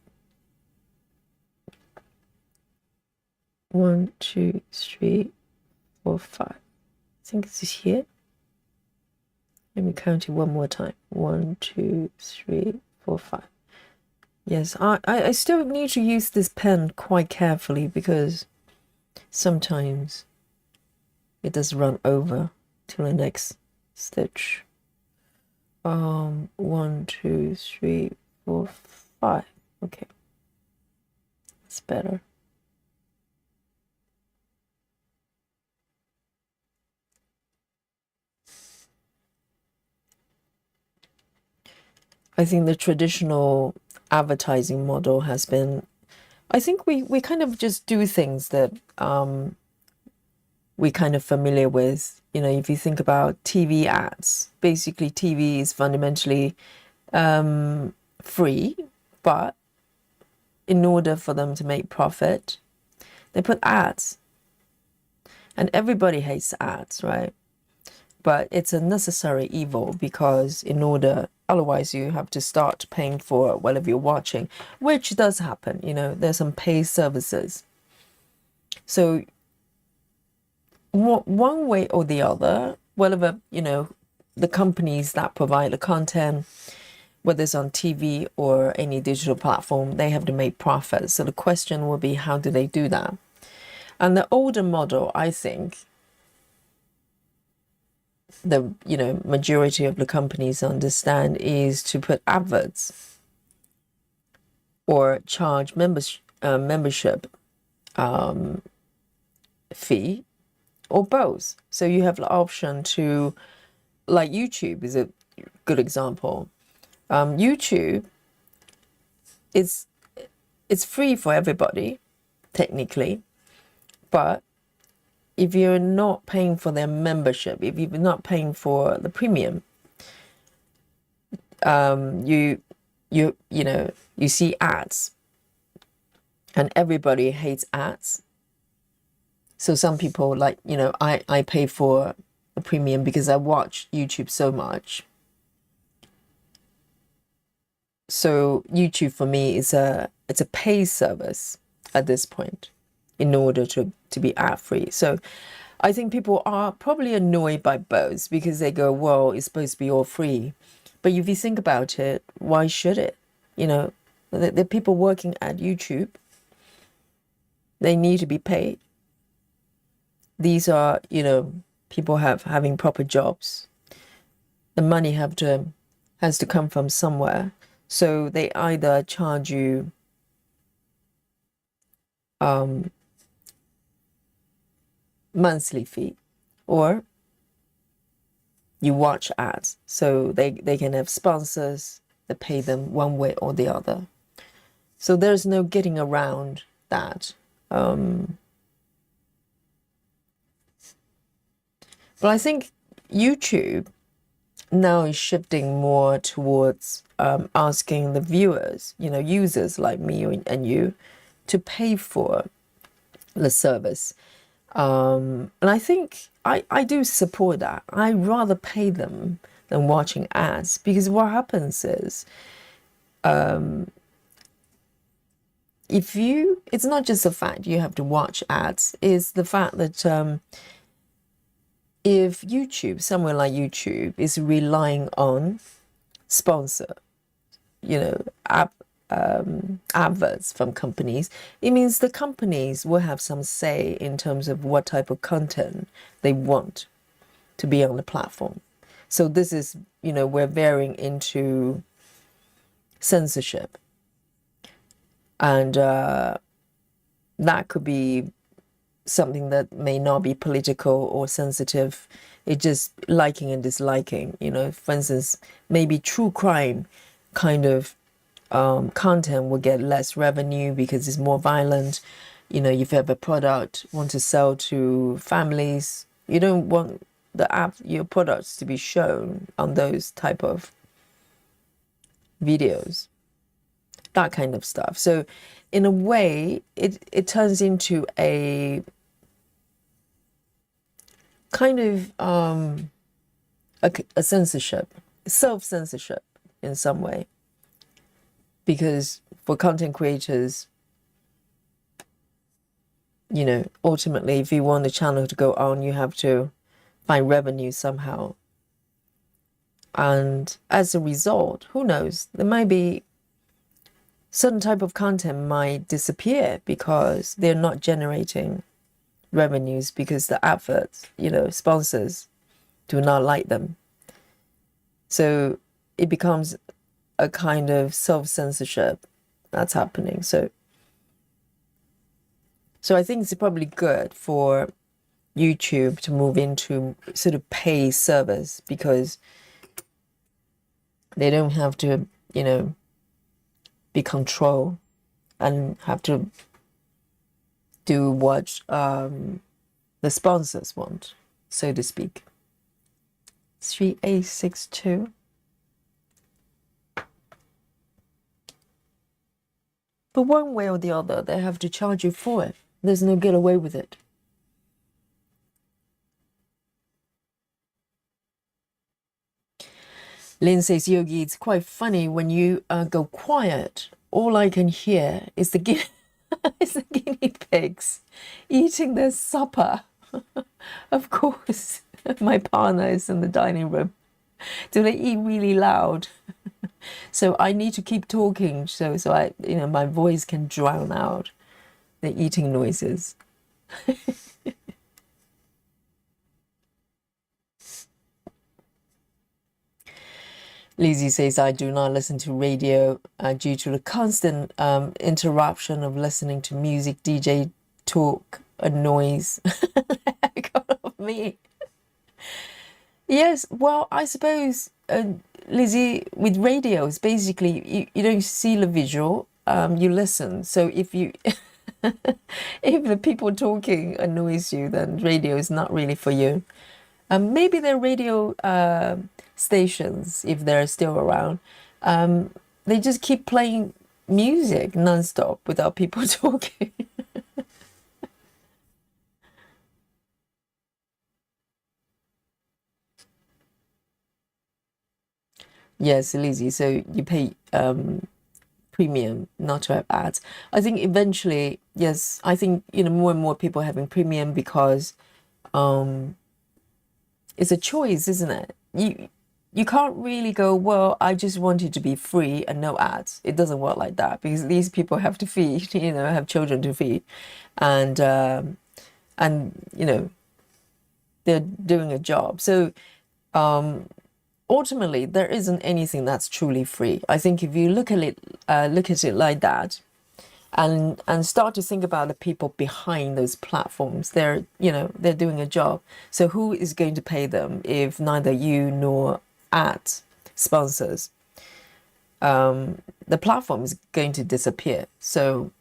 1, 2, 3, 4, 5. I think this is here. Let me count it one more time. 1, 2, 3, 4, 5. Yes, I still need to use this pen quite carefully because sometimes it does run over to the next stitch. 1, 2, 3, 4, 5. Okay, it's better. I think the traditional advertising model has been, I think we kind of just do things that we're kind of familiar with. You know, if you think about TV ads, basically TV is fundamentally free, but in order for them to make profit, they put ads. And everybody hates ads, right? But it's a necessary evil because otherwise you have to start paying for whatever you're watching, which does happen. You know, there's some paid services. So one way or the other, whatever, the companies that provide the content, whether it's on TV or any digital platform, they have to make profits. So the question will be, how do they do that? And the older model, I think, the majority of the companies understand is to put adverts or charge membership fee or both. So you have the option to, like YouTube is a good example. YouTube it's free for everybody technically, but if you're not paying for their membership, if you're not paying for the premium, you see ads, and everybody hates ads. So some people, like, I pay for a premium because I watch YouTube so much. So YouTube for me it's a pay service at this point in order to be ad free. So I think people are probably annoyed by both because they go, well, it's supposed to be all free. But if you think about it, why should it? The people working at YouTube, they need to be paid. These are, people having proper jobs. The money has to come from somewhere. So they either charge you monthly fee, or you watch ads. So they can have sponsors that pay them one way or the other. So there's no getting around that. But I think YouTube now is shifting more towards asking the viewers, users like me and you, to pay for the service. And I think I do support that. I rather pay them than watching ads, because what happens is, it's not just the fact you have to watch ads, it's the fact that if YouTube, somewhere like YouTube, is relying on sponsor, adverts from companies, it means the companies will have some say in terms of what type of content they want to be on the platform. So this is, we're veering into censorship. And that could be something that may not be political or sensitive. It's just liking and disliking. For instance, maybe true crime kind of content will get less revenue because it's more violent. If you have a product want to sell to families, you don't want your products to be shown on those type of videos, that kind of stuff. So in a way, it turns into a kind of a censorship, self-censorship in some way. Because for content creators, ultimately, if you want the channel to go on, you have to find revenue somehow. And as a result, who knows, there might be certain type of content might disappear because they're not generating revenues, because the adverts, sponsors do not like them. So it becomes a kind of self-censorship that's happening. So I think it's probably good for YouTube to move into sort of pay service, because they don't have to, be controlled and have to do what the sponsors want, so to speak. 3A62. But one way or the other, they have to charge you for it. There's no get away with it. Lynn says, Yogi, it's quite funny when you go quiet. All I can hear is the guinea pigs eating their supper. Of course, my partner is in the dining room. Do they eat really loud? So I need to keep talking so I, my voice can drown out the eating noises. Lizzie says, I do not listen to radio due to the constant interruption of listening to music, DJ talk, annoys the heck out of me. Yes, well, I suppose, Lizzie, with radio, it's basically you don't see the visual, you listen. So if you if the people talking annoys you, then radio is not really for you. Maybe the radio stations, if they're still around, they just keep playing music nonstop without people talking. Yes, Lizzie. So you pay premium not to have ads. I think eventually, yes, I think more and more people are having premium because it's a choice, isn't it? You can't really go, well, I just want it to be free and no ads. It doesn't work like that because these people have to feed, have children to feed, and they're doing a job. So ultimately, there isn't anything that's truly free. I think if you look at it like that, and start to think about the people behind those platforms, they're doing a job. So who is going to pay them if neither you nor ad sponsors? The platform is going to disappear. So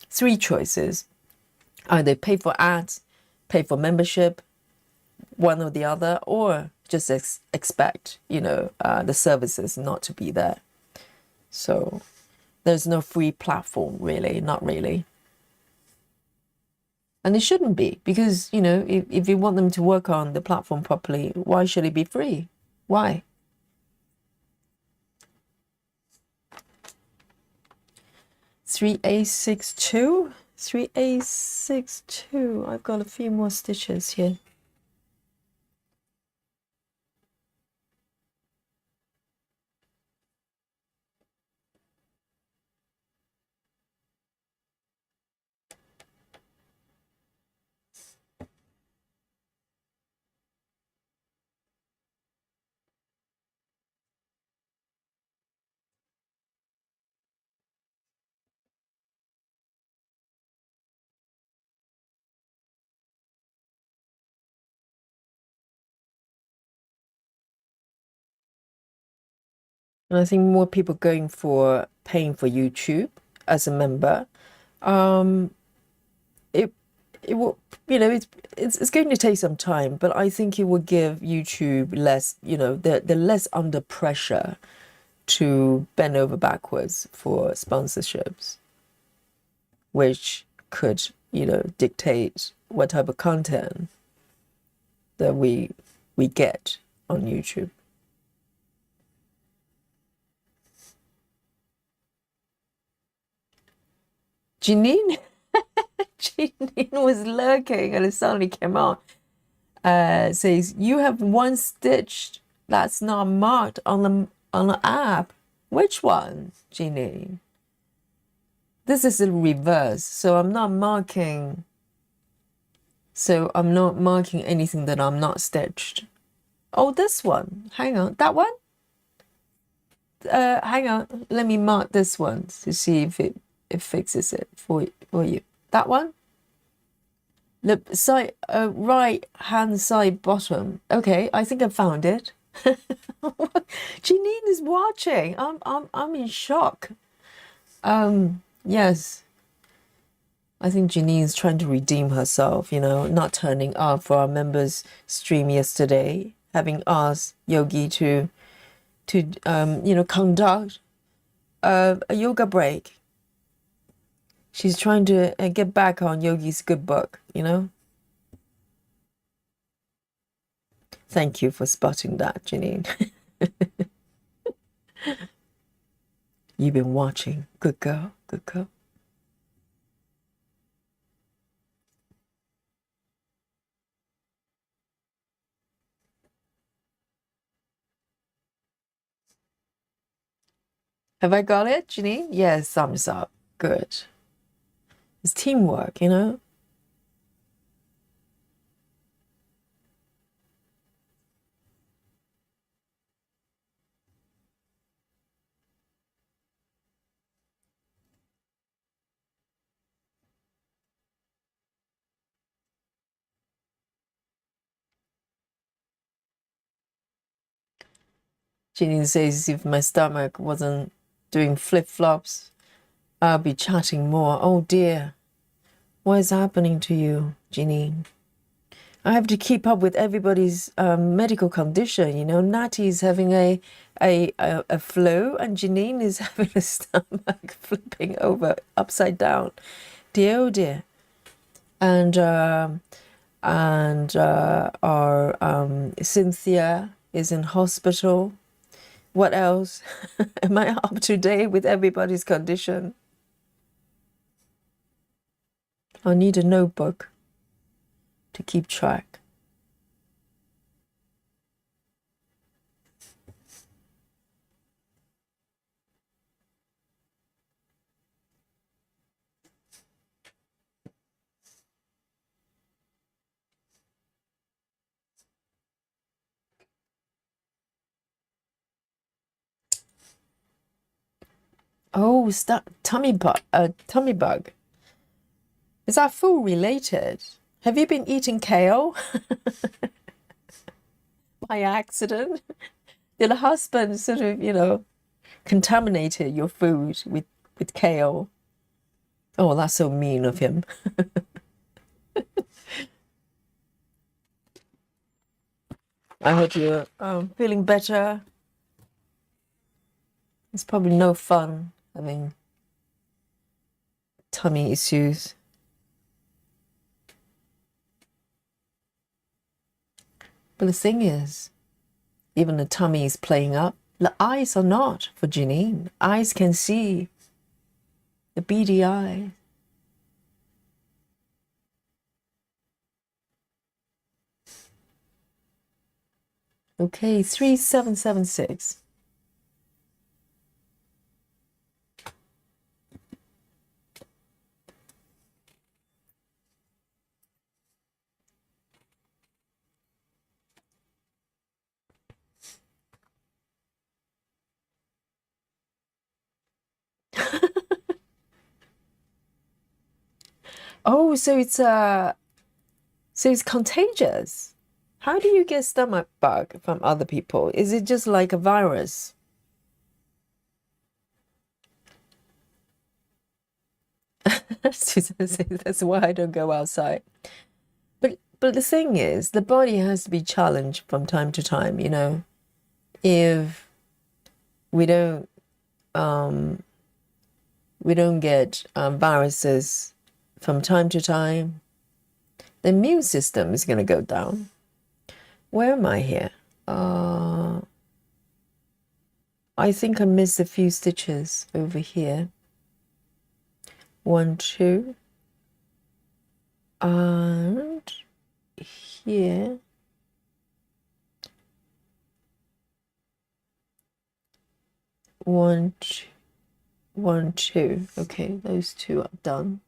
three choices: either pay for ads, pay for membership, one or the other, or just expect the services not to be there. So there's no free platform, really, not really. And it shouldn't be, because if you want them to work on the platform properly, why should it be free? Why? $3A62. $3A62. I've got a few more stitches here. And I think more people going for paying for YouTube as a member. It will, it's going to take some time, but I think it will give YouTube less, they're less under pressure to bend over backwards for sponsorships, which could, dictate what type of content that we get on YouTube. Janine was lurking and it suddenly came out. Says, you have one stitch that's not marked on the app. Which one, Janine? This is the reverse, so I'm not marking. So I'm not marking anything that I'm not stitched. Oh, this one. Hang on, that one. Hang on. Let me mark this one to see if it fixes it for you. That one. The side, right hand side bottom. Okay, I think I found it. Janine is watching. I'm in shock. Yes. I think Janine's trying to redeem herself, not turning up for our members' stream yesterday, having asked Yogi to conduct a yoga break. She's trying to get back on Yogi's good book, Thank you for spotting that, Janine. You've been watching. Good girl, good girl. Have I got it, Janine? Yes, thumbs up. Good. It's teamwork, you know? Janine says if my stomach wasn't doing flip-flops, I'll be chatting more. Oh dear. What is happening to you, Janine? I have to keep up with everybody's medical condition. You know, Natty is having a flu, and Janine is having a stomach flipping over upside down. Dear, oh dear. And our Cynthia is in hospital. What else? Am I up to date with everybody's condition? I'll need a notebook to keep track. Oh, tummy bug. Tummy bug. Is that food related? Have you been eating kale by accident? Did the husband sort of, you know, contaminated your food with kale? Oh, that's so mean of him. I hope you're feeling better. It's probably no fun having tummy issues. But the thing is, even the tummy is playing up. The eyes are not for Janine. Eyes can see. The beady eye. Okay, 3776. Oh, so it's contagious. How do you get stomach bug from other people? Is it just like a virus? Susan says that's why I don't go outside. But the thing is, the body has to be challenged from time to time, you know. If we don't get viruses from time to time, the immune system is going to go down. Where am I here? I think I missed a few stitches over here. 1, 2, and here. 1, 2, 1, 2. Okay, those two are done.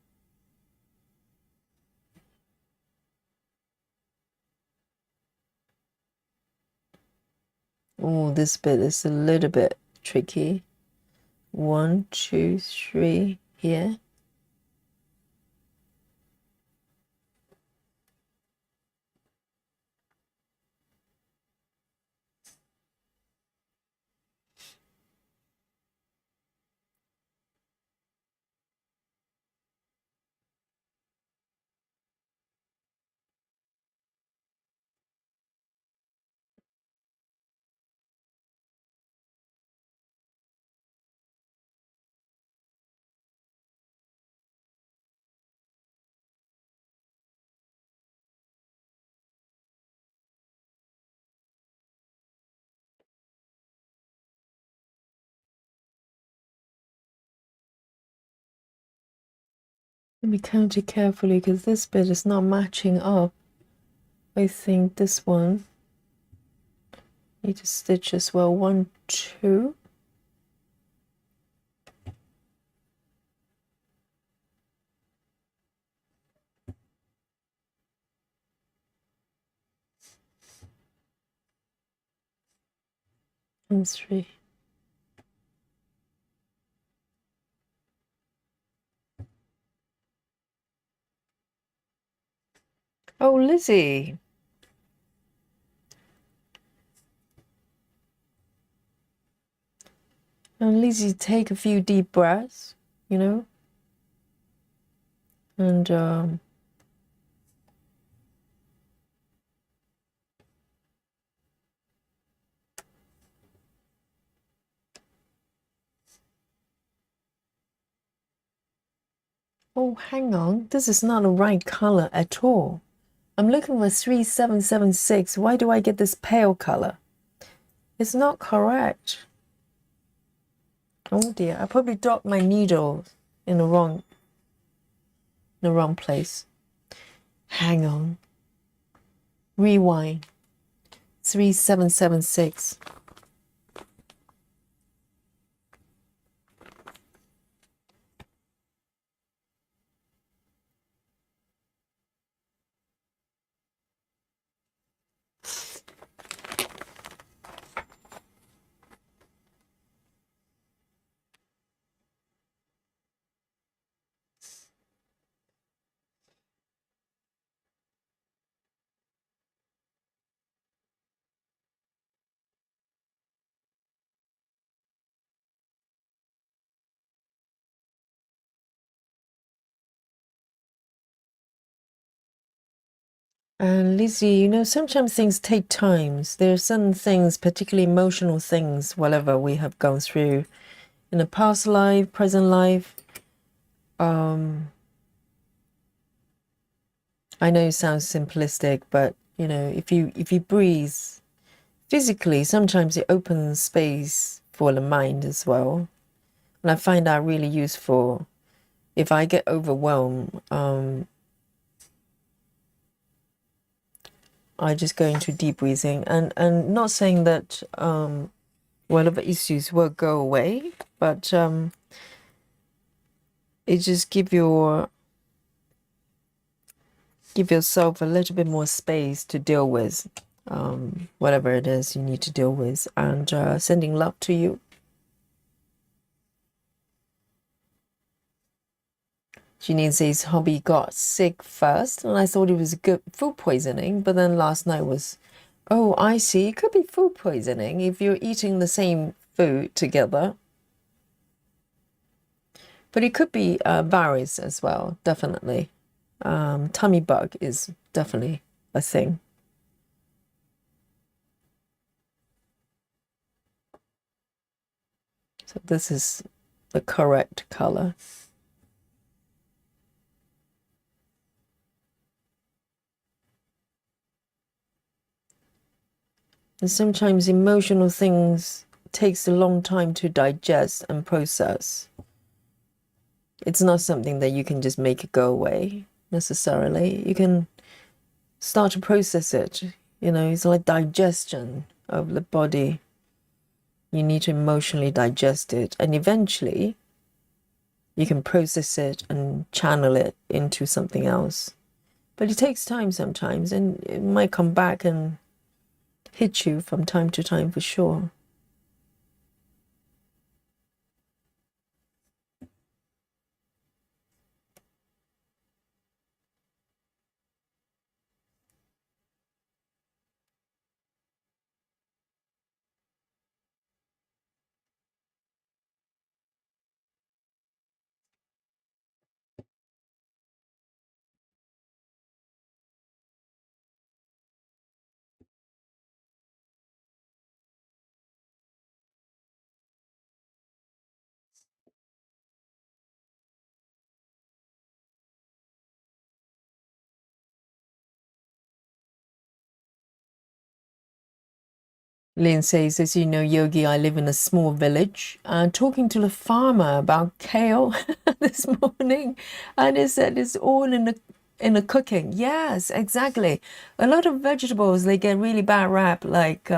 Oh, this bit is a little bit tricky. 1, 2, 3 here. Let me count it carefully because this bit is not matching up. I think this one need to stitch as well. 1, 2. That's three. Oh, Lizzie. And Lizzie, take a few deep breaths, you know, and oh, hang on, this is not the right color at all. I'm looking for 3776. Why do I get this pale color? It's not correct. Oh dear, I probably dropped my needle in the wrong place. Hang on. Rewind. 3776. And Lizzie, you know, sometimes things take times. There are certain things, particularly emotional things, whatever we have gone through in a past life, present life. I know it sounds simplistic, but you know, if you breathe physically, sometimes it opens space for the mind as well. And I find that really useful. If I get overwhelmed, I just go into deep breathing, and not saying that whatever issues will go away, but it just give yourself a little bit more space to deal with whatever it is you need to deal with, and sending love to you. Janine says hubby got sick first, and I thought it was good food poisoning, but then last night was, oh, I see, it could be food poisoning if you're eating the same food together. But it could be virus as well, definitely. Tummy bug is definitely a thing. So this is the correct color. And sometimes emotional things takes a long time to digest and process. It's not something that you can just make it go away necessarily. You can start to process it. You know, it's like digestion of the body. You need to emotionally digest it, and eventually you can process it and channel it into something else. But it takes time sometimes, and it might come back and hit you from time to time for sure. Lynn says, as you know, Yogi, I live in a small village. Talking to the farmer about kale this morning, and he said it's all in the cooking. Yes, exactly. A lot of vegetables, they get really bad rap. Like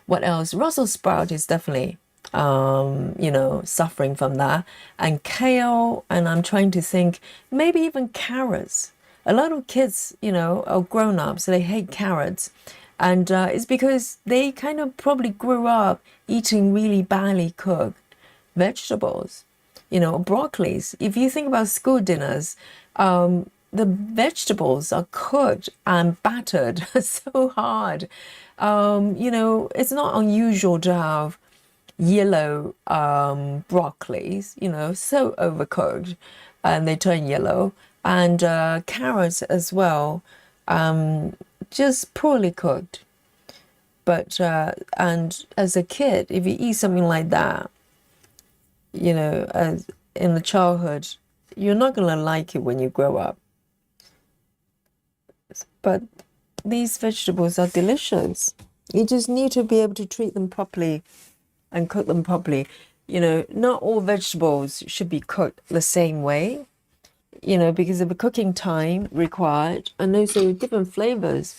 what else? Brussels sprout is definitely you know, suffering from that, and kale. And I'm trying to think, maybe even carrots. A lot of kids, you know, or grown-ups, they hate carrots. And it's because they kind of probably grew up eating really badly cooked vegetables, broccolis. If you think about school dinners, the vegetables are cooked and battered so hard. It's not unusual to have yellow broccolis, so overcooked and they turn yellow, and carrots as well, just poorly cooked. But and as a kid, if you eat something like that, as in the childhood, you're not gonna like it when you grow up. But these vegetables are delicious. You just need to be able to treat them properly and cook them properly. Not all vegetables should be cooked the same way, because of the cooking time required and also different flavors.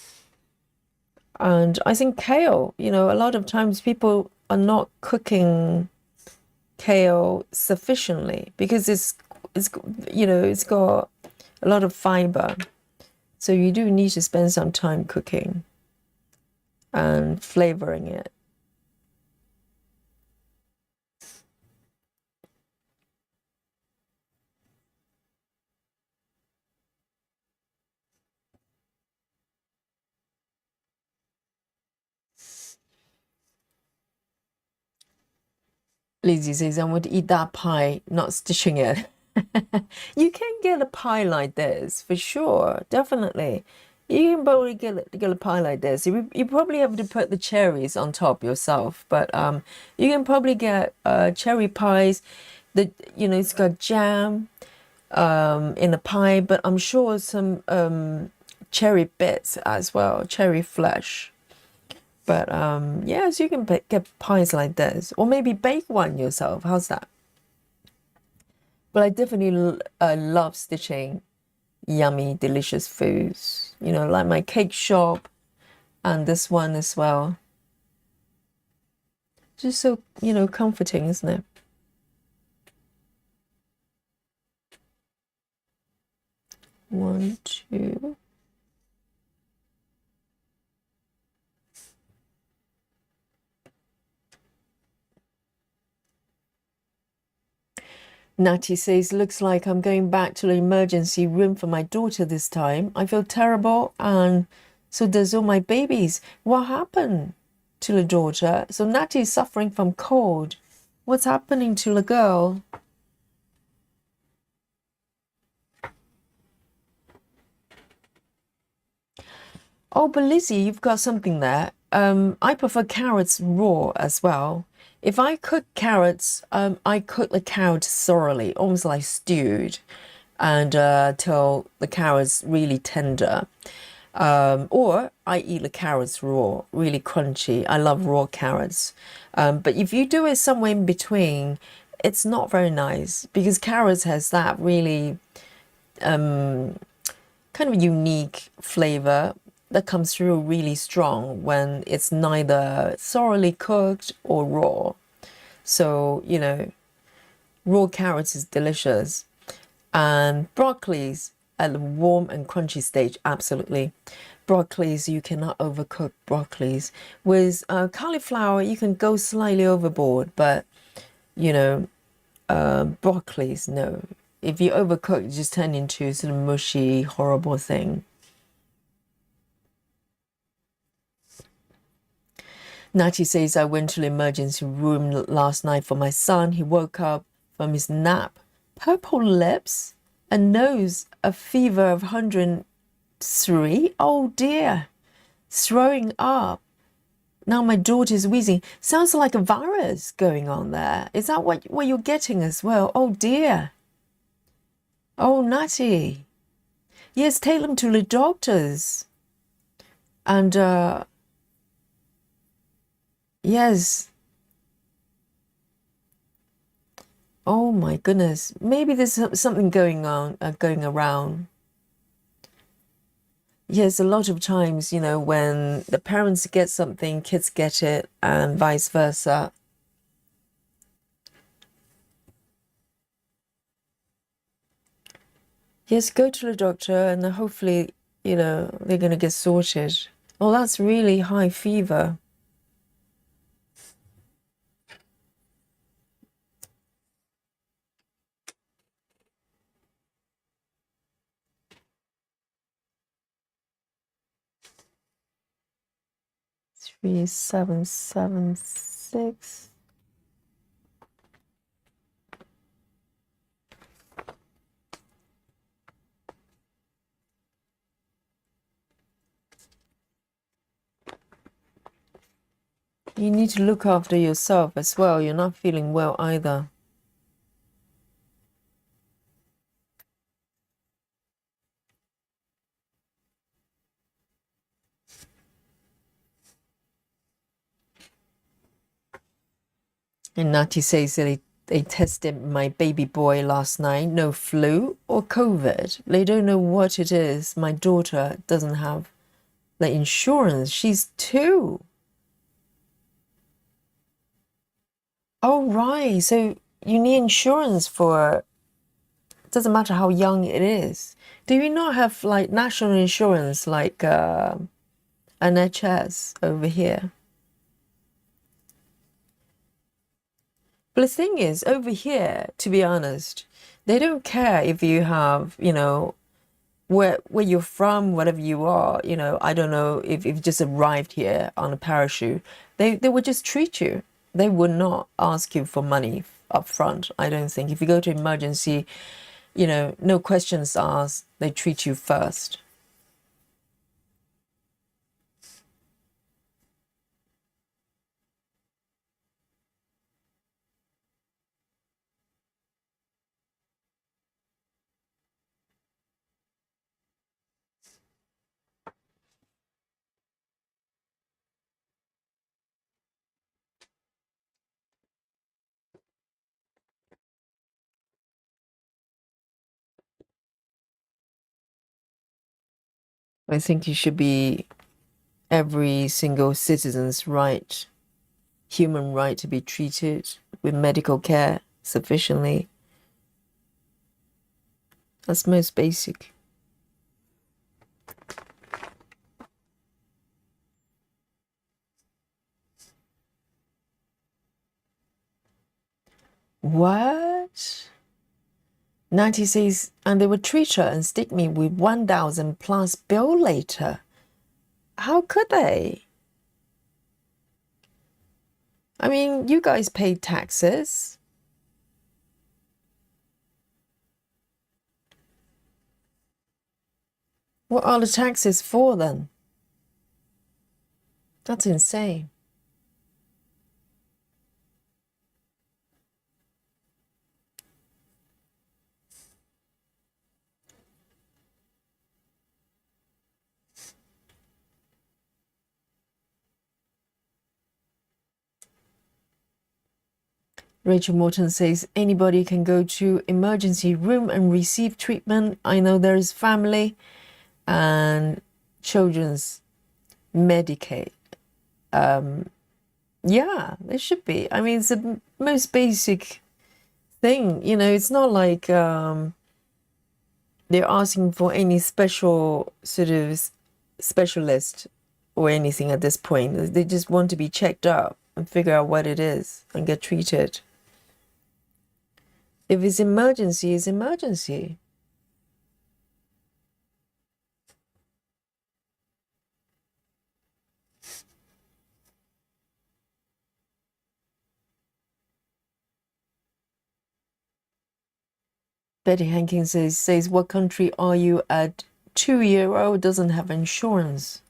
And I think kale, a lot of times people are not cooking kale sufficiently because it's got a lot of fiber. So you do need to spend some time cooking and flavoring it. Lizzie says, I want to eat that pie, not stitching it. You can get a pie like this for sure, definitely. You can probably get a pie like this. You probably have to put the cherries on top yourself, but you can probably get cherry pies. It's got jam in the pie, but I'm sure some cherry bits as well, cherry flesh. But yes, you can get pies like this, or maybe bake one yourself. How's that? But I definitely love stitching yummy, delicious foods. Like my cake shop and this one as well. Just so, comforting, isn't it? One, two. Natty says, looks like I'm going back to the emergency room for my daughter this time. I feel terrible, and so does all my babies. What happened to the daughter? So Natty is suffering from cold. What's happening to the girl? Oh, but Lizzie, you've got something there. I prefer carrots raw as well. If I cook carrots, I cook the carrots thoroughly, almost like stewed, and till the carrots really tender. Or I eat the carrots raw, really crunchy. I love raw carrots. But if you do it somewhere in between, it's not very nice because carrots has that really kind of unique flavor that comes through really strong when it's neither thoroughly cooked or raw. So, raw carrots is delicious. And broccolis at the warm and crunchy stage, absolutely. Broccolis, you cannot overcook broccolis. With cauliflower, you can go slightly overboard, but, broccolis, no. If you overcook, it just turn into sort of mushy, horrible thing. Natty says, I went to the emergency room last night for my son. He woke up from his nap, purple lips, a nose, a fever of 103. Oh dear, throwing up. Now my daughter's wheezing. Sounds like a virus going on there. Is that what you're getting as well? Oh dear. Oh, Natty. Yes, take them to the doctors. And yes. Oh my goodness. Maybe there's something going on, going around. Yes, a lot of times, when the parents get something, kids get it, and vice versa. Yes, go to the doctor and hopefully, they're going to get sorted. Oh, that's really high fever. Three, 7, 7, 6. You need to look after yourself as well. You're not feeling well either. And Nati says that they tested my baby boy last night. No flu or COVID. They don't know what it is. My daughter doesn't have the insurance. She's 2. Oh, right. So you need insurance for, it doesn't matter how young it is. Do you not have like national insurance like NHS over here? But the thing is, over here, to be honest, they don't care if you have, where you're from, whatever you are, I don't know if you've just arrived here on a parachute. They would just treat you. They would not ask you for money up front, I don't think. If you go to emergency, no questions asked, they treat you first. I think it should be every single citizen's right, human right to be treated with medical care sufficiently. That's most basic. What? Nancy says, and they would treat her and stick me with 1,000 plus bill later. How could they? I mean, you guys paid taxes. What are the taxes for then? That's insane. Rachel Morton says, anybody can go to emergency room and receive treatment. I know there is family and children's Medicaid. Yeah, there should be. I mean, it's the most basic thing. It's not like they're asking for any special sort of specialist or anything at this point. They just want to be checked up and figure out what it is and get treated. If it's emergency, it's emergency. Betty Hankins says, what country are you at? 2-year-old doesn't have insurance.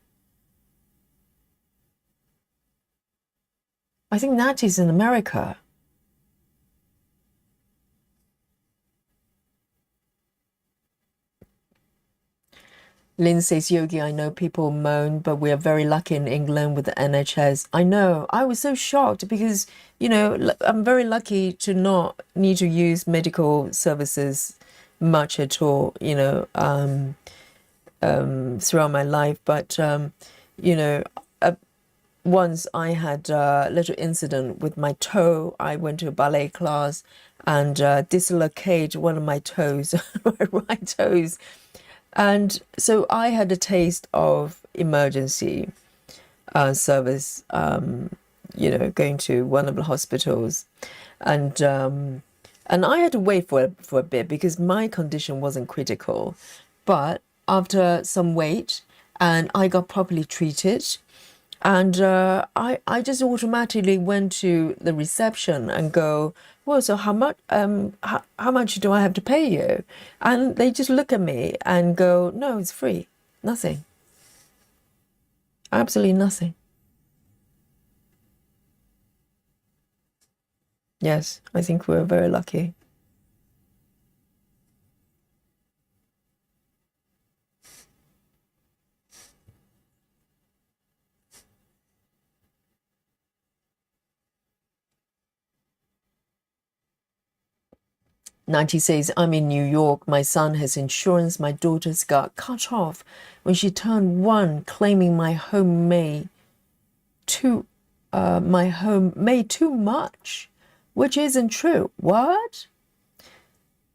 I think that is in America. Lynn says, Yogi, I know people moan, but we are very lucky in England with the NHS. I know. I was so shocked because, I'm very lucky to not need to use medical services much at all, throughout my life. But, once I had a little incident with my toe. I went to a ballet class and dislocated one of my toes, my right toes. And so I had a taste of, emergency service, going to one of the hospitals, and I had to wait for a bit because my condition wasn't critical, but after some wait, and I got properly treated, and I just automatically went to the reception and go, well, so how much do I have to pay you? And they just look at me and go, no, it's free, nothing, absolutely nothing. Yes, I think we're very lucky. Nancy says, I'm in New York. My son has insurance. My daughter's got cut off when she turned 1, claiming my home made too much, which isn't true. What?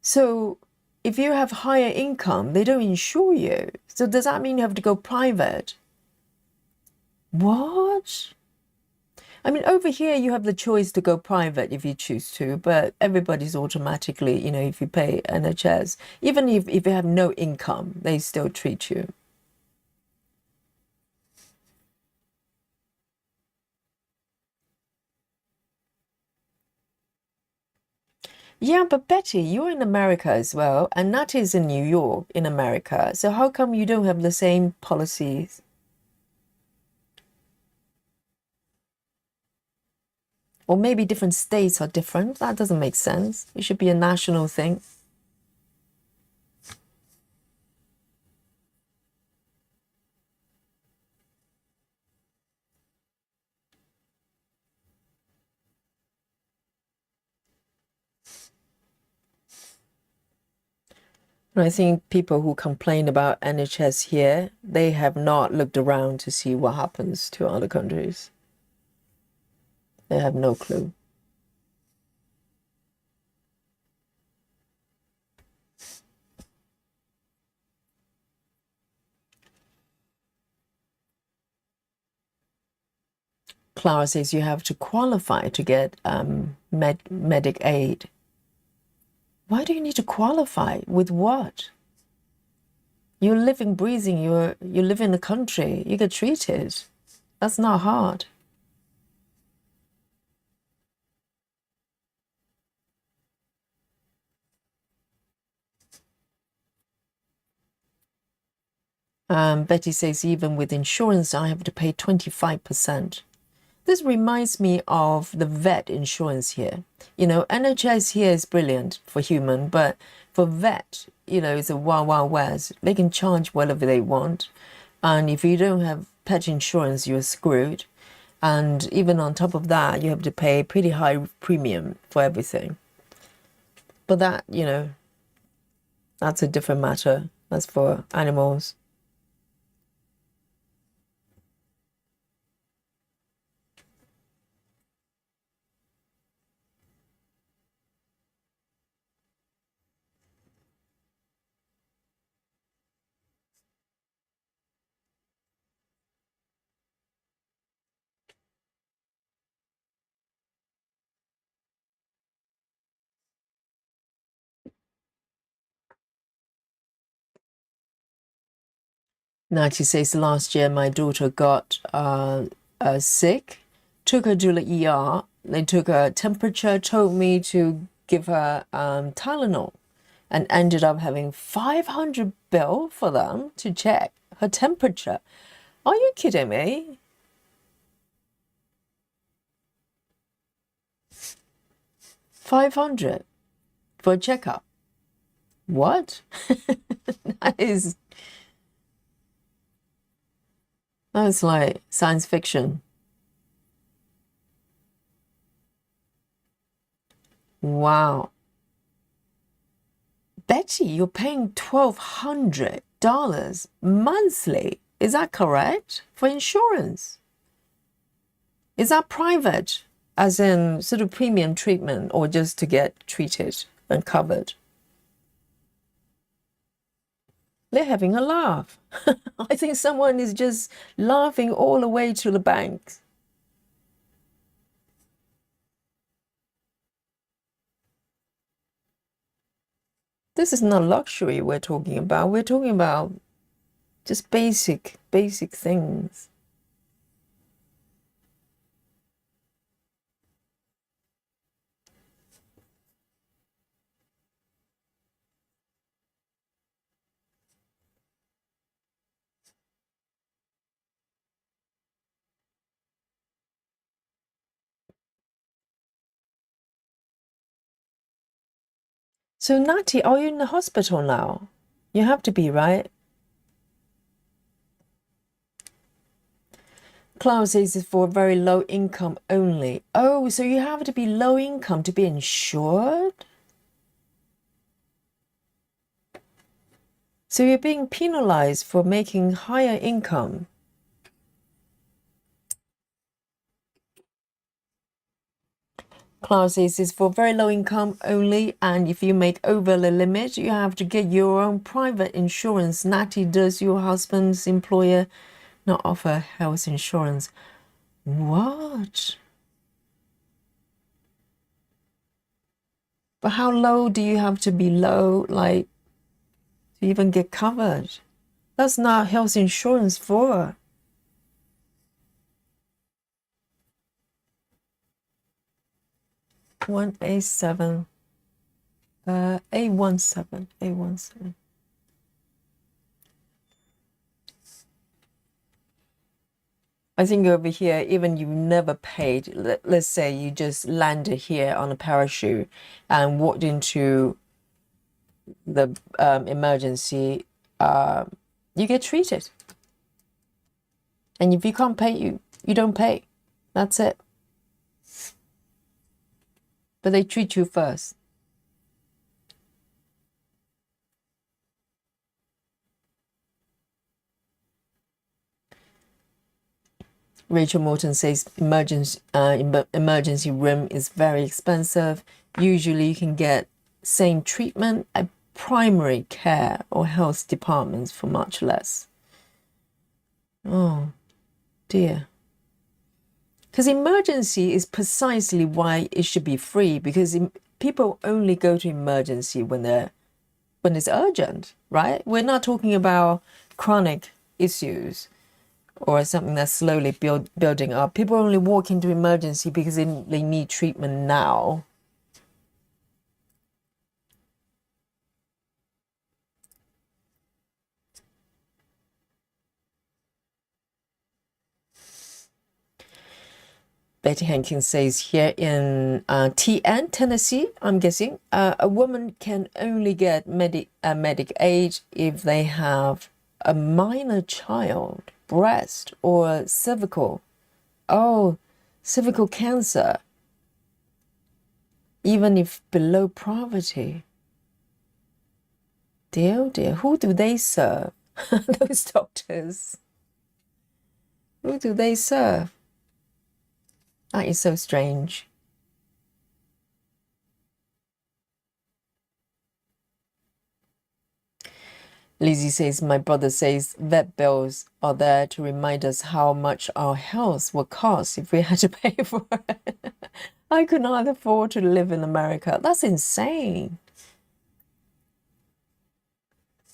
So if you have higher income, they don't insure you. So does that mean you have to go private? What? I mean, over here, you have the choice to go private if you choose to, but everybody's automatically, if you pay NHS, even if you have no income, they still treat you. Yeah, but Betty, you're in America as well, and Nat is in New York in America. So how come you don't have the same policies? Or maybe different states are different? That doesn't make sense. It should be a national thing. And I think people who complain about NHS here, they have not looked around to see what happens to other countries. They have no clue. Clara says you have to qualify to get medic aid. Why do you need to qualify? With what? You're living, breathing, you live in the country, you get treated. That's not hard. Betty says even with insurance, I have to pay 25%. This reminds me of the vet insurance here. NHS here is brilliant for human, but for vet, it's a wild, wild west. They can charge whatever they want. And if you don't have pet insurance, you're screwed. And even on top of that, you have to pay pretty high premium for everything. But that, that's a different matter. That's for animals. Now she says last year my daughter got sick, took her to the ER. They took her temperature, told me to give her Tylenol, and ended up having 500 bill for them to check her temperature. Are you kidding me? 500 for a checkup. What? That's like science fiction. Wow. Betty, you're paying $1,200 monthly. Is that correct? For insurance? Is that private, as in sort of premium treatment, or just to get treated and covered? They're having a laugh. I think someone is just laughing all the way to the bank. This is not luxury we're talking about. We're talking about just basic things. So Natty, are you in the hospital now? You have to be, right? Cloud says it's for very low income only. Oh, so you have to be low income to be insured? So you're being penalized for making higher income. Cloud says it's for very low income only, and if you make over the limit, you have to get your own private insurance. Natty, does your husband's employer not offer health insurance? What? But how low do you have to be low, like, to even get covered? That's not health insurance for. A17. A17. I think over here, even you never paid, let's say you just landed here on a parachute and walked into the emergency, you get treated. And if you can't pay, you don't pay. That's it. But they treat you first. Rachel Morton says emergency room is very expensive. Usually you can get same treatment at primary care or health departments for much less. Oh dear. Because emergency is precisely why it should be free, because people only go to emergency when it's urgent, right? We're not talking about chronic issues or something that's slowly building up. People only walk into emergency because they need treatment now. Betty Hankins says here in TN, Tennessee, I'm guessing, a woman can only get medic aid if they have a minor child, breast, or cervical. Oh, cervical cancer. Even if below poverty. Dear, oh dear, who do they serve? Those doctors. Who do they serve? That is so strange. Lizzie says, my brother says vet bills are there to remind us how much our health will cost if we had to pay for it. I could not afford to live in America. That's insane.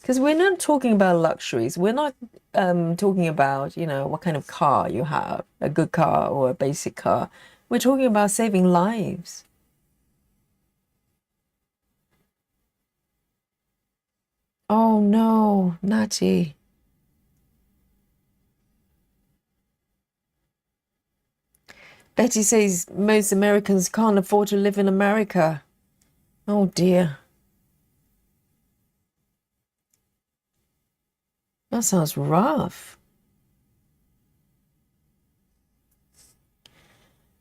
Because we're not talking about luxuries. We're not talking about, what kind of car you have, a good car or a basic car. We're talking about saving lives. Oh no, Natty. Betty says most Americans can't afford to live in America. Oh dear. That sounds rough.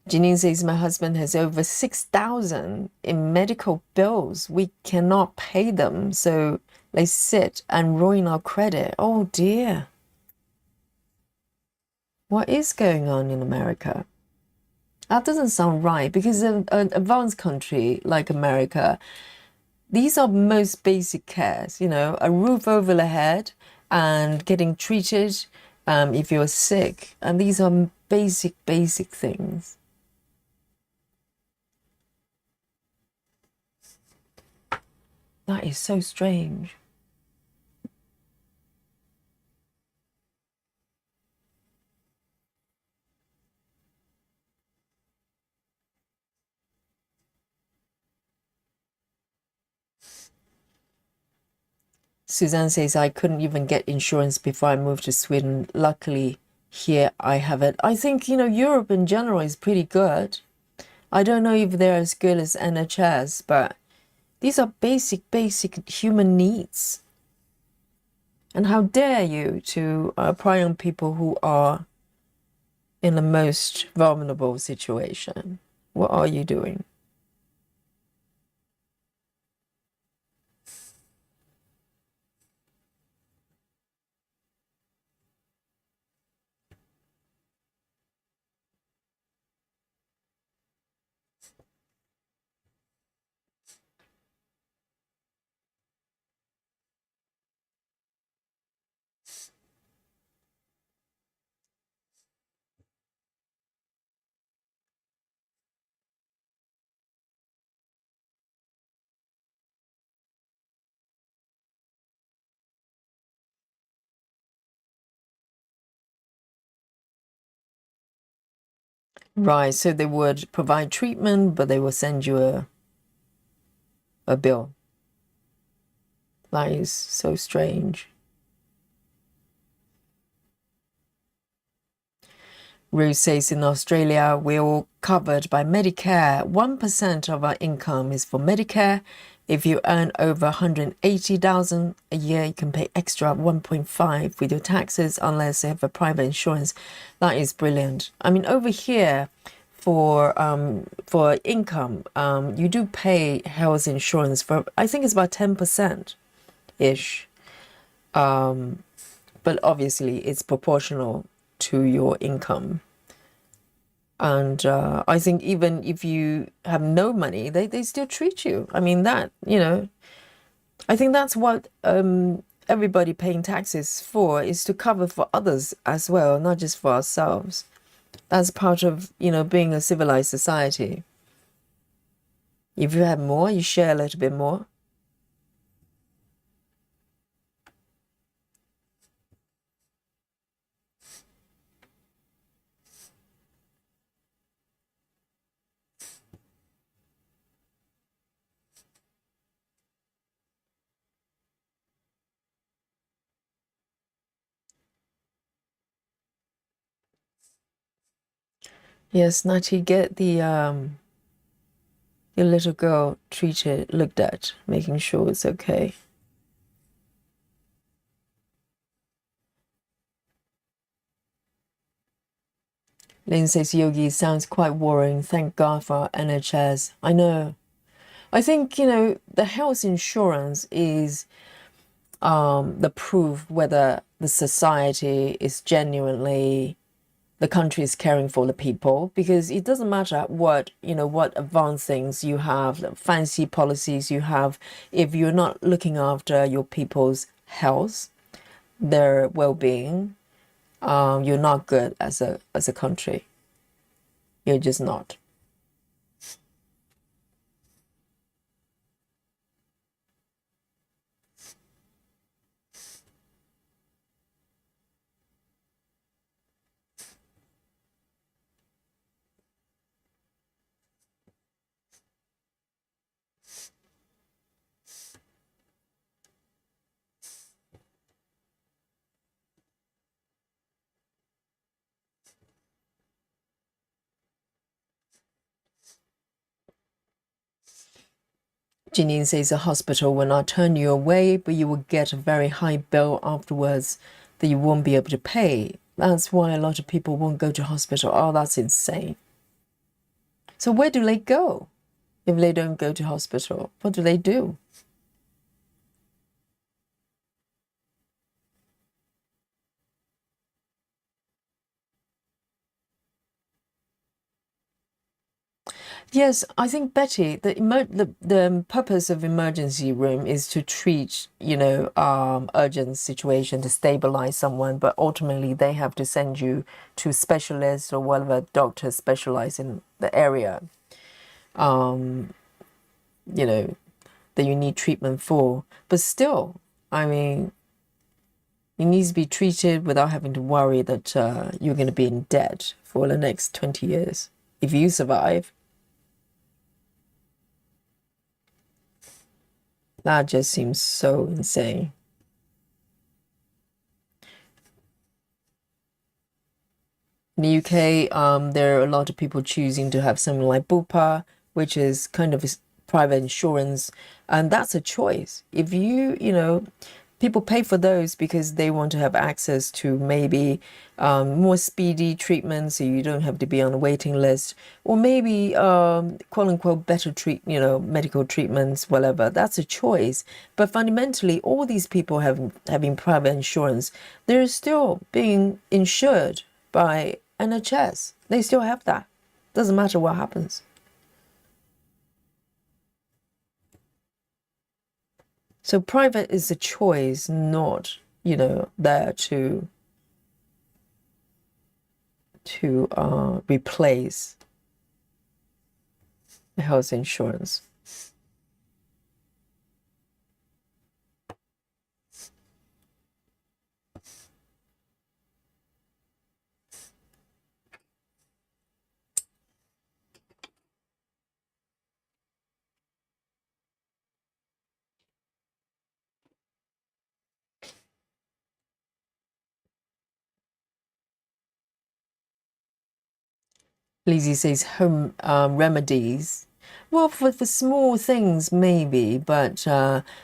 Janine says my husband has over 6,000 in medical bills. We cannot pay them, so they sit and ruin our credit. Oh dear. What is going on in America? That doesn't sound right, because an advanced country like America, These are most basic cares, you know, a roof over the head and getting treated if you're sick. And these are basic things. That is so strange. Suzanne says, I couldn't even get insurance before I moved to Sweden. Luckily, here I have it. I think, you know, Europe in general is pretty good. I don't know if they're as good as NHS, but these are basic human needs. And how dare you to pry on people who are in the most vulnerable situation? What are you doing? Right, so they would provide treatment, but they will send you a bill. That is so strange. Ruth says in Australia, we're all covered by Medicare. 1% of our income is for Medicare. If you earn over 180,000 a year, you can pay extra 1.5 with your taxes unless you have a private insurance. That is brilliant. I mean, over here, for income, you do pay health insurance for, I think it's about 10% ish. But obviously it's proportional to your income. And I think even if you have no money, they still treat you. I mean, that, you know, I think that's what everybody paying taxes for, is to cover for others as well, not just for ourselves. That's part of, you know, being a civilized society. If you have more, you share a little bit more. Yes, Natty, get the your little girl treated, looked at, making sure it's okay. Lynn says, Yogi, sounds quite worrying. Thank God for NHS. I know. I think, you know, the health insurance is the proof whether the society is genuinely, the country is caring for the people, because it doesn't matter what, you know, what advanced things you have, the fancy policies you have, if you're not looking after your people's health, their well-being, you're not good as a country. You're just not. Janine says the hospital will not turn you away, but you will get a very high bill afterwards that you won't be able to pay. That's why a lot of people won't go to hospital. Oh, that's insane. So where do they go if they don't go to hospital? What do they do? Yes, I think Betty, the purpose of emergency room is to treat, urgent situation to stabilize someone, but ultimately they have to send you to specialists or whatever doctors specialize in the area, um, you know, that you need treatment for. But still, I mean, it needs to be treated without having to worry that you're going to be in debt for the next 20 years if you survive. That just seems so insane. In the UK, there are a lot of people choosing to have something like Bupa, which is kind of private insurance, and that's a choice. If people pay for those because they want to have access to maybe more speedy treatment, so you don't have to be on a waiting list, or maybe quote unquote better medical treatments, whatever. That's a choice. But fundamentally, all these people having private insurance, they're still being insured by NHS. They still have that. Doesn't matter what happens. So private is a choice, not, there to replace the health insurance. Lizzie says home remedies. Well, for small things, maybe, but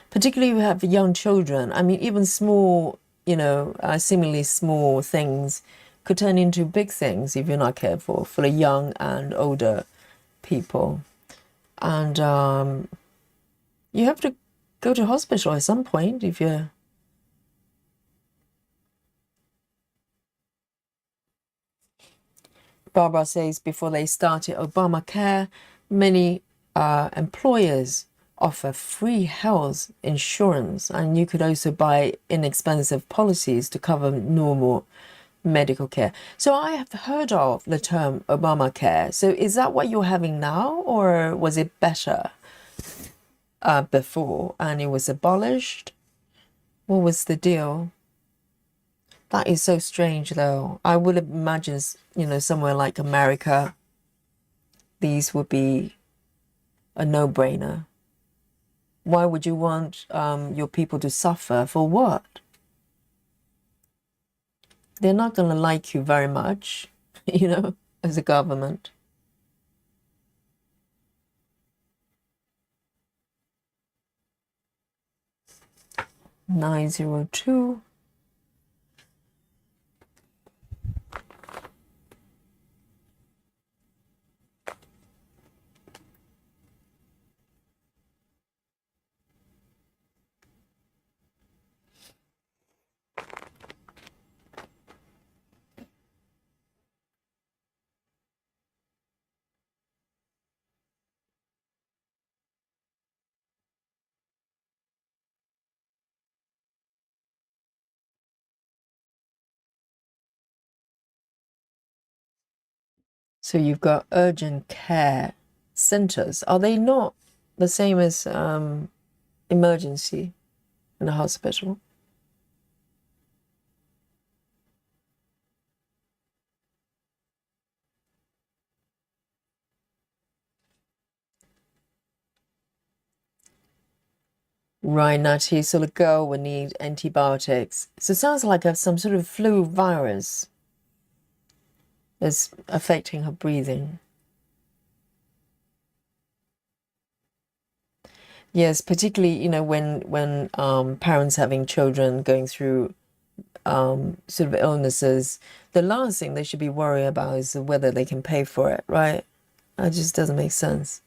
particularly if you have young children, I mean, even small, seemingly small things could turn into big things if you're not careful for the young and older people. And you have to go to hospital at some point if you're. Barbara says before they started Obamacare, many employers offer free health insurance, and you could also buy inexpensive policies to cover normal medical care. So I have heard of the term Obamacare. So is that what you're having now, or was it better before and it was abolished? What was the deal? That is so strange, though. I would imagine, somewhere like America, these would be a no-brainer. Why would you want your people to suffer? For what? They're not going to like you very much, as a government. $902. So you've got urgent care centers. Are they not the same as emergency in a hospital? Right, Natty. So the girl would need antibiotics. So it sounds like some sort of flu virus is affecting her breathing. Yes, particularly, when parents having children going through sort of illnesses, the last thing they should be worried about is whether they can pay for it, right? That just doesn't make sense.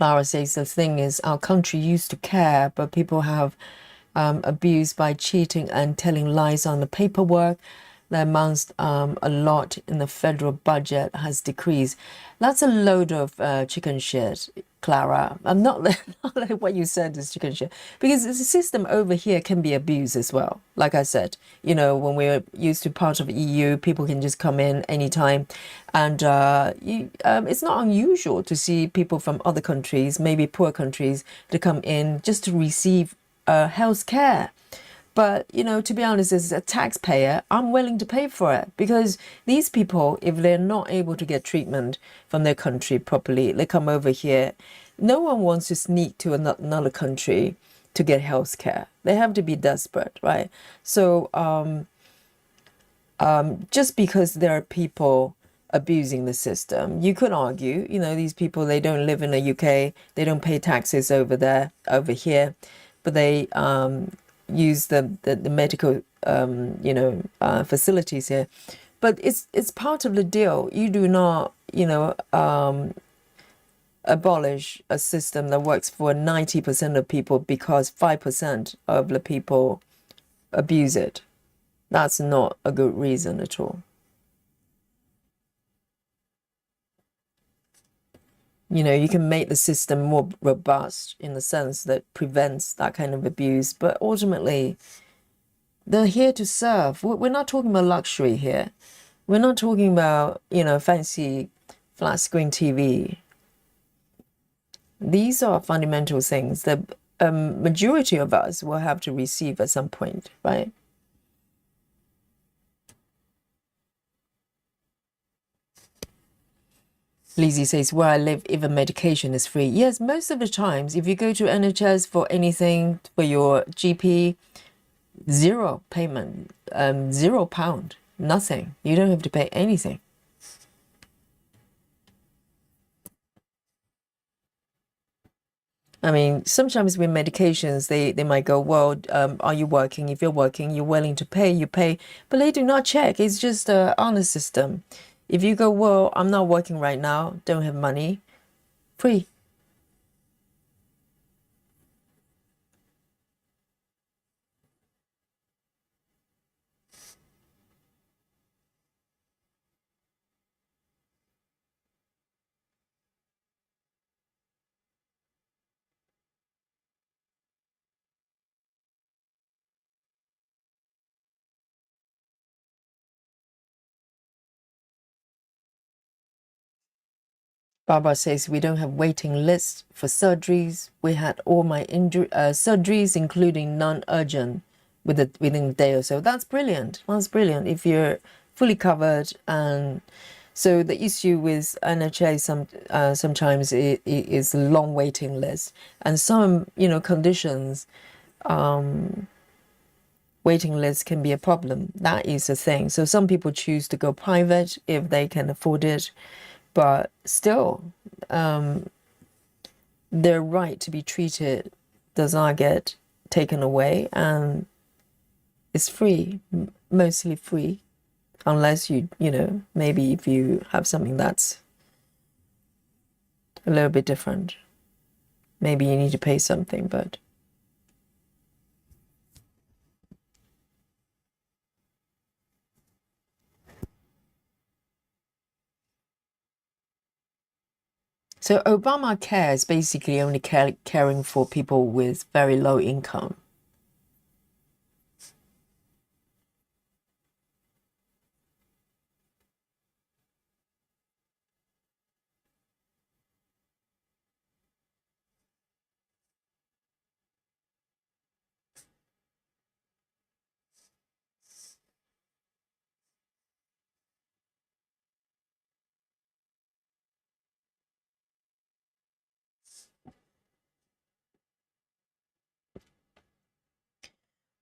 Clara says the thing is our country used to care, but people have abused by cheating and telling lies on the paperwork. The amount a lot in the federal budget has decreased. That's a load of chicken shit, Clara. I'm not, not like what you said is chicken shit, because the system over here can be abused as well. Like I said, you know, when we're used to part of EU, people can just come in anytime, and it's not unusual to see people from other countries, maybe poor countries, to come in just to receive health care. But, you know, to be honest, as a taxpayer, I'm willing to pay for it, because these people, if they're not able to get treatment from their country properly, they come over here. No one wants to sneak to another country to get health care. They have to be desperate, right? So just because there are people abusing the system, you could argue, you know, these people, they don't live in the UK, they don't pay taxes over here, but they use the medical facilities here. But it's part of the deal. You do not, you know, abolish a system that works for 90% of people because 5% of the people abuse it. That's not a good reason at all. You know, you can make the system more robust in the sense that prevents that kind of abuse, but ultimately they're here to serve. We're not talking about luxury here. We're not talking about, you know, fancy flat screen TV. These are fundamental things that a majority of us will have to receive at some point, right? Lizzie says, where I live, even medication is free. Yes, most of the times, if you go to NHS for anything, for your GP, zero payment, £0, nothing. You don't have to pay anything. I mean, sometimes with medications, they might go, well, are you working? If you're working, you're willing to pay, you pay. But they do not check. It's just a honest system. If you go, well, I'm not working right now, don't have money, free. Barbara says we don't have waiting lists for surgeries. We had all my surgeries, including non-urgent, within a day or so. That's brilliant. That's brilliant. If you're fully covered, and so the issue with NHA sometimes it is a long waiting list, and some conditions, waiting lists can be a problem. That is a thing. So some people choose to go private if they can afford it. But still, their right to be treated does not get taken away, and it's free, mostly free, unless maybe if you have something that's a little bit different, maybe you need to pay something, but so Obamacare is basically only caring for people with very low income.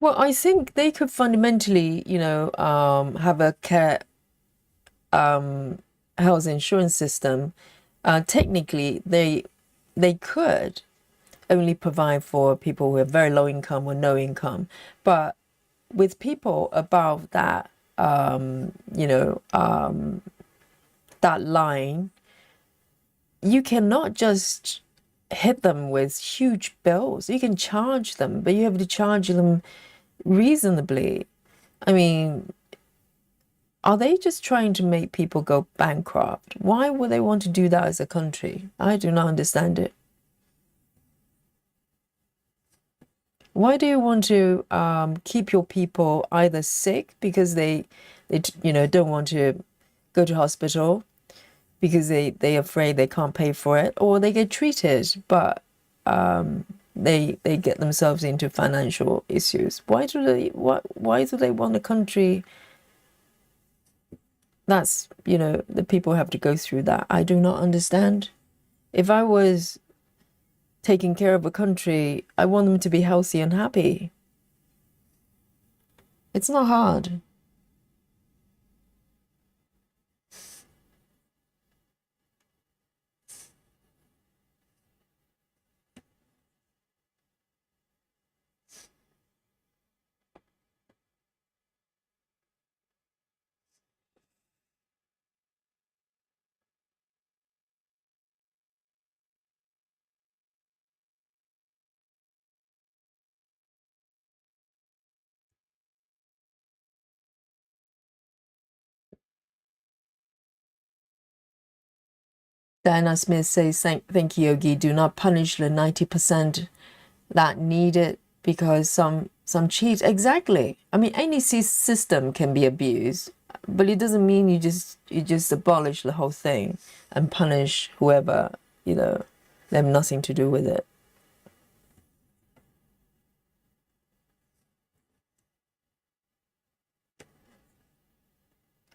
Well, I think they could fundamentally, have a care health insurance system. Technically, they could only provide for people who have very low income or no income, but with people above that, that line, you cannot just hit them with huge bills. You can charge them, but you have to charge them reasonably. I mean, are they just trying to make people go bankrupt? Why would they want to do that as a country? I do not understand it. Why do you want to keep your people either sick because they don't want to go to hospital because they're afraid they can't pay for it, or they get treated, but they get themselves into financial issues? Why do they want a country that's, the people have to go through that? I do not understand. If I was taking care of a country, I want them to be healthy and happy. It's not hard. Diana Smith says, thank you, Yogi. Do not punish the 90% that need it because some cheat. Exactly. I mean, any system can be abused, but it doesn't mean you just abolish the whole thing and punish whoever, they have nothing to do with it.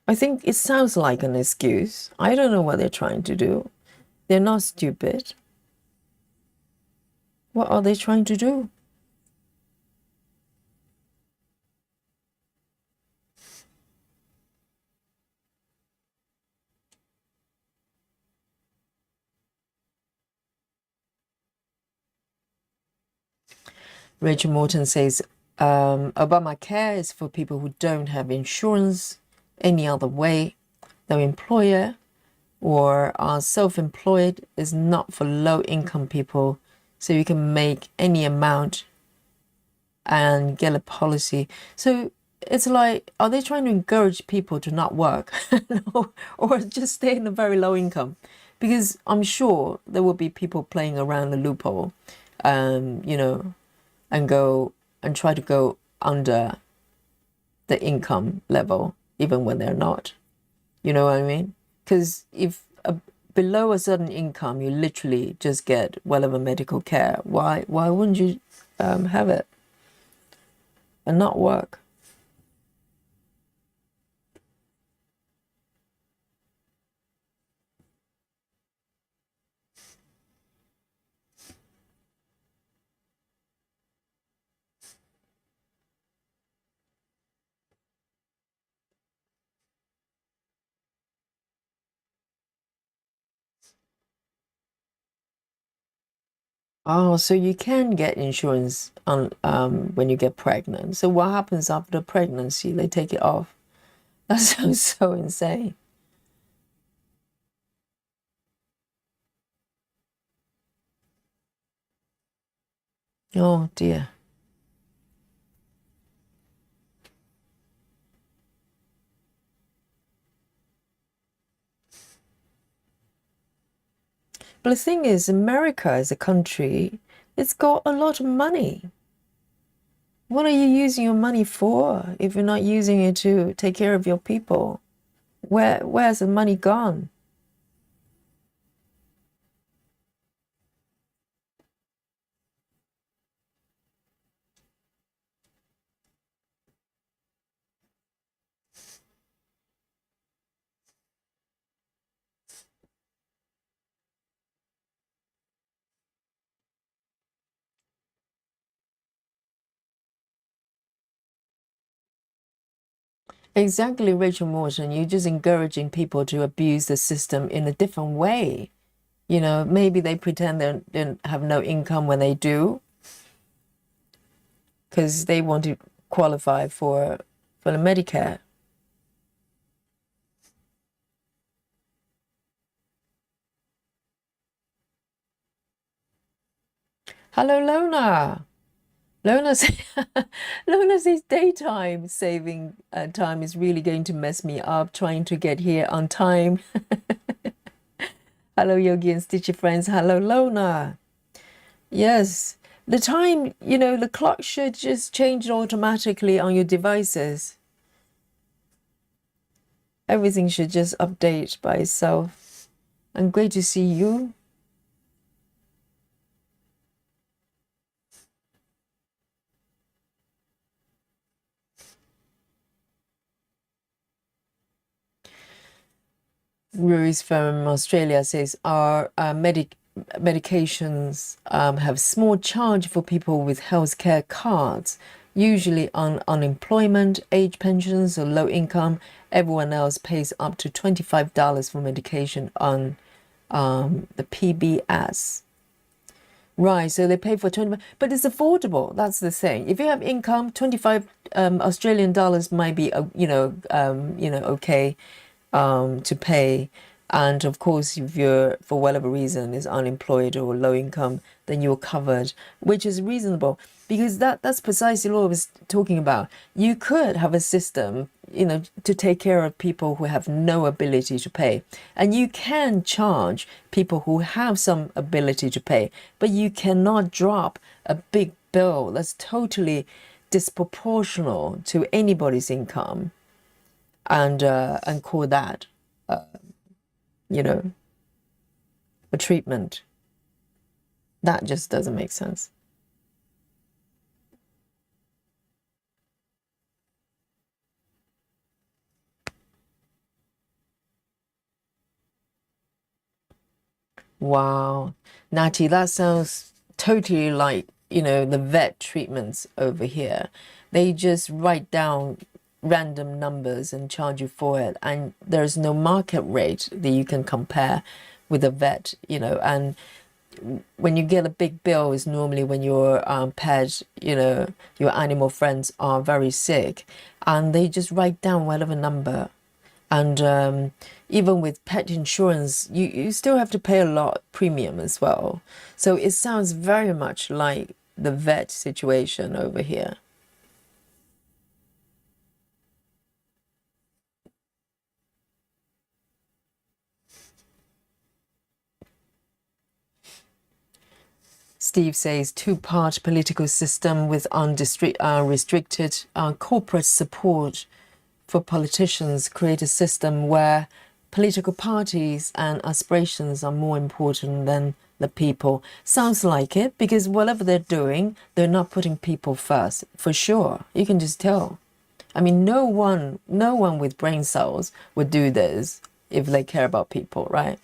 I think it sounds like an excuse. I don't know what they're trying to do. They're not stupid. What are they trying to do? Rachel Morton says, Obamacare is for people who don't have insurance any other way. Their employer or are self-employed is not for low-income people. So you can make any amount and get a policy. So it's like, are they trying to encourage people to not work or just stay in a very low income? Because I'm sure there will be people playing around the loophole, and go and try to go under the income level, even when they're not. You know what I mean? Because if below a certain income, you literally just get whatever medical care. Why wouldn't you have it and not work? Oh, so you can get insurance on when you get pregnant. So what happens after pregnancy? They take it off. That sounds so insane. Oh dear. But the thing is, America as a country, it's got a lot of money. What are you using your money for if you're not using it to take care of your people? Where's the money gone? Exactly, Rachel Morton. You're just encouraging people to abuse the system in a different way. Maybe they pretend they have no income when they do, because they want to qualify for the Medicare. Hello, Lona. Lona, say, Lona says daytime saving time is really going to mess me up trying to get here on time. Hello, Yogi and Stitchy friends. Hello, Lona. Yes, the time, the clock should just change automatically on your devices. Everything should just update by itself. And great to see you. Rose from Australia says our medications have small charge for people with healthcare cards, usually on unemployment, age pensions, or low income. Everyone else pays up to $25 for medication on the PBS. Right, so they pay for 20, but it's affordable. That's the thing. If you have income, 25 Australian dollars might be, okay to pay. And of course, if you're, for whatever reason, is unemployed or low income, then you're covered, which is reasonable because that's precisely what I was talking about. You could have a system, to take care of people who have no ability to pay. And you can charge people who have some ability to pay, but you cannot drop a big bill that's totally disproportional to anybody's income and call that, you know, a treatment. That just doesn't make sense. Wow. Natty, that sounds totally like, the vet treatments over here. They just write down random numbers and charge you for it. And there's no market rate that you can compare with a vet, and when you get a big bill is normally when your pet, your animal friends are very sick, and they just write down whatever number. And even with pet insurance, you still have to pay a lot premium as well. So it sounds very much like the vet situation over here. Steve says two-part political system with unrestricted corporate support for politicians create a system where political parties and aspirations are more important than the people. Sounds like it because whatever they're doing, they're not putting people first, for sure. You can just tell. I mean, no one with brain cells would do this if they care about people, right?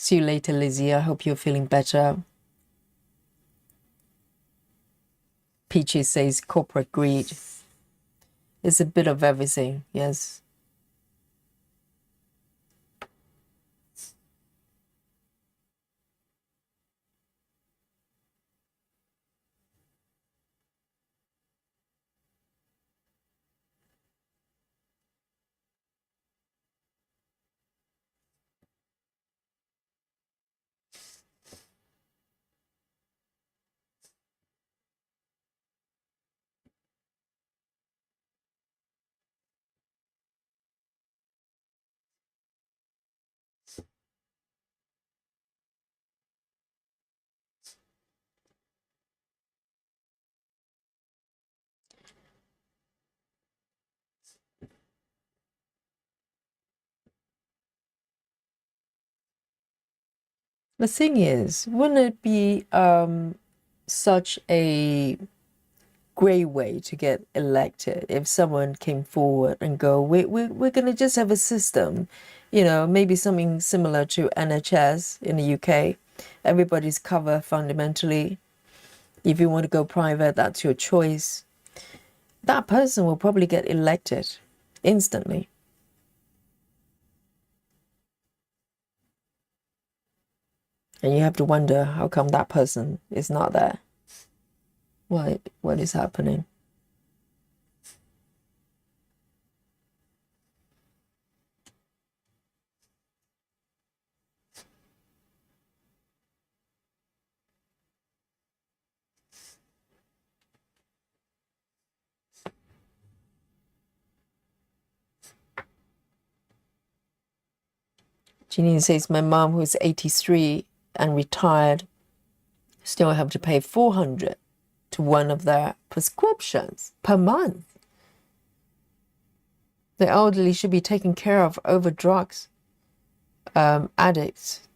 See you later, Lizzie. I hope you're feeling better. Peachy says corporate greed. It's a bit of everything, yes. The thing is, wouldn't it be such a great way to get elected if someone came forward and go, we're going to just have a system, maybe something similar to NHS in the UK. Everybody's covered fundamentally. If you want to go private, that's your choice. That person will probably get elected instantly. And you have to wonder how come that person is not there. What is happening? Jeanine says, my mom, who's 83 and retired, still have to pay 400 to one of their prescriptions per month. The elderly should be taken care of over drugs, addicts.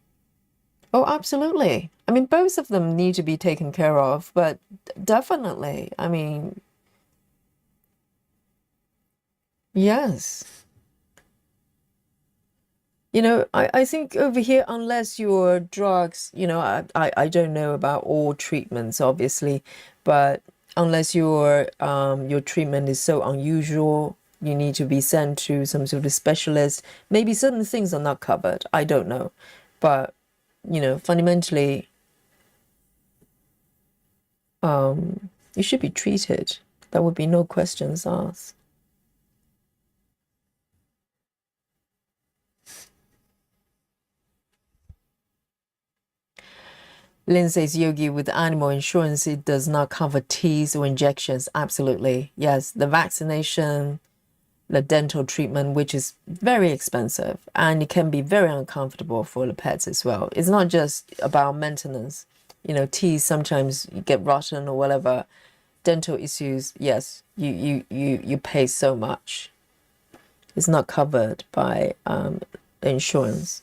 Oh, absolutely. I mean, both of them need to be taken care of, but definitely, I mean, yes. I think over here, unless your drugs, I don't know about all treatments, obviously, but unless your treatment is so unusual, you need to be sent to some sort of specialist. Maybe certain things are not covered. I don't know. But, fundamentally, you should be treated. There would be no questions asked. Lynn says, Yogi, with animal insurance, it does not cover teas or injections. Absolutely. Yes, the vaccination, the dental treatment, which is very expensive, and it can be very uncomfortable for the pets as well. It's not just about maintenance. Teeth sometimes get rotten or whatever. Dental issues, yes, you pay so much. It's not covered by insurance.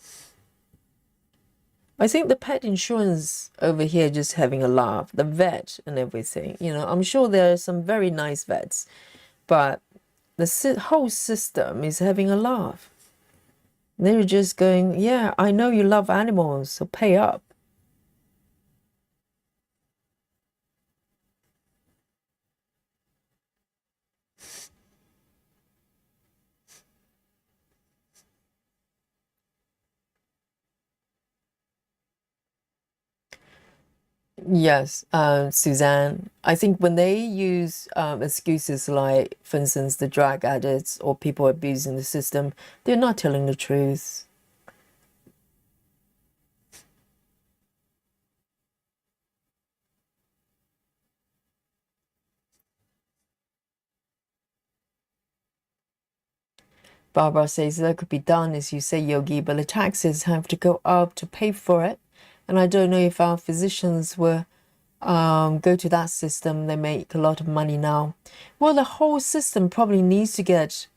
I think the pet insurance over here just having a laugh, the vet and everything. I'm sure there are some very nice vets, but the whole system is having a laugh. They're just going, yeah, I know you love animals, so pay up. Yes, Suzanne. I think when they use excuses like, for instance, the drug addicts or people abusing the system, they're not telling the truth. Barbara says that could be done, as you say, Yogi, but the taxes have to go up to pay for it. And I don't know if our physicians will go to that system. They make a lot of money now. Well, the whole system probably needs to get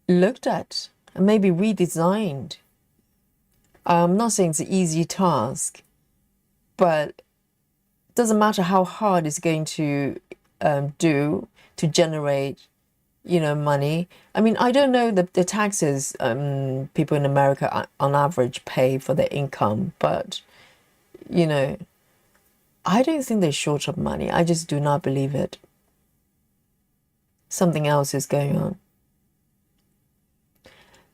looked at and maybe redesigned. I'm not saying it's an easy task, but it doesn't matter how hard it's going to do to generate, money. I mean, I don't know the taxes people in America on average pay for their income, but, I don't think they're short of money. I just do not believe it. Something else is going on.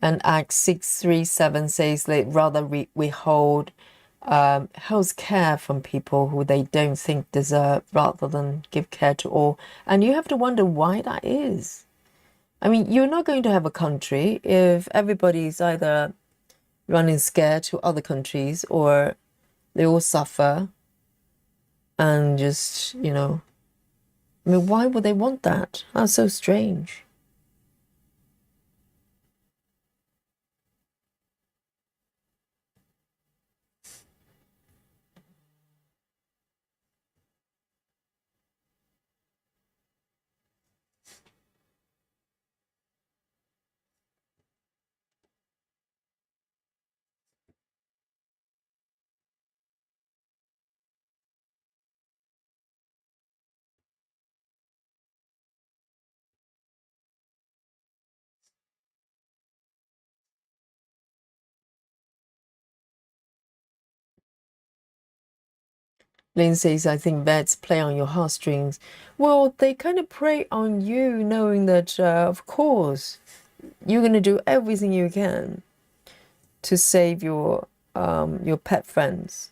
And Act 637 says they'd rather withhold health care from people who they don't think deserve rather than give care to all. And you have to wonder why that is. I mean, you're not going to have a country if everybody's either running scared to other countries or they all suffer and just, I mean, why would they want that? That's so strange. Lynn says, I think vets play on your heartstrings. Well, they kind of prey on you, knowing that, of course, you're going to do everything you can to save your pet friends.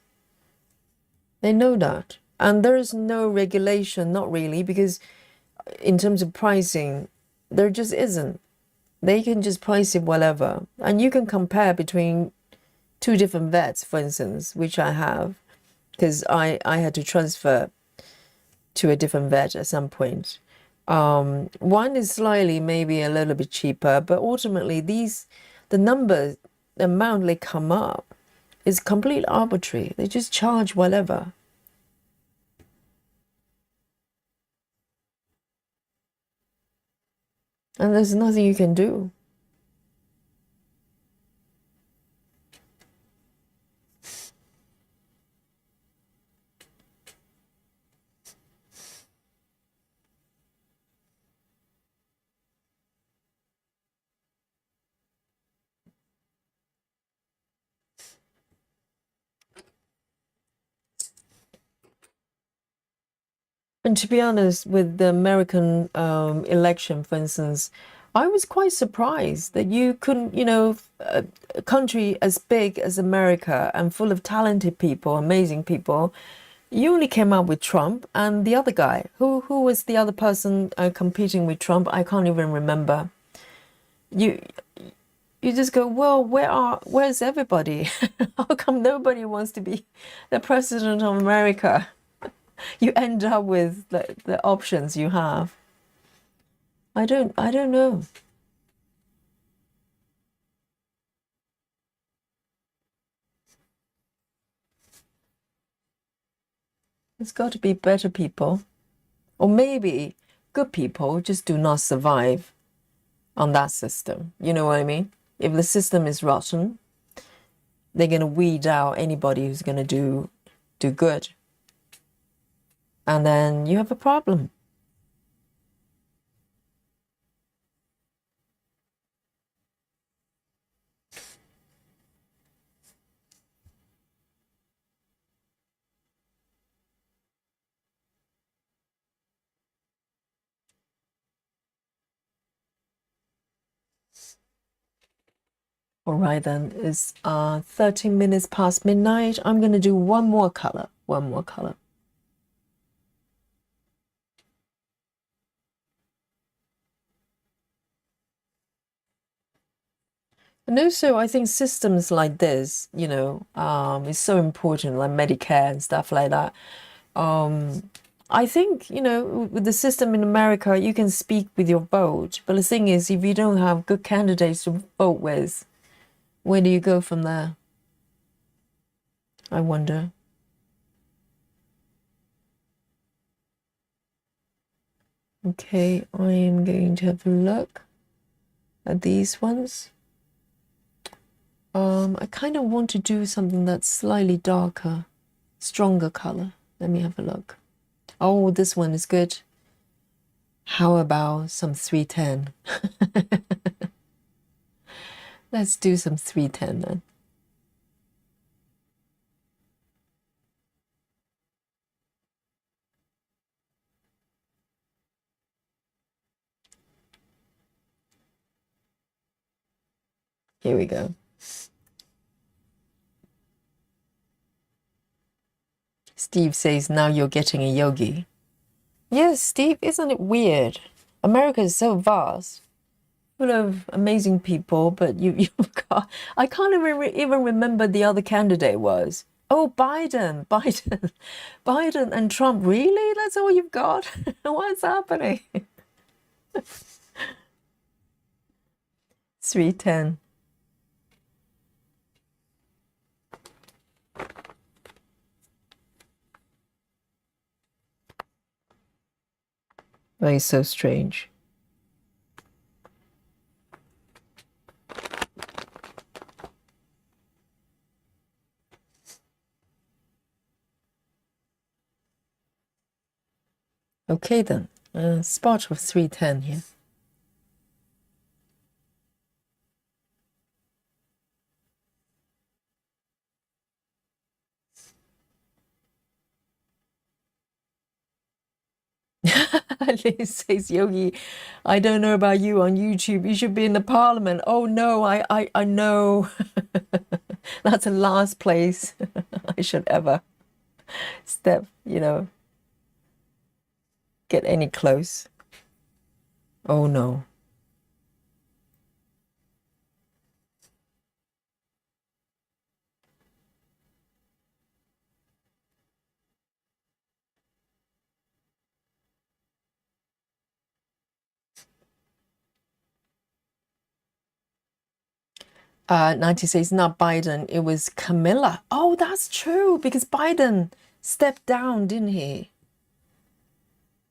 They know that. And there is no regulation, not really, because in terms of pricing, there just isn't. They can just price it whatever. And you can compare between two different vets, for instance, which I have, because I had to transfer to a different vet at some point. One is slightly maybe a little bit cheaper, but ultimately the number, the amount they come up is completely arbitrary. They just charge whatever. And there's nothing you can do. And to be honest, with the American election, for instance, I was quite surprised that you couldn't, a country as big as America and full of talented people, amazing people, you only came out with Trump and the other guy. Who was the other person competing with Trump? I can't even remember. You you just go, well, where's everybody? How come nobody wants to be the president of America? You end up with the options you have. I don't know. There's got to be better people. Or maybe good people just do not survive on that system. You know what I mean? If the system is rotten, they're going to weed out anybody who's going to do good. And then you have a problem. All right, then it's 13 minutes past midnight. I'm going to do one more color. And also, I think systems like this, is so important, like Medicare and stuff like that. I think, with the system in America, you can speak with your vote. But the thing is, if you don't have good candidates to vote with, where do you go from there? I wonder. Okay, I am going to have a look at these ones. I kind of want to do something that's slightly darker, stronger color. Let me have a look. Oh, this one is good. How about some 310? Let's do some 310 then. Here we go. Steve says, now you're getting a yogi. Yes, Steve, isn't it weird? America is so vast, full of amazing people, but you've got, I can't even remember the other candidate was. Oh, Biden, Biden and Trump. Really? That's all you've got? What's happening? 310. That is so strange. Okay then, spot of 310 here. Liz says, Yogi, I don't know about you on YouTube. You should be in the parliament. Oh no, I know. That's the last place I should ever. step, get any close. Oh no. Ninety says not Biden, it was Camilla. Oh, that's true, because Biden stepped down, didn't he?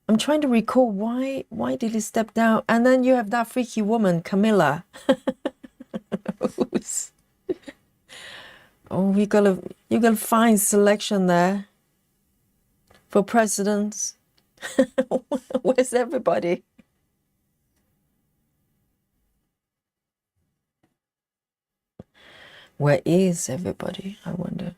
I'm trying to recall why did he step down? And then you have that freaky woman, Camilla. Oh, you gotta find selection there for presidents. Where's everybody? Where is everybody? I wonder.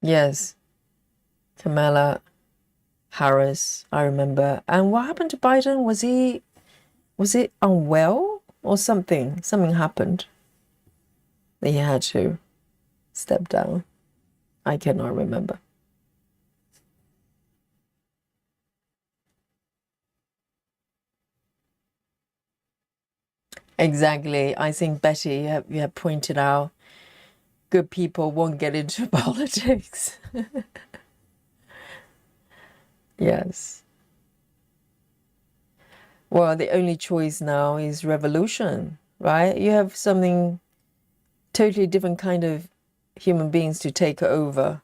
Yes, Kamala Harris, I remember. And what happened to Biden? Was it unwell or something? Something happened that he had to step down. I cannot remember. Exactly. I think Betty, you have pointed out, good people won't get into politics. Yes. Well, the only choice now is revolution, right? You have something totally different kind of human beings to take over.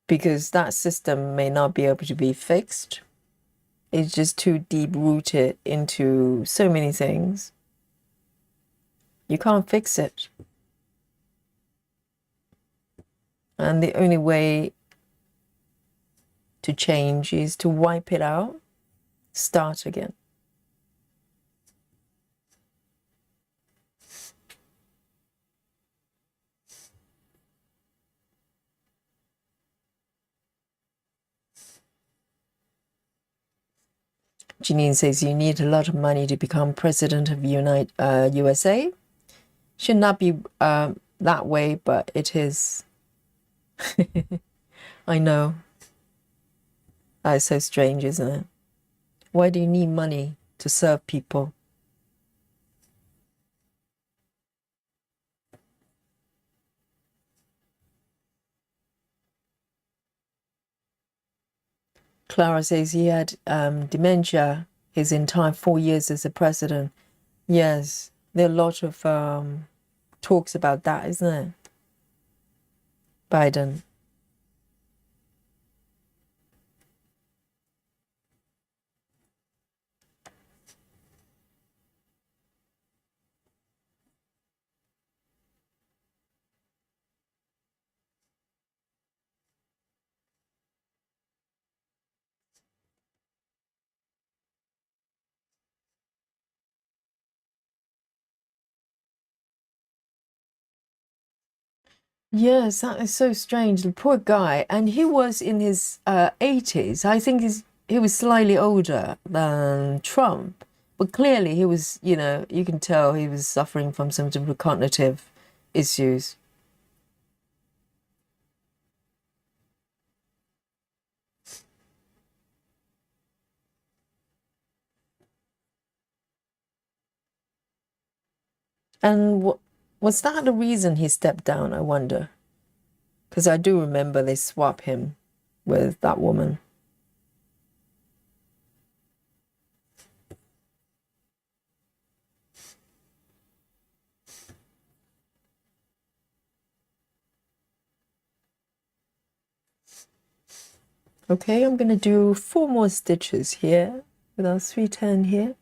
Because that system may not be able to be fixed. It's just too deep rooted into so many things. You can't fix it. And the only way to change is to wipe it out, start again. Janine says you need a lot of money to become president of USA. Should not be that way, but it is. I know. That's so strange, isn't it? Why do you need money to serve people? Clara says he had dementia his entire 4 years as a president. Yes, there are a lot of talks about that, isn't it? Biden. Yes, that is so strange. The poor guy, and he was in his 80s. I think he was slightly older than Trump, but clearly he was, you can tell he was suffering from some sort of cognitive issues. And was that the reason he stepped down, I wonder? Because I do remember they swap him with that woman. Okay, I'm going to do 4 more stitches here with our 310 here.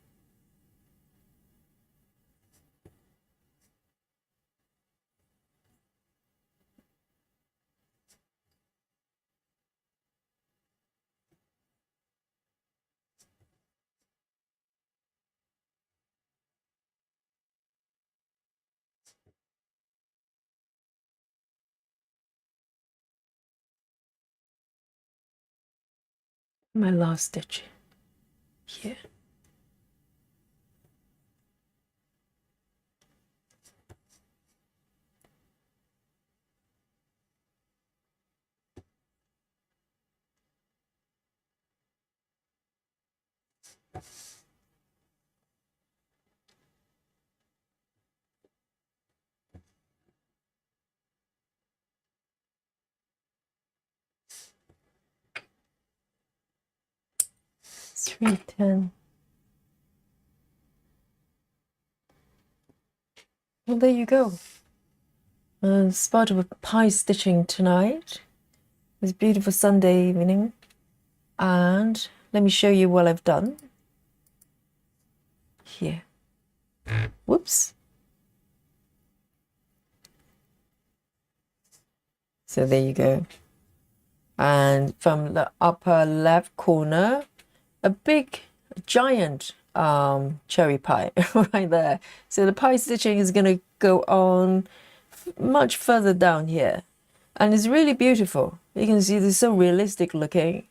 My last stitch here. $3.10. Well, there you go. Spot of pie stitching tonight. It's a beautiful Sunday evening. And let me show you what I've done here. Whoops. So there you go. And from the upper left corner, a big, giant cherry pie right there. So the pie stitching is going to go on much further down here. And it's really beautiful. You can see this is so realistic looking,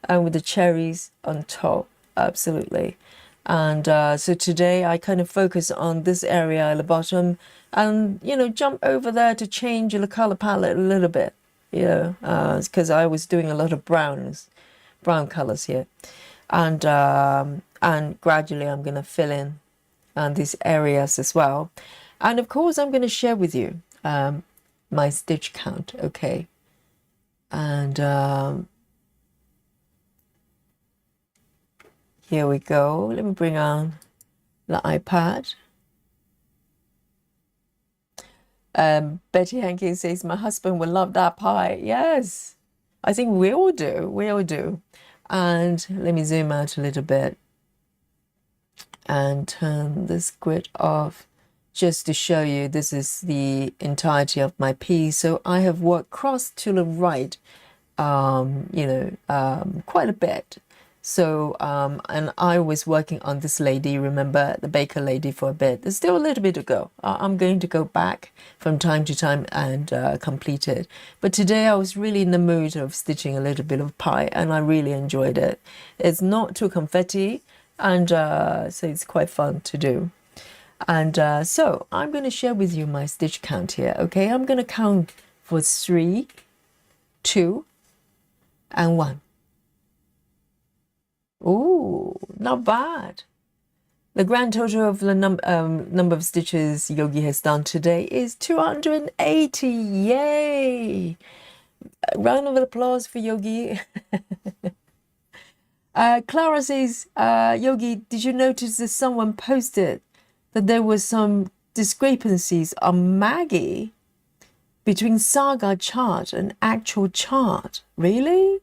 and with the cherries on top, absolutely. And so today I kind of focus on this area at the bottom, and jump over there to change the color palette a little bit. Because I was doing a lot of brown colors here, and gradually I'm going to fill in these areas as well. And of course I'm going to share with you my stitch count, okay? And here we go. Let me bring on the iPad. Betty Hankins says, my husband will love that pie. Yes, I think we all do. We all do. And let me zoom out a little bit and turn this grid off just to show you this is the entirety of my piece. So I have worked cross to the right, quite a bit. So, and I was working on this lady, remember, the baker lady, for a bit. There's still a little bit to go. I'm going to go back from time to time and complete it. But today I was really in the mood of stitching a little bit of pie, and I really enjoyed it. It's not too confetti, and so it's quite fun to do. And so I'm going to share with you my stitch count here, okay? I'm going to count for 3, 2, and 1. Ooh, not bad. The grand total of the number of stitches Yogi has done today is 280. Yay! A round of applause for Yogi. Clara says, Yogi, did you notice that someone posted that there was some discrepancies on Maggie between Saga chart and actual chart? Really?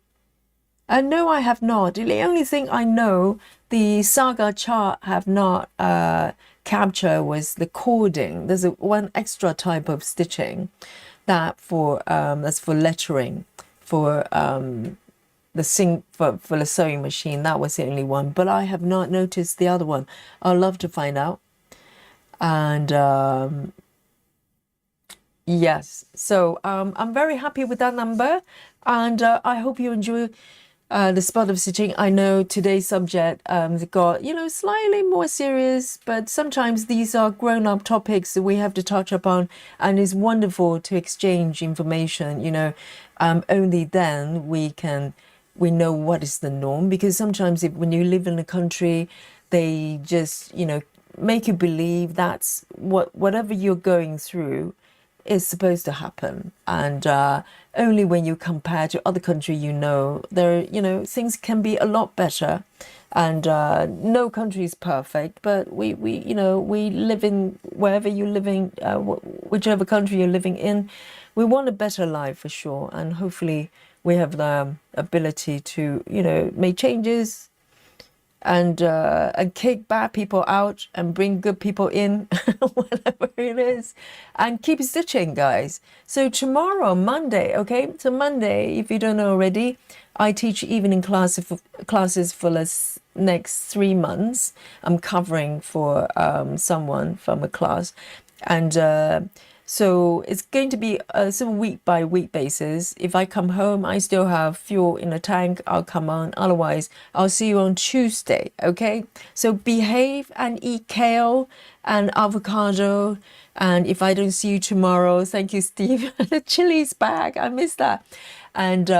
No, I have not. The only thing I know the Saga chart have not captured was the cording. There's one extra type of stitching that that's for lettering for the sewing machine. That was the only one, but I have not noticed the other one. I'd love to find out. And yes, so I'm very happy with that number, and I hope you enjoy the spot of stitching. I know today's subject got slightly more serious, but sometimes these are grown-up topics that we have to touch upon, and it's wonderful to exchange information. Only then we know what is the norm, because sometimes when you live in a country, they just make you believe that's whatever you're going through is supposed to happen, and only when you compare to other country, there things can be a lot better, and no country is perfect, but we live in wherever you're living, whichever country you're living in, we want a better life for sure, and hopefully we have the ability to make changes and kick bad people out and bring good people in, whatever it is, and keep stitching, guys. So tomorrow, Monday, okay? So Monday, if you don't know already, I teach evening classes for the next 3 months. I'm covering for someone from a class, and So it's going to be a sort of week by week basis. If I come home, I still have fuel in the tank, I'll come on. Otherwise, I'll see you on Tuesday, okay? So behave and eat kale and avocado. And if I don't see you tomorrow, thank you, Steve. The chili's back. I missed that. And you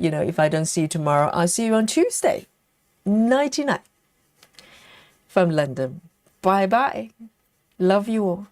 know, if I don't see you tomorrow, I'll see you on Tuesday. 99 from London. Bye bye. Love you all.